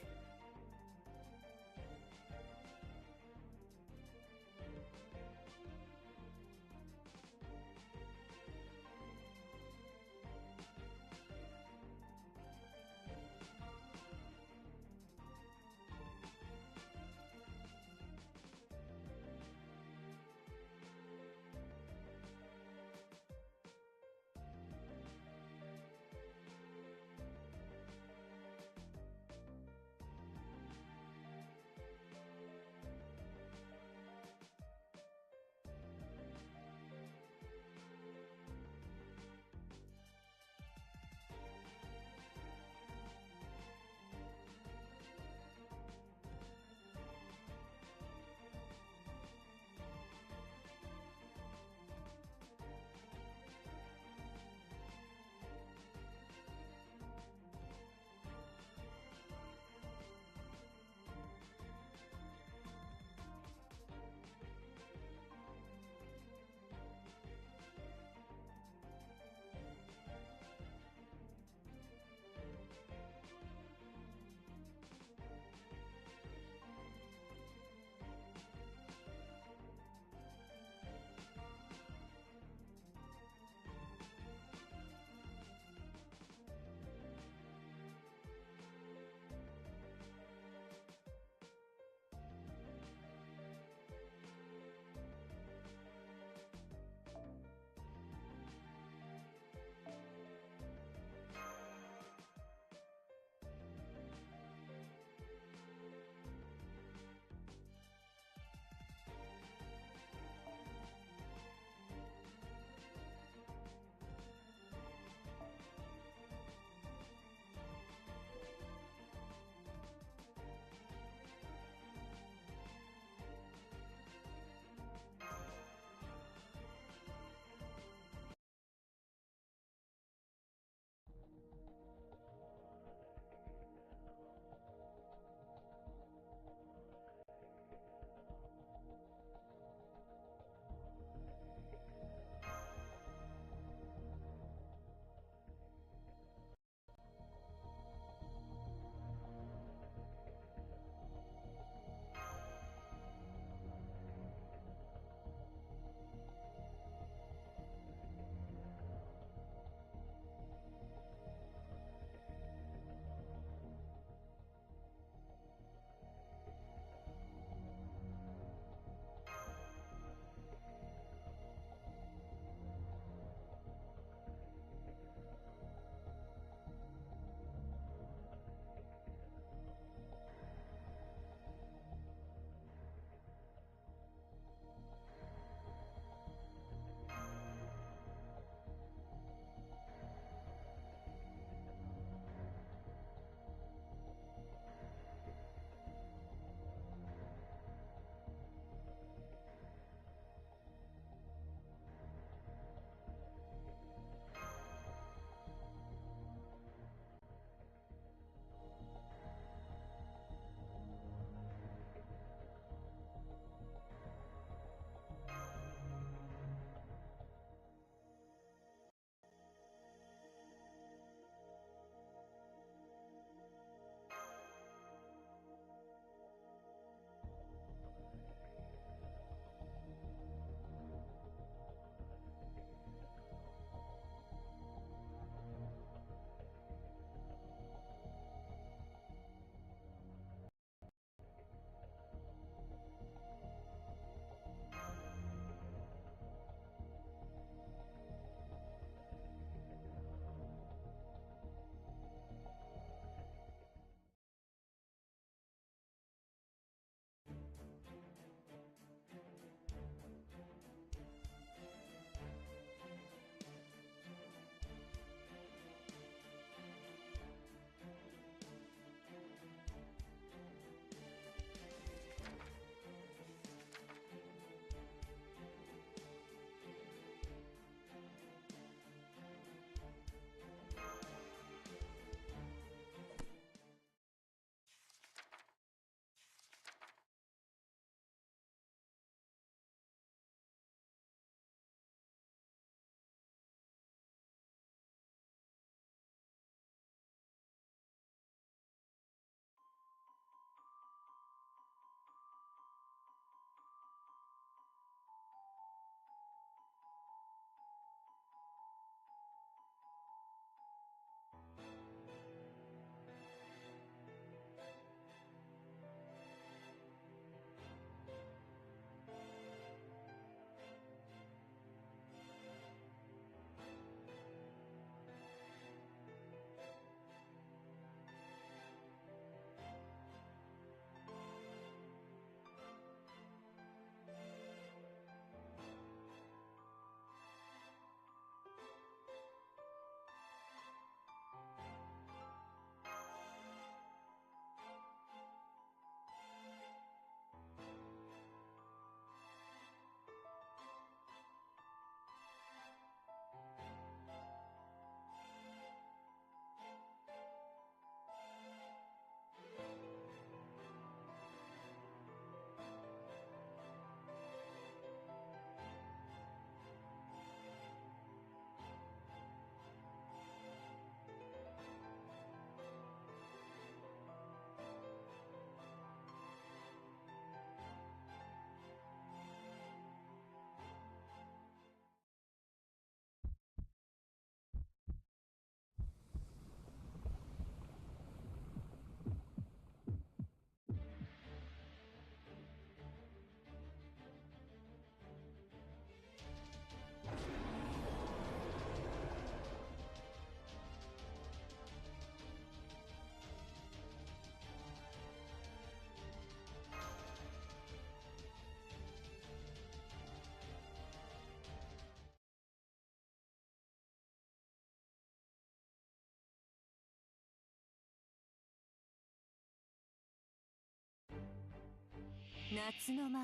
夏の魔王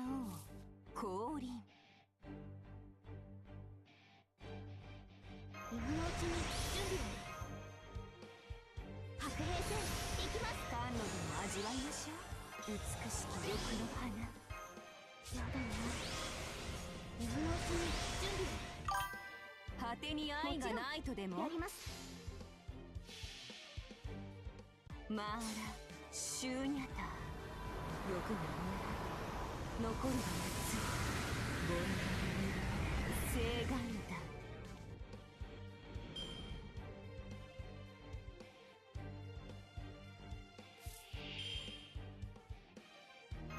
降臨。今のうちに準備を。白兵戦行きます。甘露でも味わいましょう。美しき欲の花。やだな。今のうちに準備を。果てに愛がないとでもやります。マーラシューニャタ欲が燃え残るが夏ボン聖願だ。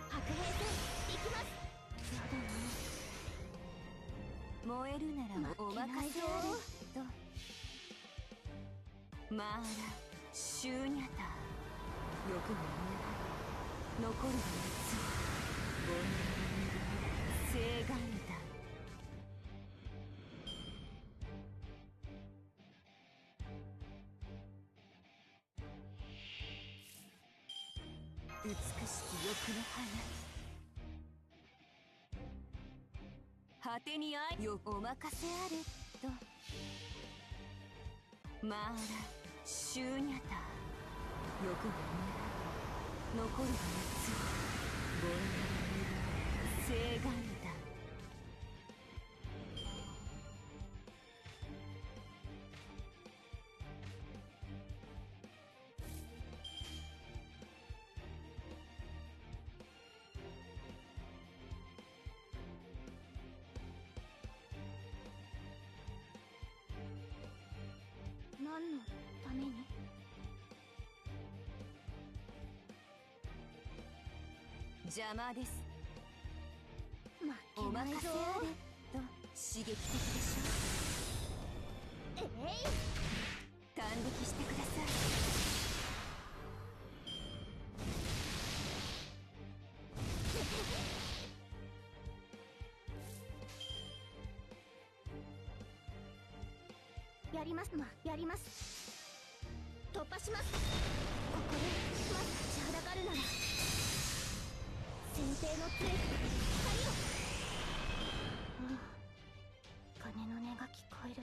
白兵戦行きます。やだな。燃えるならお任せあれと。マーラシューニャタ欲が燃え残るが夏ボン聖願だ。美しき欲の花。果てに愛よお任せあれと。マーラシューニャタ欲が燃え残るが夏ボン聖願だ。何のために。邪魔です。お任せあれと刺激的でしょ。感激してください。やります。やります。突破します。ここでまず立ちはだかるなら先手の杖光を。鐘の音が聞こえる。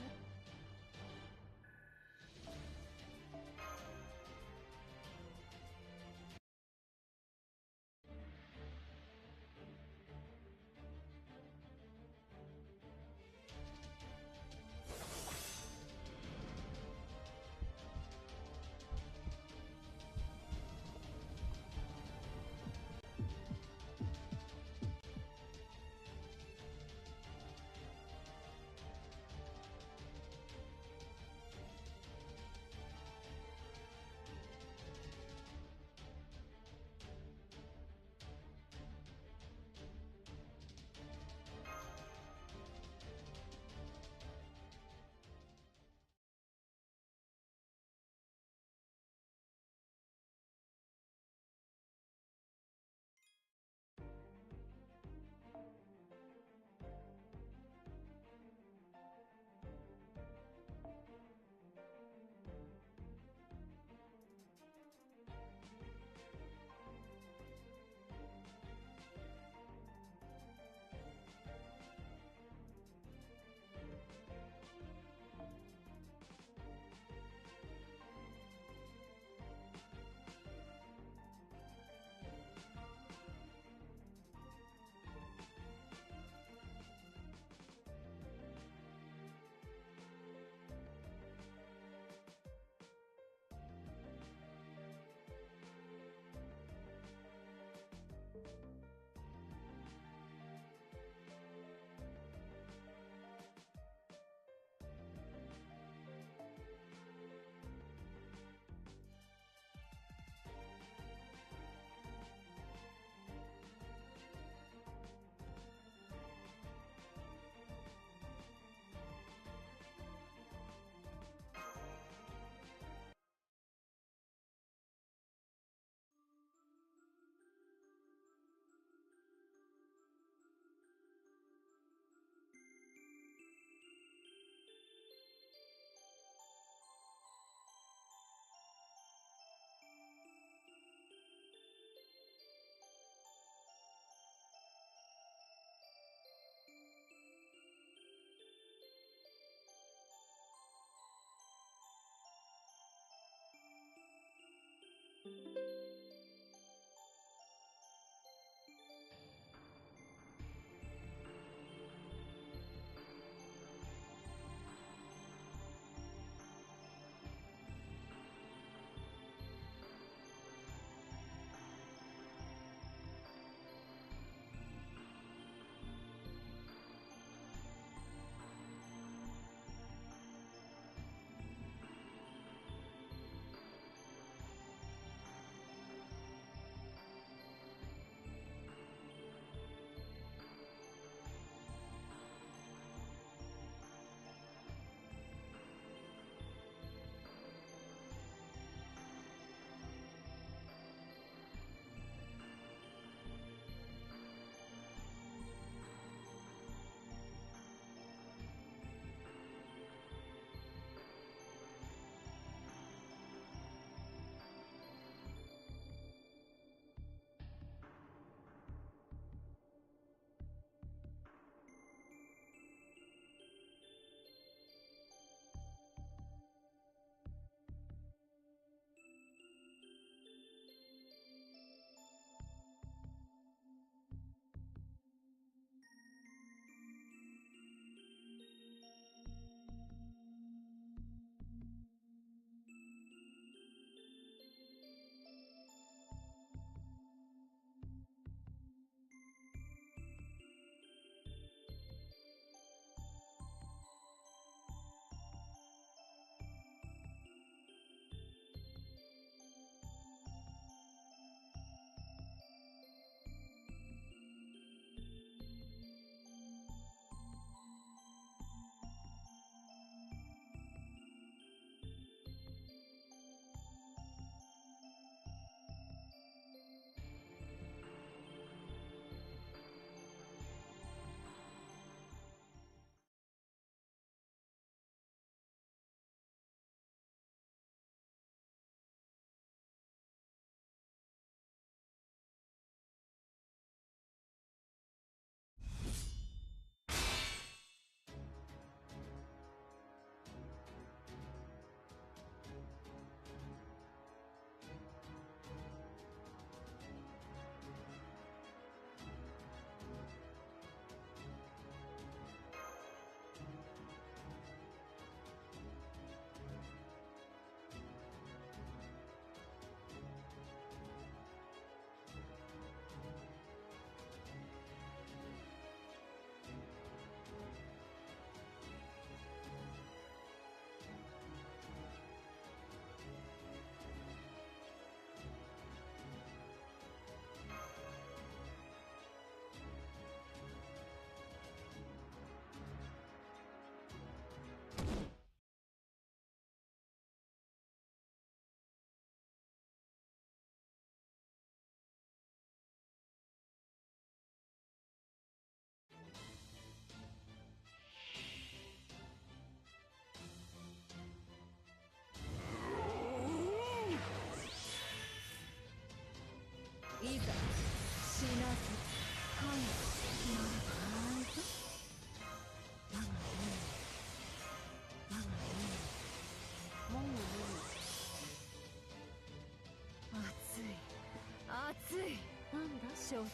承知。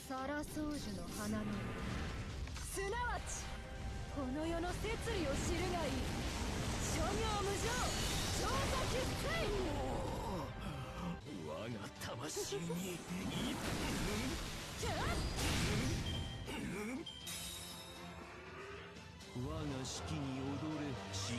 サラソージュの花のすなわちこの世の摂理を知るがいい。諸行無常調査決済。我が魂に我が式に踊れ神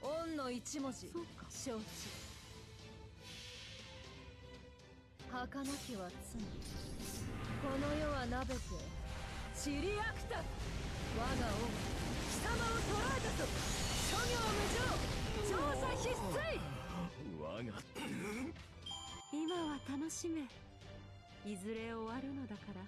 恩の一文字承知。儚きは罪、この世はなべて散りあくた。我が王貴様を捕らえたぞ。諸行無常調査必須。我が今は楽しめ、いずれ終わるのだから。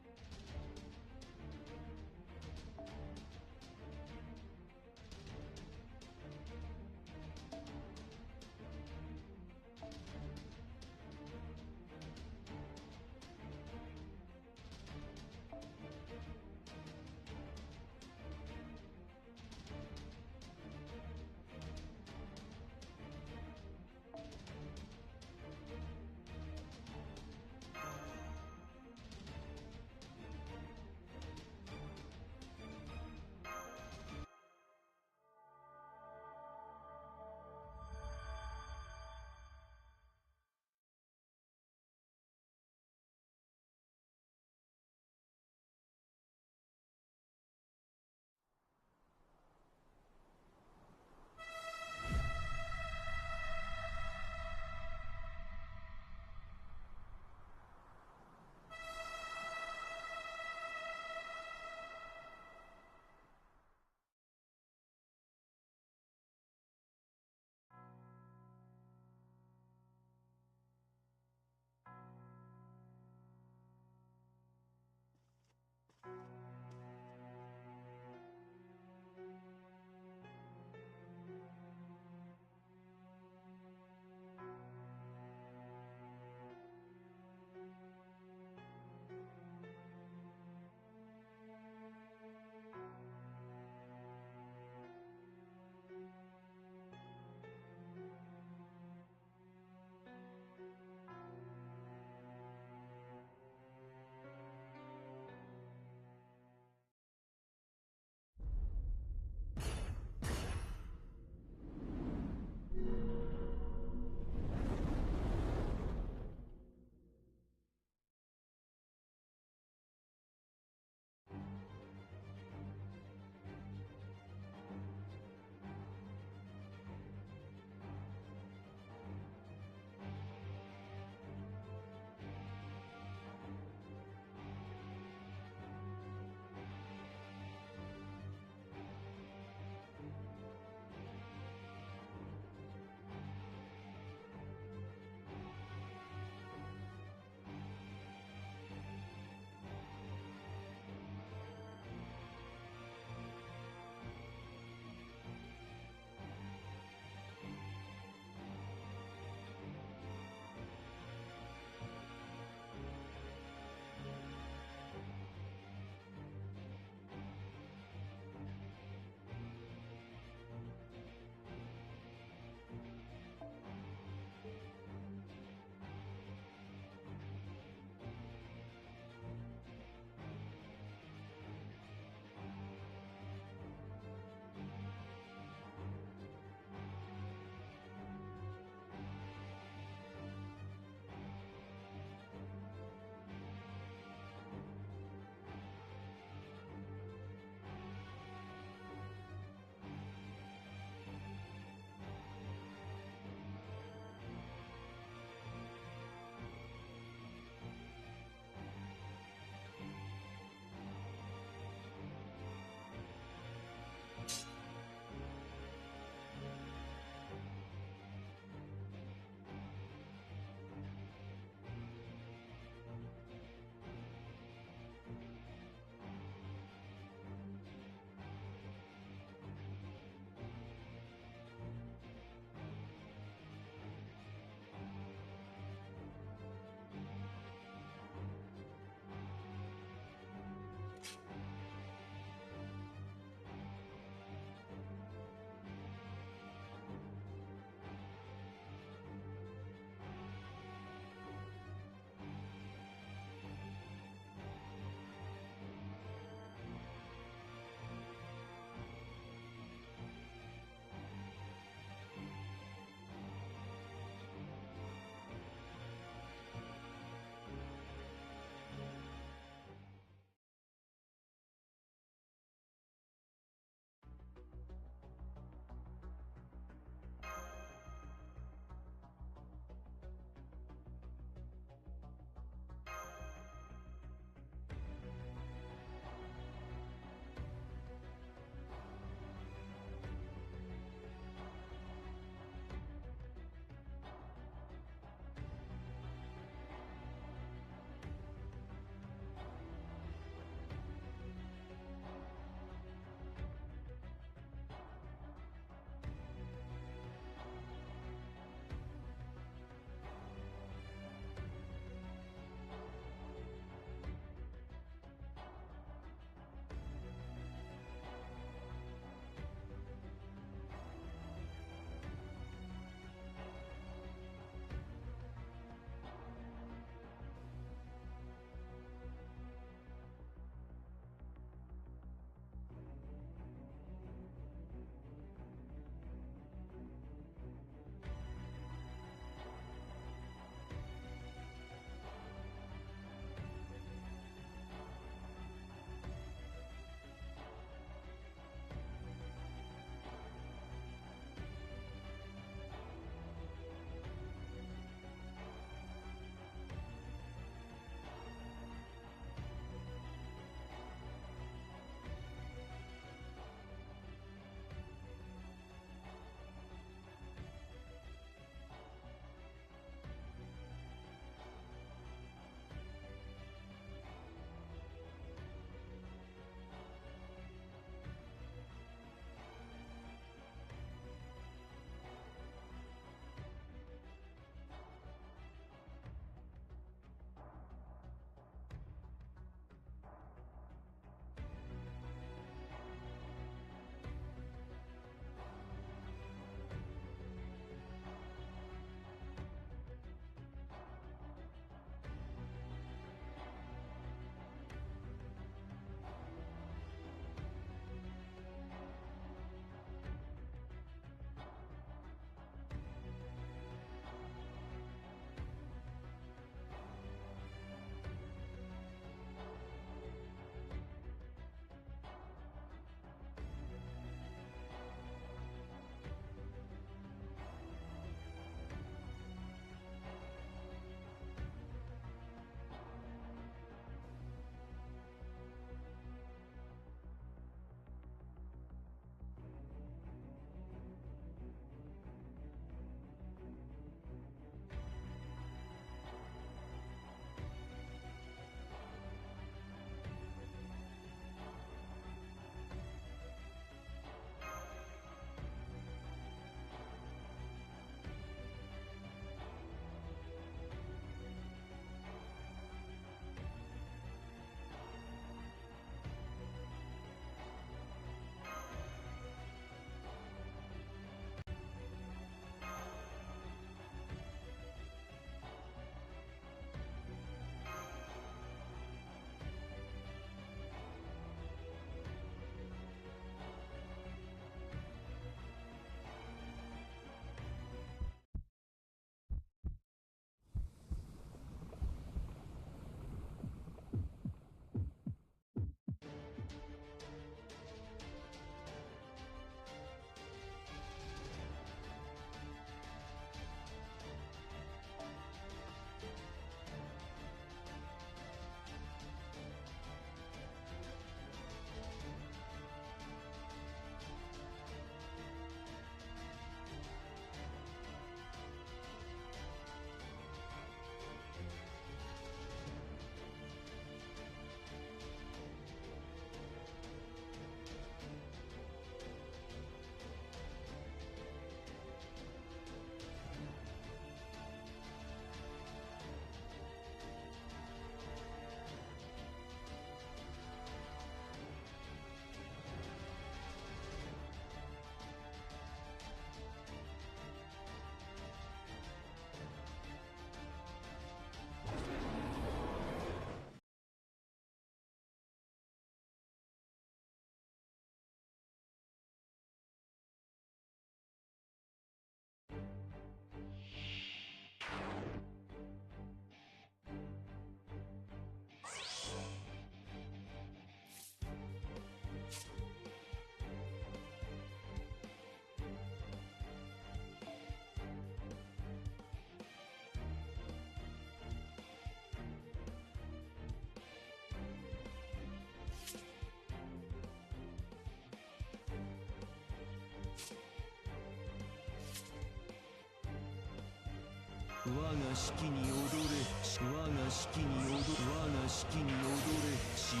我が式に踊れ、我が式に踊れ、我が式に踊れ、死人。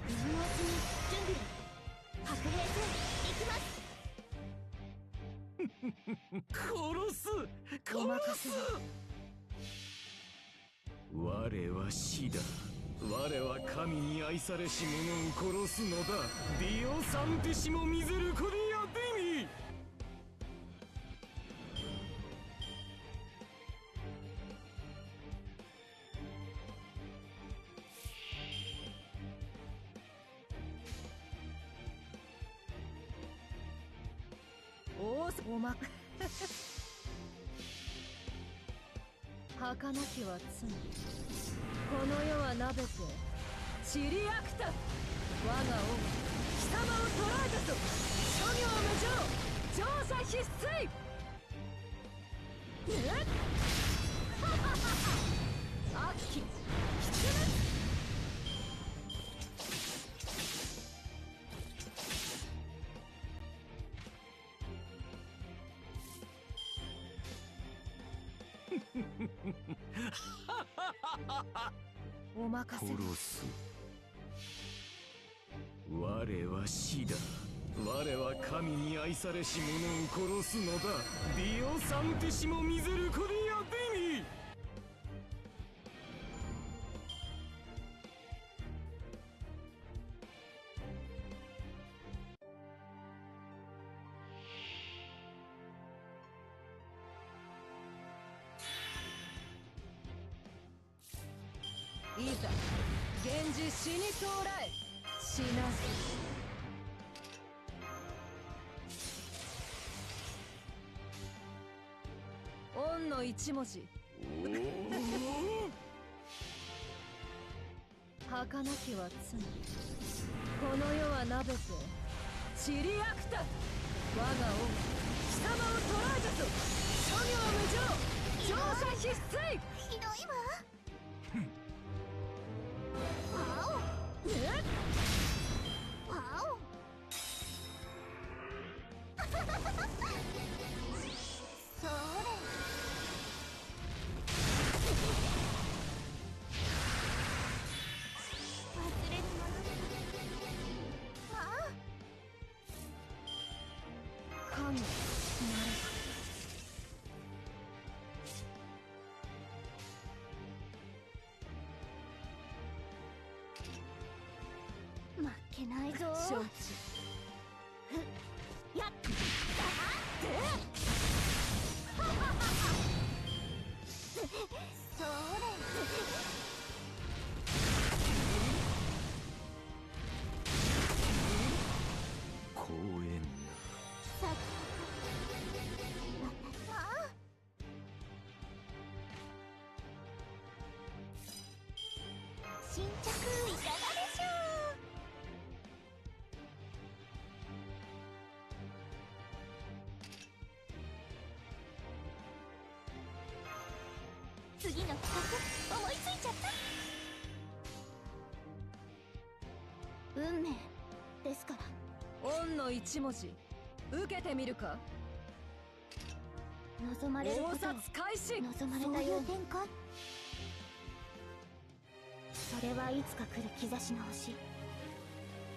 今のうちに準備を。白兵戦行きます。殺す、殺す。我は死だ。我は神に愛されし者を殺すのだ。ディオサンティシモミゼルコディアデミ。おま儚きは罪、この世はなべて散りあくた。我が王貴様を捕らえたぞ。諸行無常、乗車必須。悪鬼出滅。お任せ。殺す。我は死だ。我は神に愛されし者を殺すのだ。ディオサンティシモミゼルコディアデミ。いざ源氏死にそうらえ。死なず。恩の一文字。儚きは罪、この世はなべて散りあくた。我が王貴様を捕らえたぞ。諸行無常、乗車必須。ひどいわ。負けないぞ。承知。やっそれ。公園だ。さっ新着いかがでしょう。次の企画思いついちゃった。運命ですから。恩の一文字受けてみるか。望まれることを考察開始。望まれたよう展開。それはいつか来る兆しの星。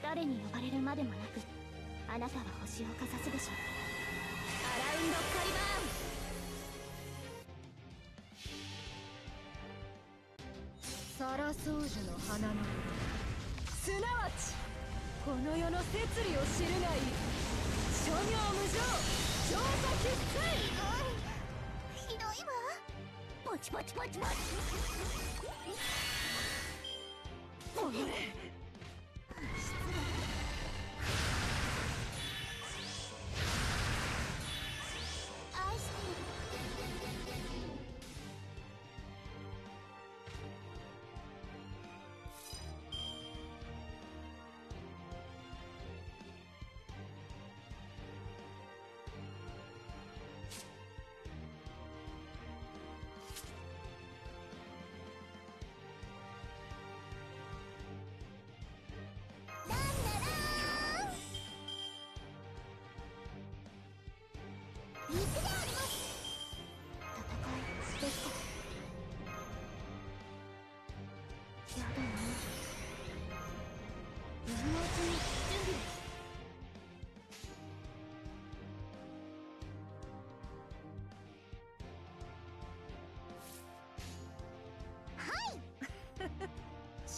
誰に呼ばれるまでもなくあなたは星をかざすでしょう。アラウンドカリバーン。サラソウジュの花の色、すなわちこの世の摂理を知るがいい。諸行無常、乗車必須。ひどいわ。ポチポチポチポチ。おれ愛している。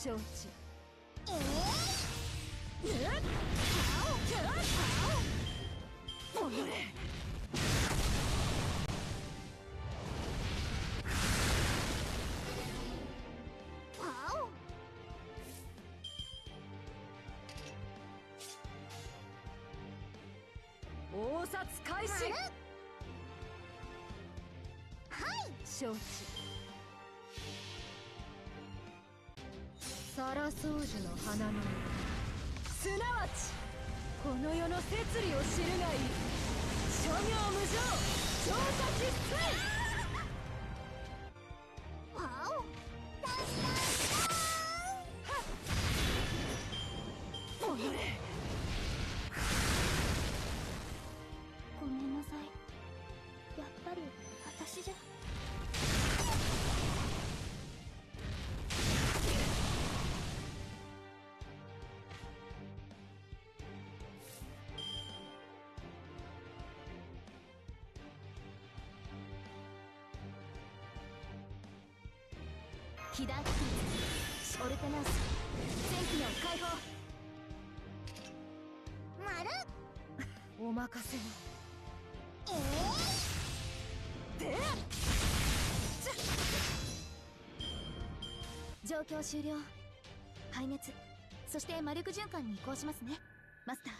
承知。応殺開始。承知。サラ宗樹の花の実、すなわちこの世の摂理を知るがいい。諸行無常、調査実践。ごめんなさい。やっぱり私じゃ。被弾確率オルテナンス全機能解放。お任せを。状況終了。排熱、そして魔力循環に移行しますね、マスター。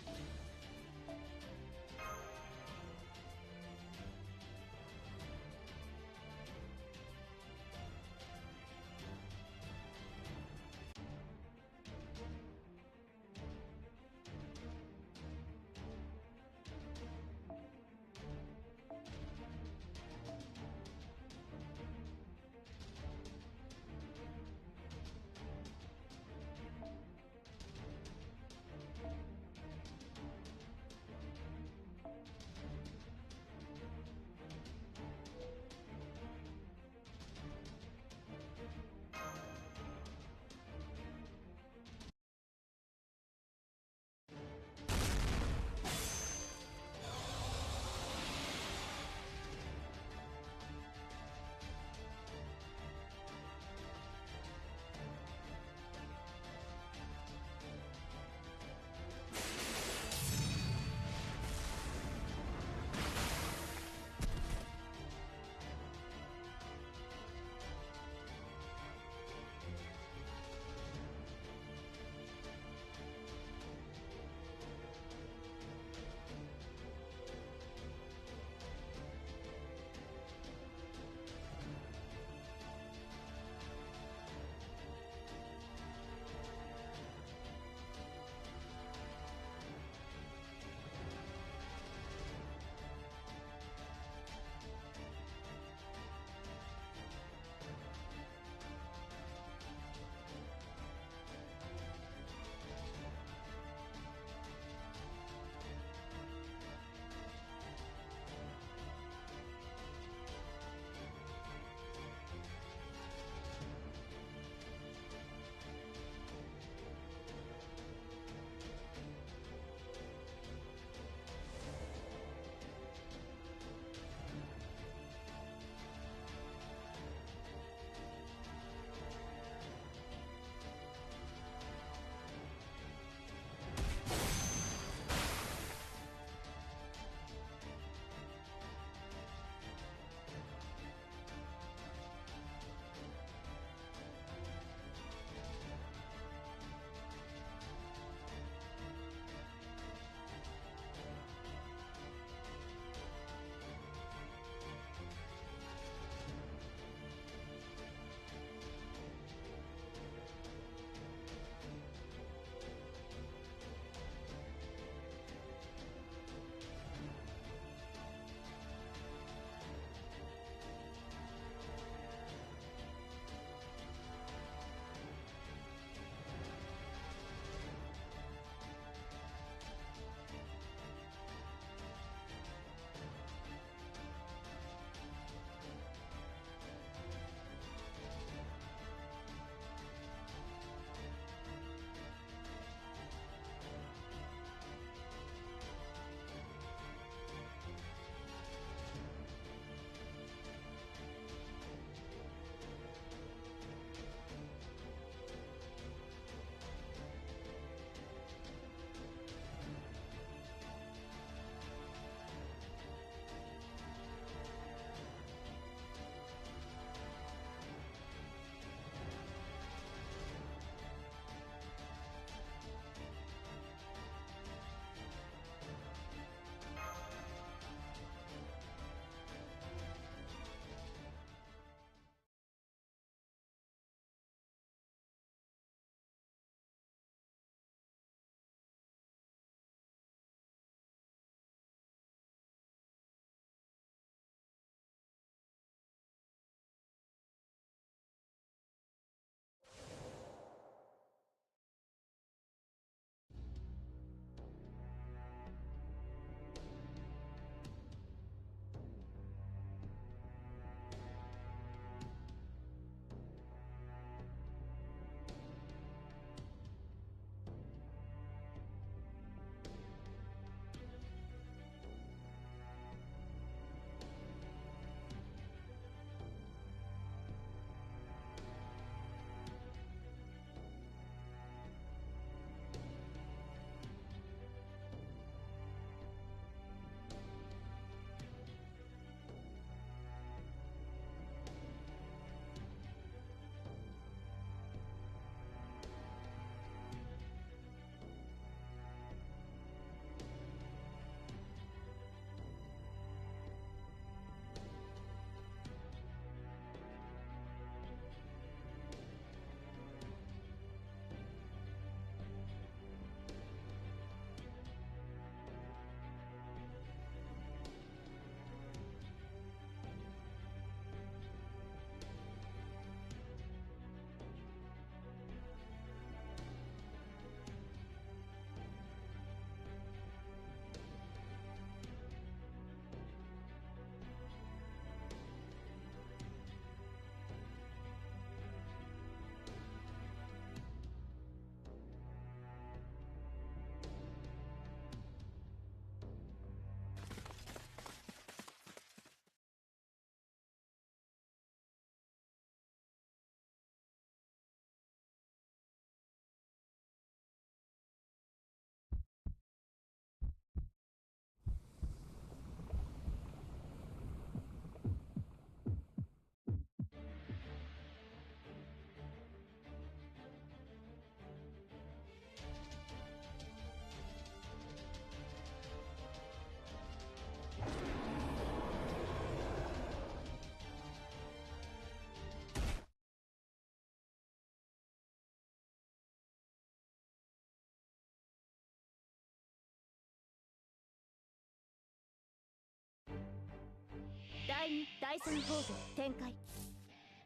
第3フォーズ展開。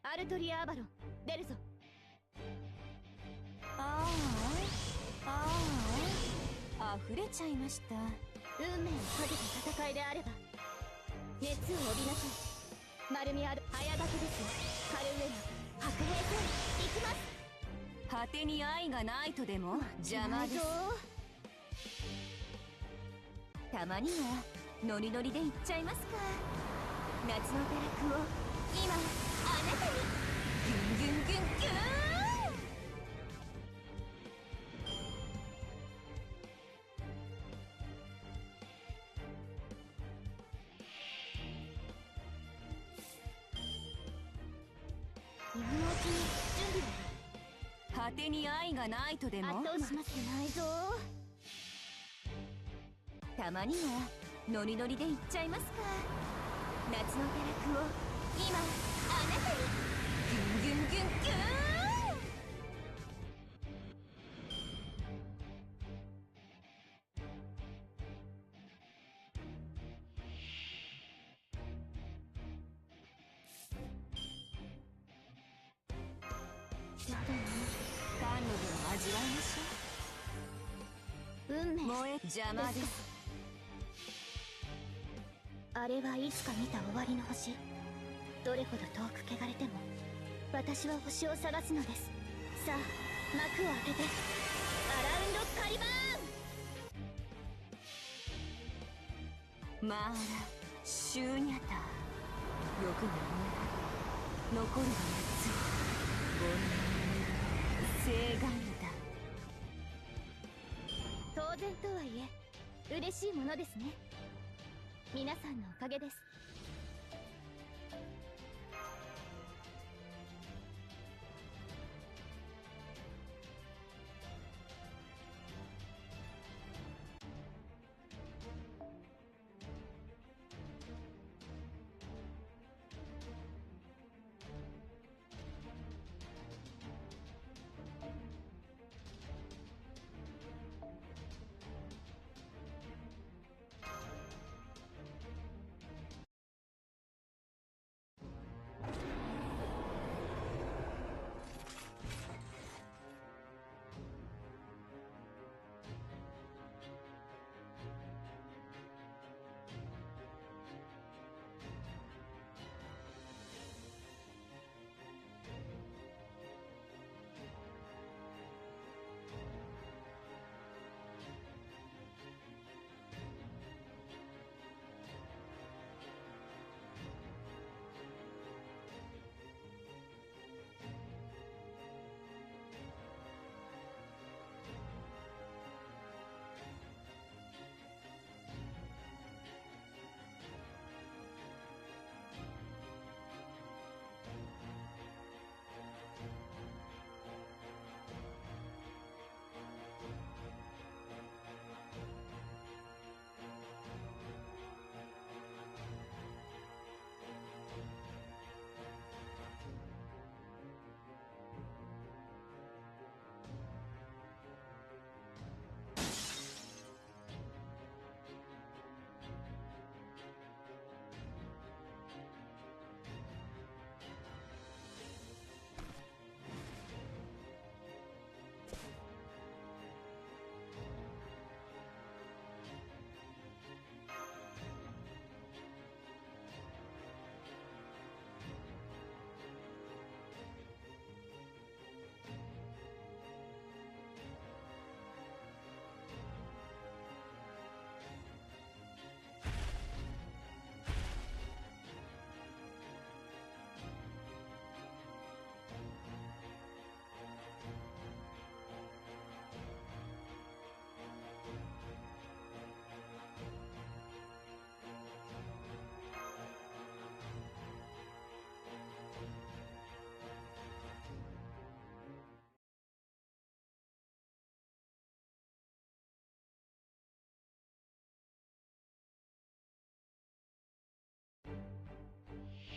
アルトリア・アバロン出るぞ。ああ溢れちゃいました。運命をかけた戦いであれば熱を帯びなさい。丸みある早掛けですよ。カルウェア白兵戦行きます。果てに愛がないとでも邪魔です。たまにはノリノリで行っちゃいますか。夏の堕落を今あなたにギュンギュンギュンギューン。今のうちに準備は。果てに愛がないとでも圧倒しますないぞ。たまにはノリノリで行っちゃいますか。夏の堕落を今あなたにギュンギュンギュンギューン。感度でも味わいましょう。運命燃え邪魔です。あれはいつか見た終わりの星。どれほど遠く汚れても私は星を探すのです。さあ幕を開けてアラウンドカリバーン。マーラシューニャター欲が残るは夏正願だ。当然とはいえ嬉しいものですね。皆さんのおかげです。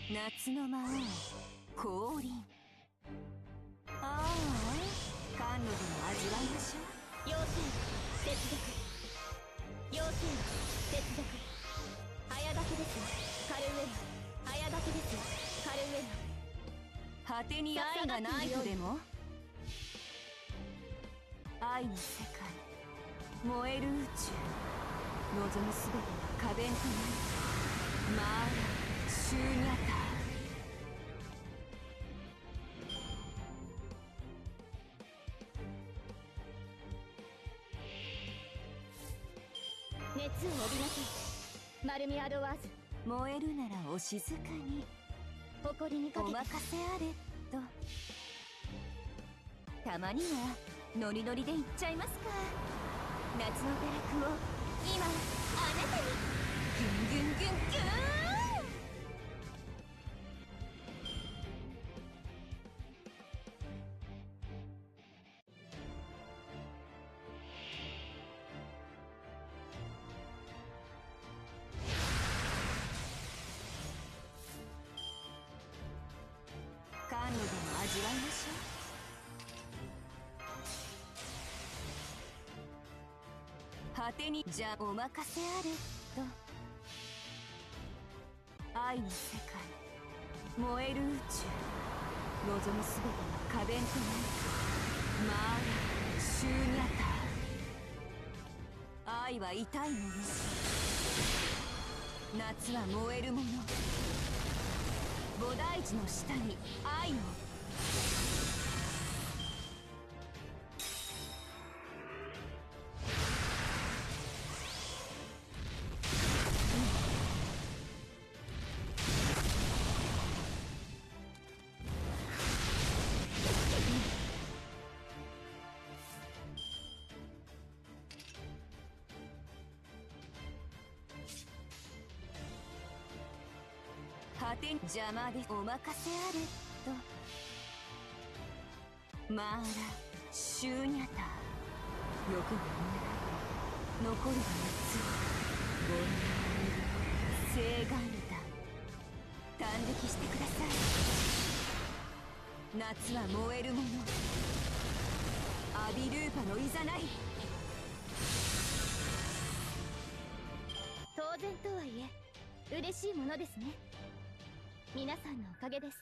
夏の魔王降臨。ああ甘露でも味わいましょう。妖精接続。妖精接続。早掛けですよカルウェア。早掛けです。果てに愛がないとでも。愛の世界、燃える宇宙、望むすべてが可弁となる。マーラ・シューニャタ熱を帯びなさい、マルミアドワーズ。ー。燃えるならお静かに、誇りにかけてお任せあれと。たまにはノリノリでいっちゃいますか。夏の堕落を今あなたにギュンギュンギュンギューン。甘露でも味わいましょう。果てにじゃお任せあれと。愛の世界、燃える宇宙、望むすべてが可弁となる。マーラ・シューニャター。愛は痛いもの、夏は燃えるもの。菩提寺の下に愛を。果てに邪魔でお任せあれと。マーラ・シューニャター。欲が見ない残るは熱、煩悩、聖願だ。短撃してください。夏は燃えるもの、アビルーパのいざない。当然とはいえ嬉しいものですね。皆さんのおかげです。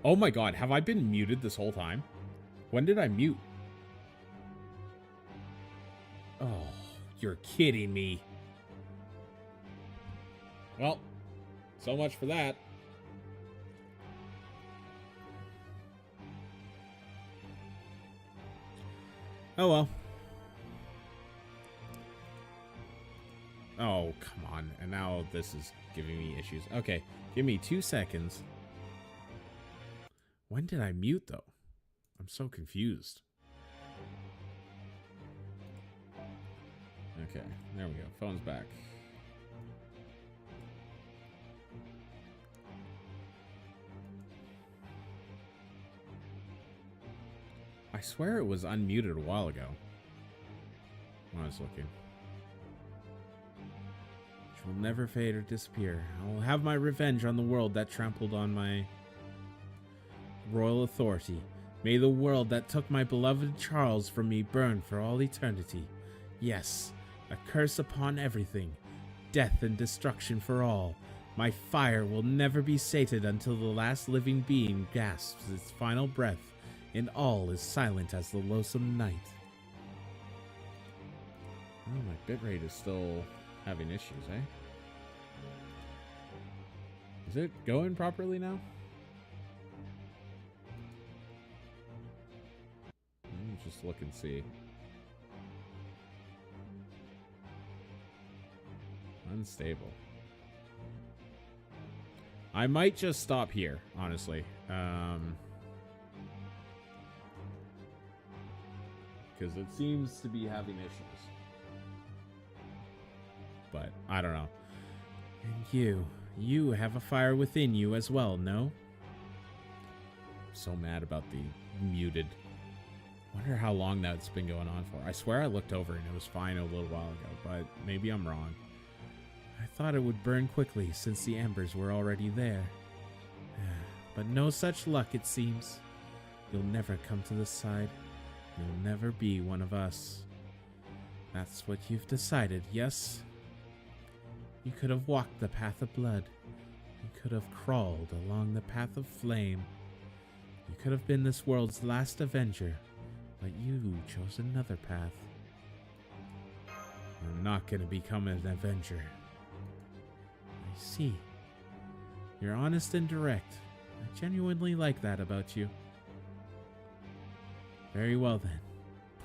Oh my god, have I been muted this whole time? When did I mute? Oh, you're kidding me. Well, so much for that. Oh well. Oh, come on. And now this is giving me issues. Okay, give me 2 seconds. When did I mute, though? I'm so confused. Okay, there we go. Phone's back. I swear it was unmuted a while ago when I was looking. Which will never fade or disappear. I will have my revenge on the world that trampled on my royal authority. May the world that took my beloved Charles from me burn for all eternity. Yes, a curse upon everything. Death and destruction for all. My fire will never be sated until the last living being gasps its final breath and all is silent as the loathsome night. Oh, my bitrate is still having issues, eh? Is it going properly now? Let me just look and see. Unstable. I might just stop here, honestly. Because it seems to be having issues. But I don't know. And you have a fire within you as well, no? I'm so mad about the muted. Wonder how long that's been going on for. I swear I looked over and it was fine a little while ago, but maybe I'm wrong. I thought it would burn quickly since the embers were already there. But no such luck, it seems. You'll never come to this side. You'll never be one of us. That's what you've decided, yes? You could have walked the path of blood. You could have crawled along the path of flame. You could have been this world's last avenger, but you chose another path. I'm not going to become an avenger. I see. You're honest and direct. I genuinely like that about you. Very well then.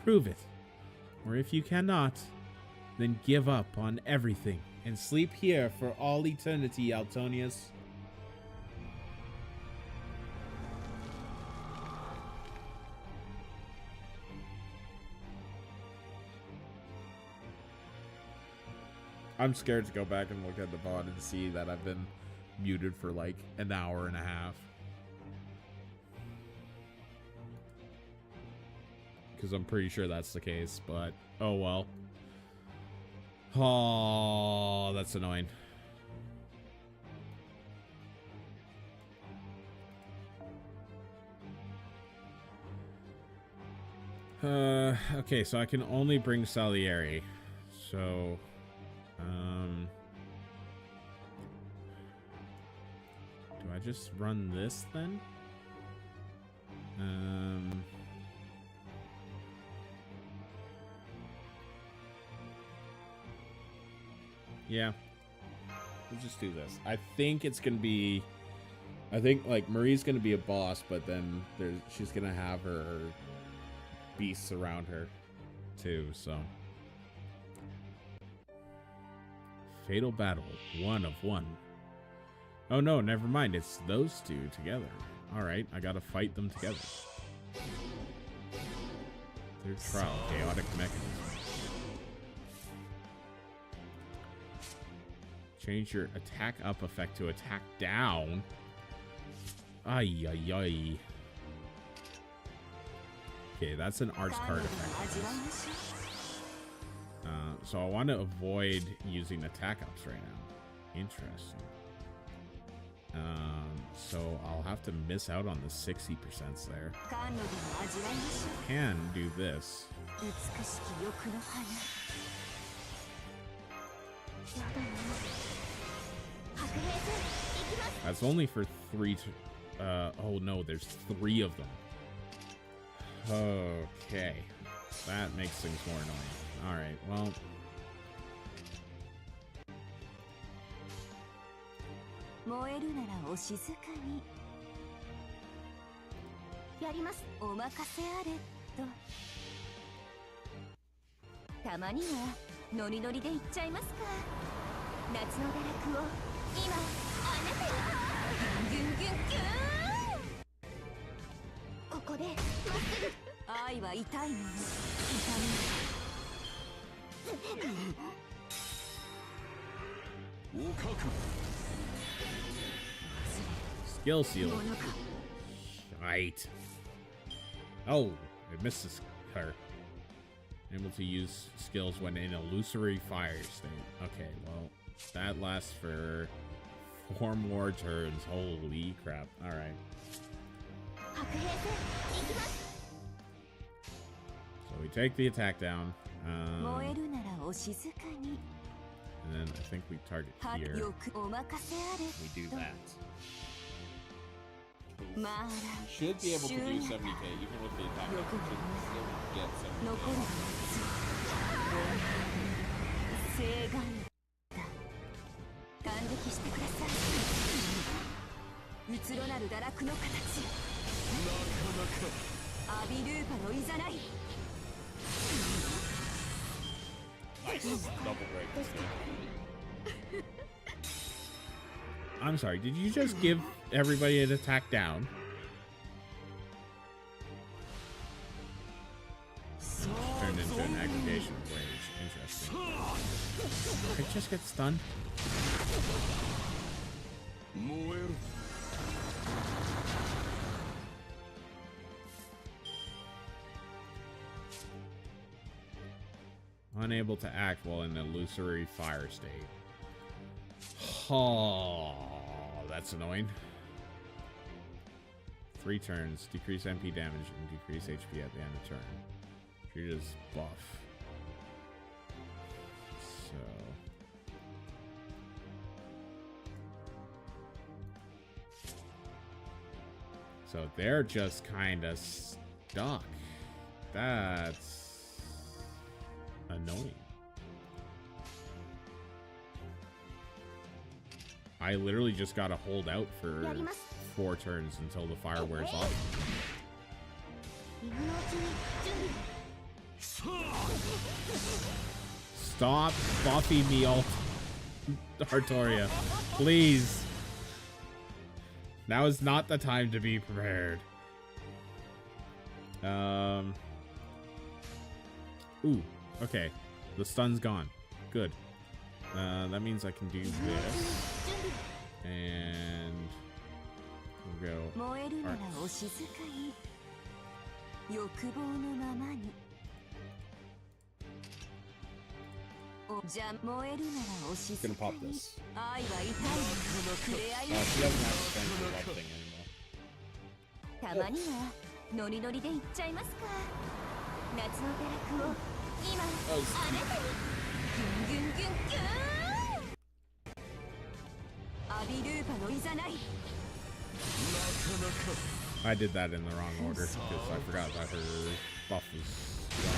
Prove it. Or if you cannot, then give up on everything and sleep here for all eternity, Altonius. I'm scared to go back and look at the VOD and see that I've been muted for like an hour and a half. Because I'm pretty sure that's the case, but oh well. Oh, that's annoying. Okay, so I can only bring Salieri. So, do I just run this then? Yeah, we'll just do this. I think it's gonna be, I think like Marie's gonna be a boss, but then she's gonna have her beasts around her too. So, fatal battle, 1 of 1. Oh no, never mind. It's those two together. All right, I gotta fight them together. Third trial, chaotic mechanism. Change your attack up effect to attack down. Ay, ay, ay. Okay, that's an arts card effect. So I want to avoid using attack ups right now. Interesting. So I'll have to miss out on the 60% there. Can do this. That's only for 3 Oh no, there's 3 of them. Okay. That makes things more annoying. Alright, well. 燃えるならお静かに。やります。お任せあれと。たまにはノリノリで行っちゃいますか。夏の堕落を今あなたがギュンギュンギュンギュン。ここでまっすぐ。愛は痛いもの。痛み。おかく。 Skill seal. Shite. Oh, I missed this, her. Able to use skills when in illusory fire state. Okay, well, that lasts for 4 more turns. Holy crap. Alright. So we take the attack down. And then I think we target here. We do that. Should be able to do 70k even with the attack. Should get 70k. Nice. Double break. I'm sorry, did you just give everybody an attack down? Turned into an aggregation of rage. Interesting. I just get stunned. Unable to act while in illusory fire state. Oh, that's annoying. 3 turns, decrease MP damage and decrease HP at the end of turn. Treated as buff. So they're just kind of stuck. That's annoying. I literally just gotta hold out for 4 turns until the fire wears off. Stop buffing me, Artoria. Please. Now is not the time to be prepared. Ooh, okay. The stun's gone. Good. That means I can do this. And we'll go arts. Gonna pop this. She doesn't have to spend the love thing I did that in the wrong order because I forgot that her buff was gone.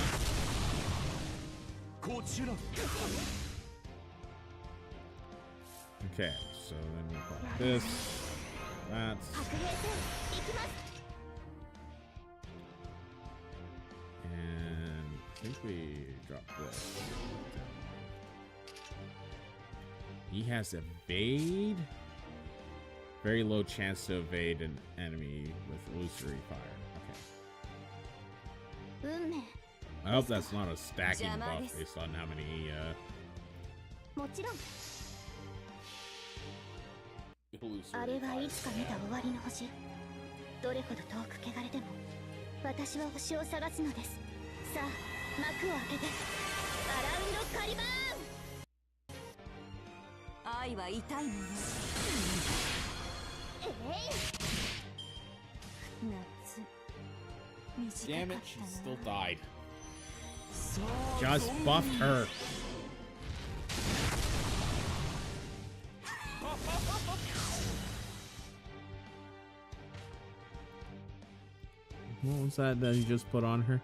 Okay, so then we pop this, that, and I think we drop this. He has evade. Very low chance to evade an enemy with illusory fire. Okay. I hope that's not a stacking buff based on how many illusory Damn it, she still died. Just buffed her. What was that you just put on her?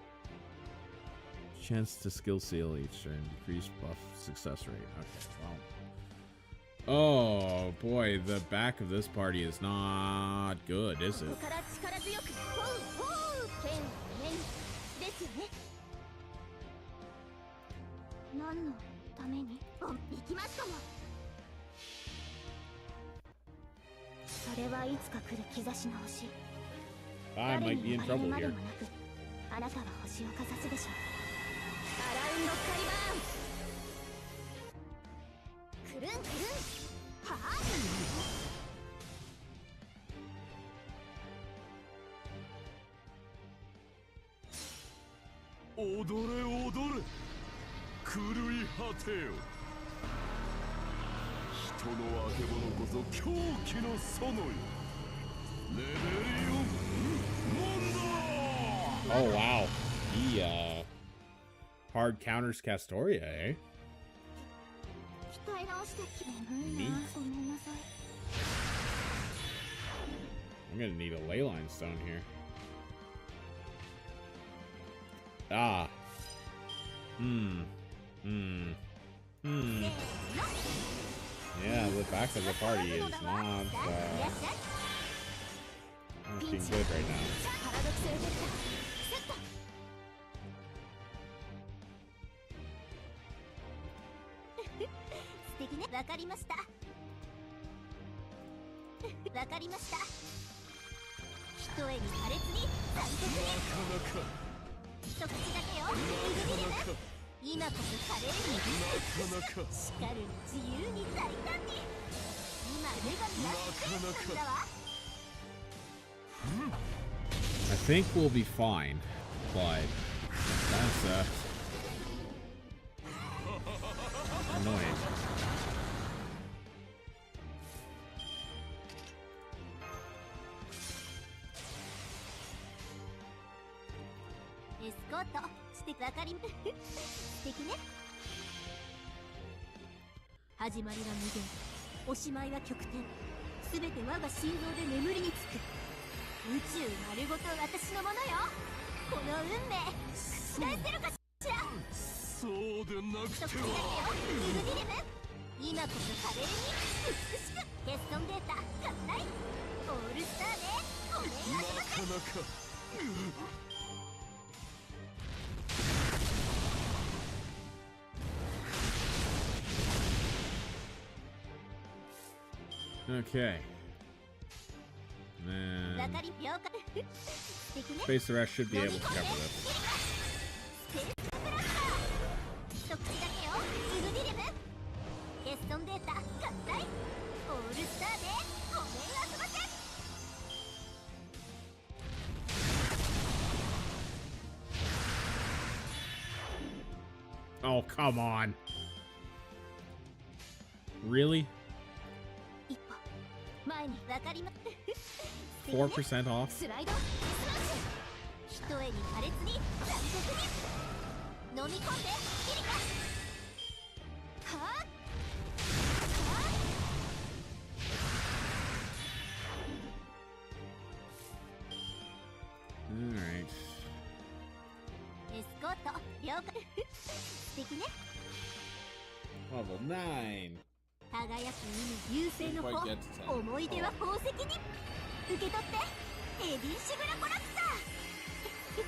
Chance to skill seal each turn. Decrease buff success rate. Okay, well. Oh boy, the back of this party is not good, is it? 何のために？行きますかも。それはいつか来る兆しの星。 I might be in trouble here. あなたは星をかざすでしょう。アラウンドカリバーン。くるんくるん。は踊れ踊れ狂い果てよ人のあけぼのこそ狂気の園よレベリオンモンダー Oh wow. He hard counters Castoria, eh? 鍛え直した気分。Neat. ごめんなさい。 I'm gonna need a leyline stone here. Ah. Yeah, the back of the party is not looking good right now. パラドクスエフェクターセット。素敵ね。わかりました。わかりました。一重に破裂に残酷に。一口だけよ。今こそ華麗にしかるに自由に大胆に。今女神がスだわ。 I think we'll be fine, but that's annoying. Escort してわかり素敵ね。始まりは無限、おしまいは極点。すべて我が心臓で眠りにつく。宇宙丸ごと私のものよ。この運命覆せるかしら。そうでなくて一口だけよ。ウルディレム。今こそ華麗に美しく。欠損データ合体。オールスターでごめんあそばせ。なかなか Okay. And わかり了解。素敵ね。 Space the rest should be able to cover this. 一口だけよ。ウルディレム。欠損データ合体。オールスターでごめんあそばせ。 Oh, come on. Really? 一歩前にわかりま。 4% off? スライドスマッシュ。一重に破裂に残酷に。飲み込んでキリカ。はあ。 Alright. エスコート了解。素敵ね。 Level 9. 輝く海優勢の方。思い出は宝石に。受け取ってエディンシグラコラプサー。大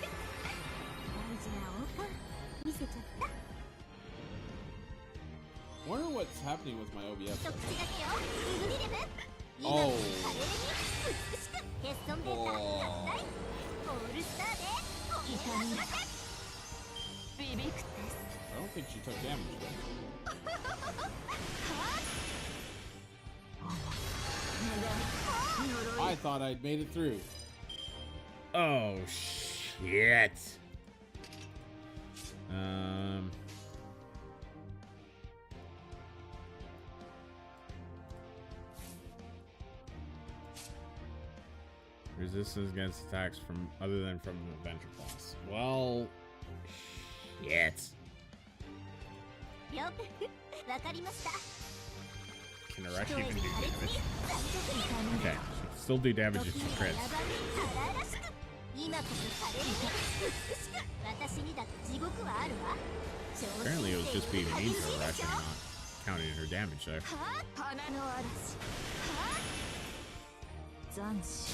事な王冠見せちゃった。 Wonder what's happening with my OBS. 一口だけよ。ウルディレム。今 Oh. 華麗に美しく。欠損データ合体。オールスターでごめんあそばせ。ビビクテス。 I don't think she took damage though. I thought I'd made it through. Oh shit. Resistance against attacks from other than from the adventure class. Well, shit. 了解。わかりました。 Can Arashi even do damage? Okay, she can still do damage if she crits. Apparently it was just being mean to her rush and not counting her damage there. 斬死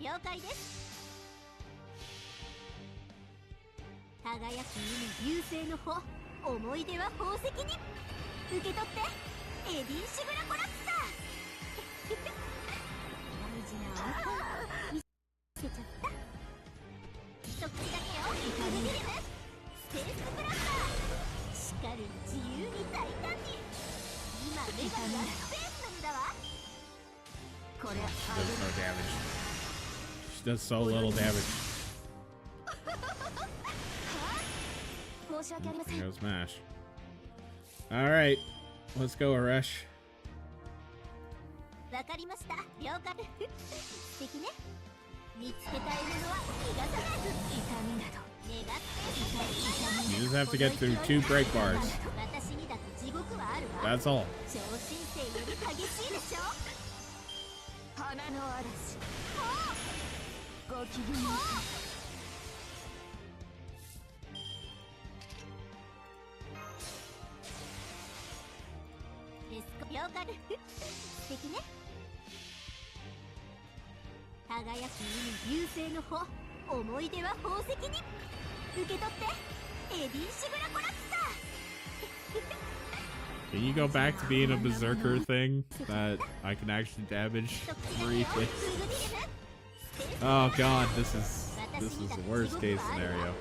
了解です。輝く海優勢の穂、思い出は宝石に受け取って、エディンシグラコラッタ大事なお見せちゃった。一口だけよ。グリグリムスペースブラスター、しっかり自由に大胆に。今目ががスペースなのだわ。これ Does no damage. She does so little damage. There goes Smash. Alright, let's go, Arash. わかりました。了解。素敵ね。見つけたいものは逃がさない。痛みなど願って。 You just have to get through 2 break bars. 私にだと地獄はあるわ。 That's all. 超新星より激しいでしょ。花の嵐。ごきげんよう。了解。素敵ね。輝く海優勢の穂、思い出は宝石に受け取って、エディンシグラコラッタ Can you go back to being a berserker thing that I can actually damage 3 things? Oh god, this is the worst case scenario.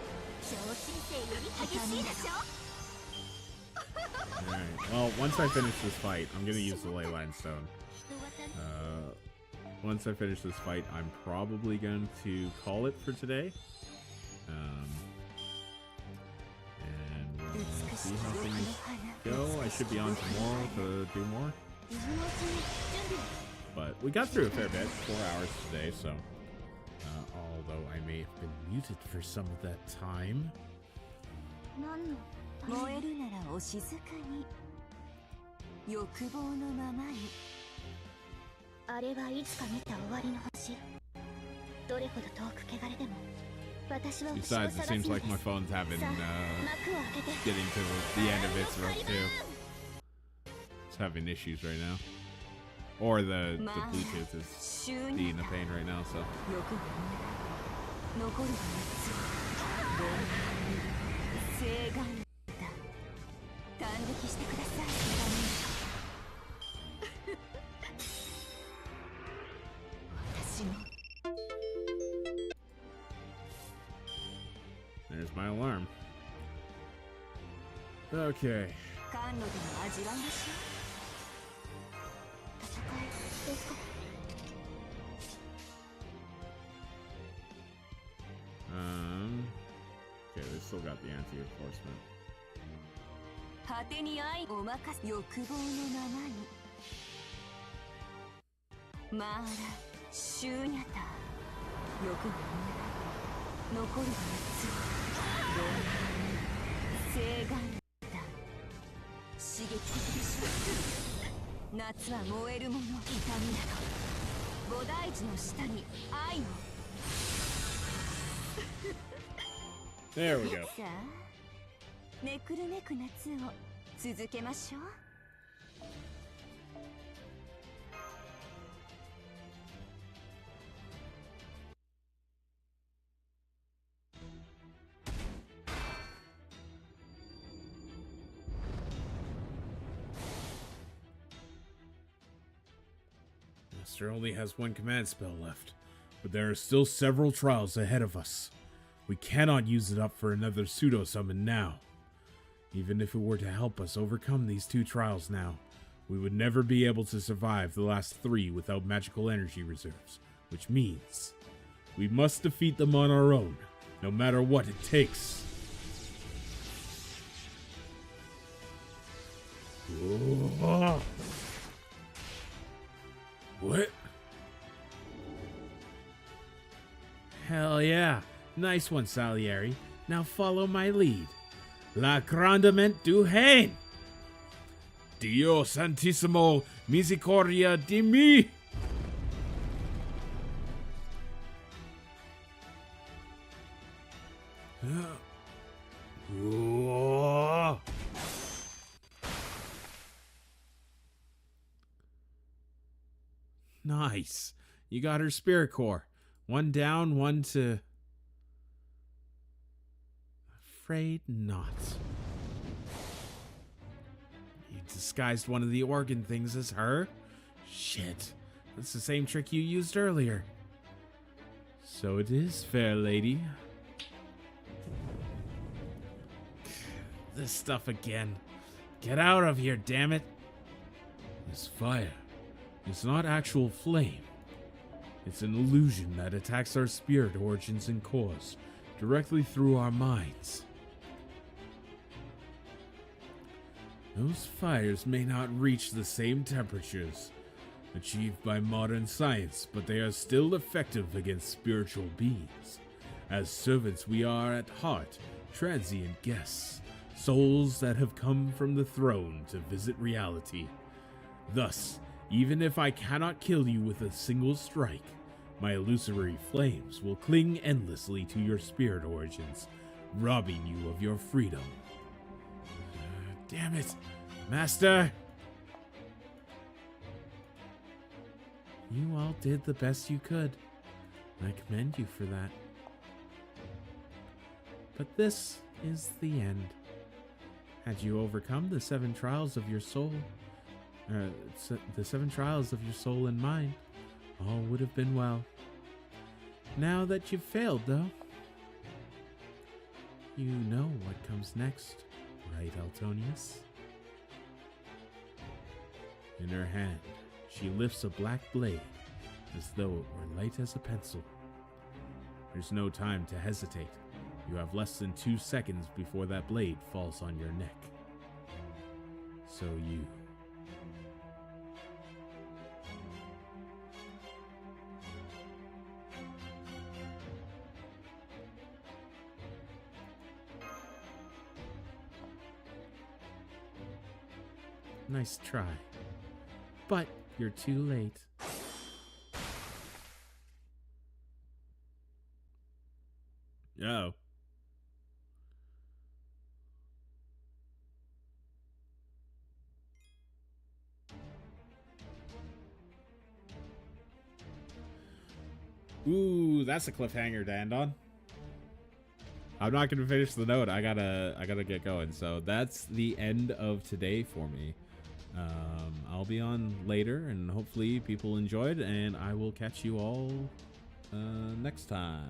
Alright, well, once I finish this fight, I'm gonna use the Leyline Stone. Once I finish this fight, I'm probably going to call it for today. And we'll see how things go. I should be on tomorrow to do more. But we got through a fair bit, 4 hours today, so... although I may have been muted for some of that time. 燃えるならお静かに、欲望のままに。あれはいつか見た終わりの星。どれほど遠く汚れでも、私は Besides, it seems like my phone's having getting to the end of its rope too. It's having issues right now. Or the Bluetooth is being a pain right now, so. 残るは正眼だ。感激してください。私も。There's my alarm. Okay. 甘露でも味わいましょう。戦いですか。Okay, they still got the anti-enforcement. 果てに愛を任せ欲望のままに。マーラ・シューニャター。欲望残るは熱。正眼だ。刺激的でしょ。夏は燃えるもの。痛みなど。菩提樹の下に愛を。There we go. さあ、めくるめく夏を続けましょう。Master only has 1 command spell left, but there are still several trials ahead of us. We cannot use it up for another pseudo-summon now. Even if it were to help us overcome these 2 trials now, we would never be able to survive the last 3 without magical energy reserves, which means we must defeat them on our own, no matter what it takes. Oh. What? Nice one, Salieri. Now follow my lead. L'agrandement du haine. Dio Santissimo Misericordia di me. Nice. You got her spirit core. One down, one to... Afraid not. You disguised one of the organ things as her? Shit. That's the same trick you used earlier. So it is, fair lady. This stuff again. Get out of here, damn it. This fire is not actual flame. It's an illusion that attacks our spirit origins and cores directly through our minds. Those fires may not reach the same temperatures achieved by modern science, but they are still effective against spiritual beings. As servants, we are at heart transient guests, souls that have come from the throne to visit reality. Thus, even if I cannot kill you with a single strike, my illusory flames will cling endlessly to your spirit origins, robbing you of your freedom. Damn it, Master! You all did the best you could. I commend you for that. But this is the end. Had you overcome the 7 trials of your soul, the 7 trials of your soul and mind, all would have been well. Now that you've failed, though, you know what comes next, right, Altonius? In her hand, she lifts a black blade, as though it were light as a pencil. There's no time to hesitate. You have less than 2 seconds before that blade falls on your neck. So you... Nice try. But you're too late. Oh. Ooh, that's a cliffhanger to end on. I'm not gonna finish the note. I gotta get going. So that's the end of today for me. I'll be on later, and hopefully people enjoyed, and I will catch you all next time.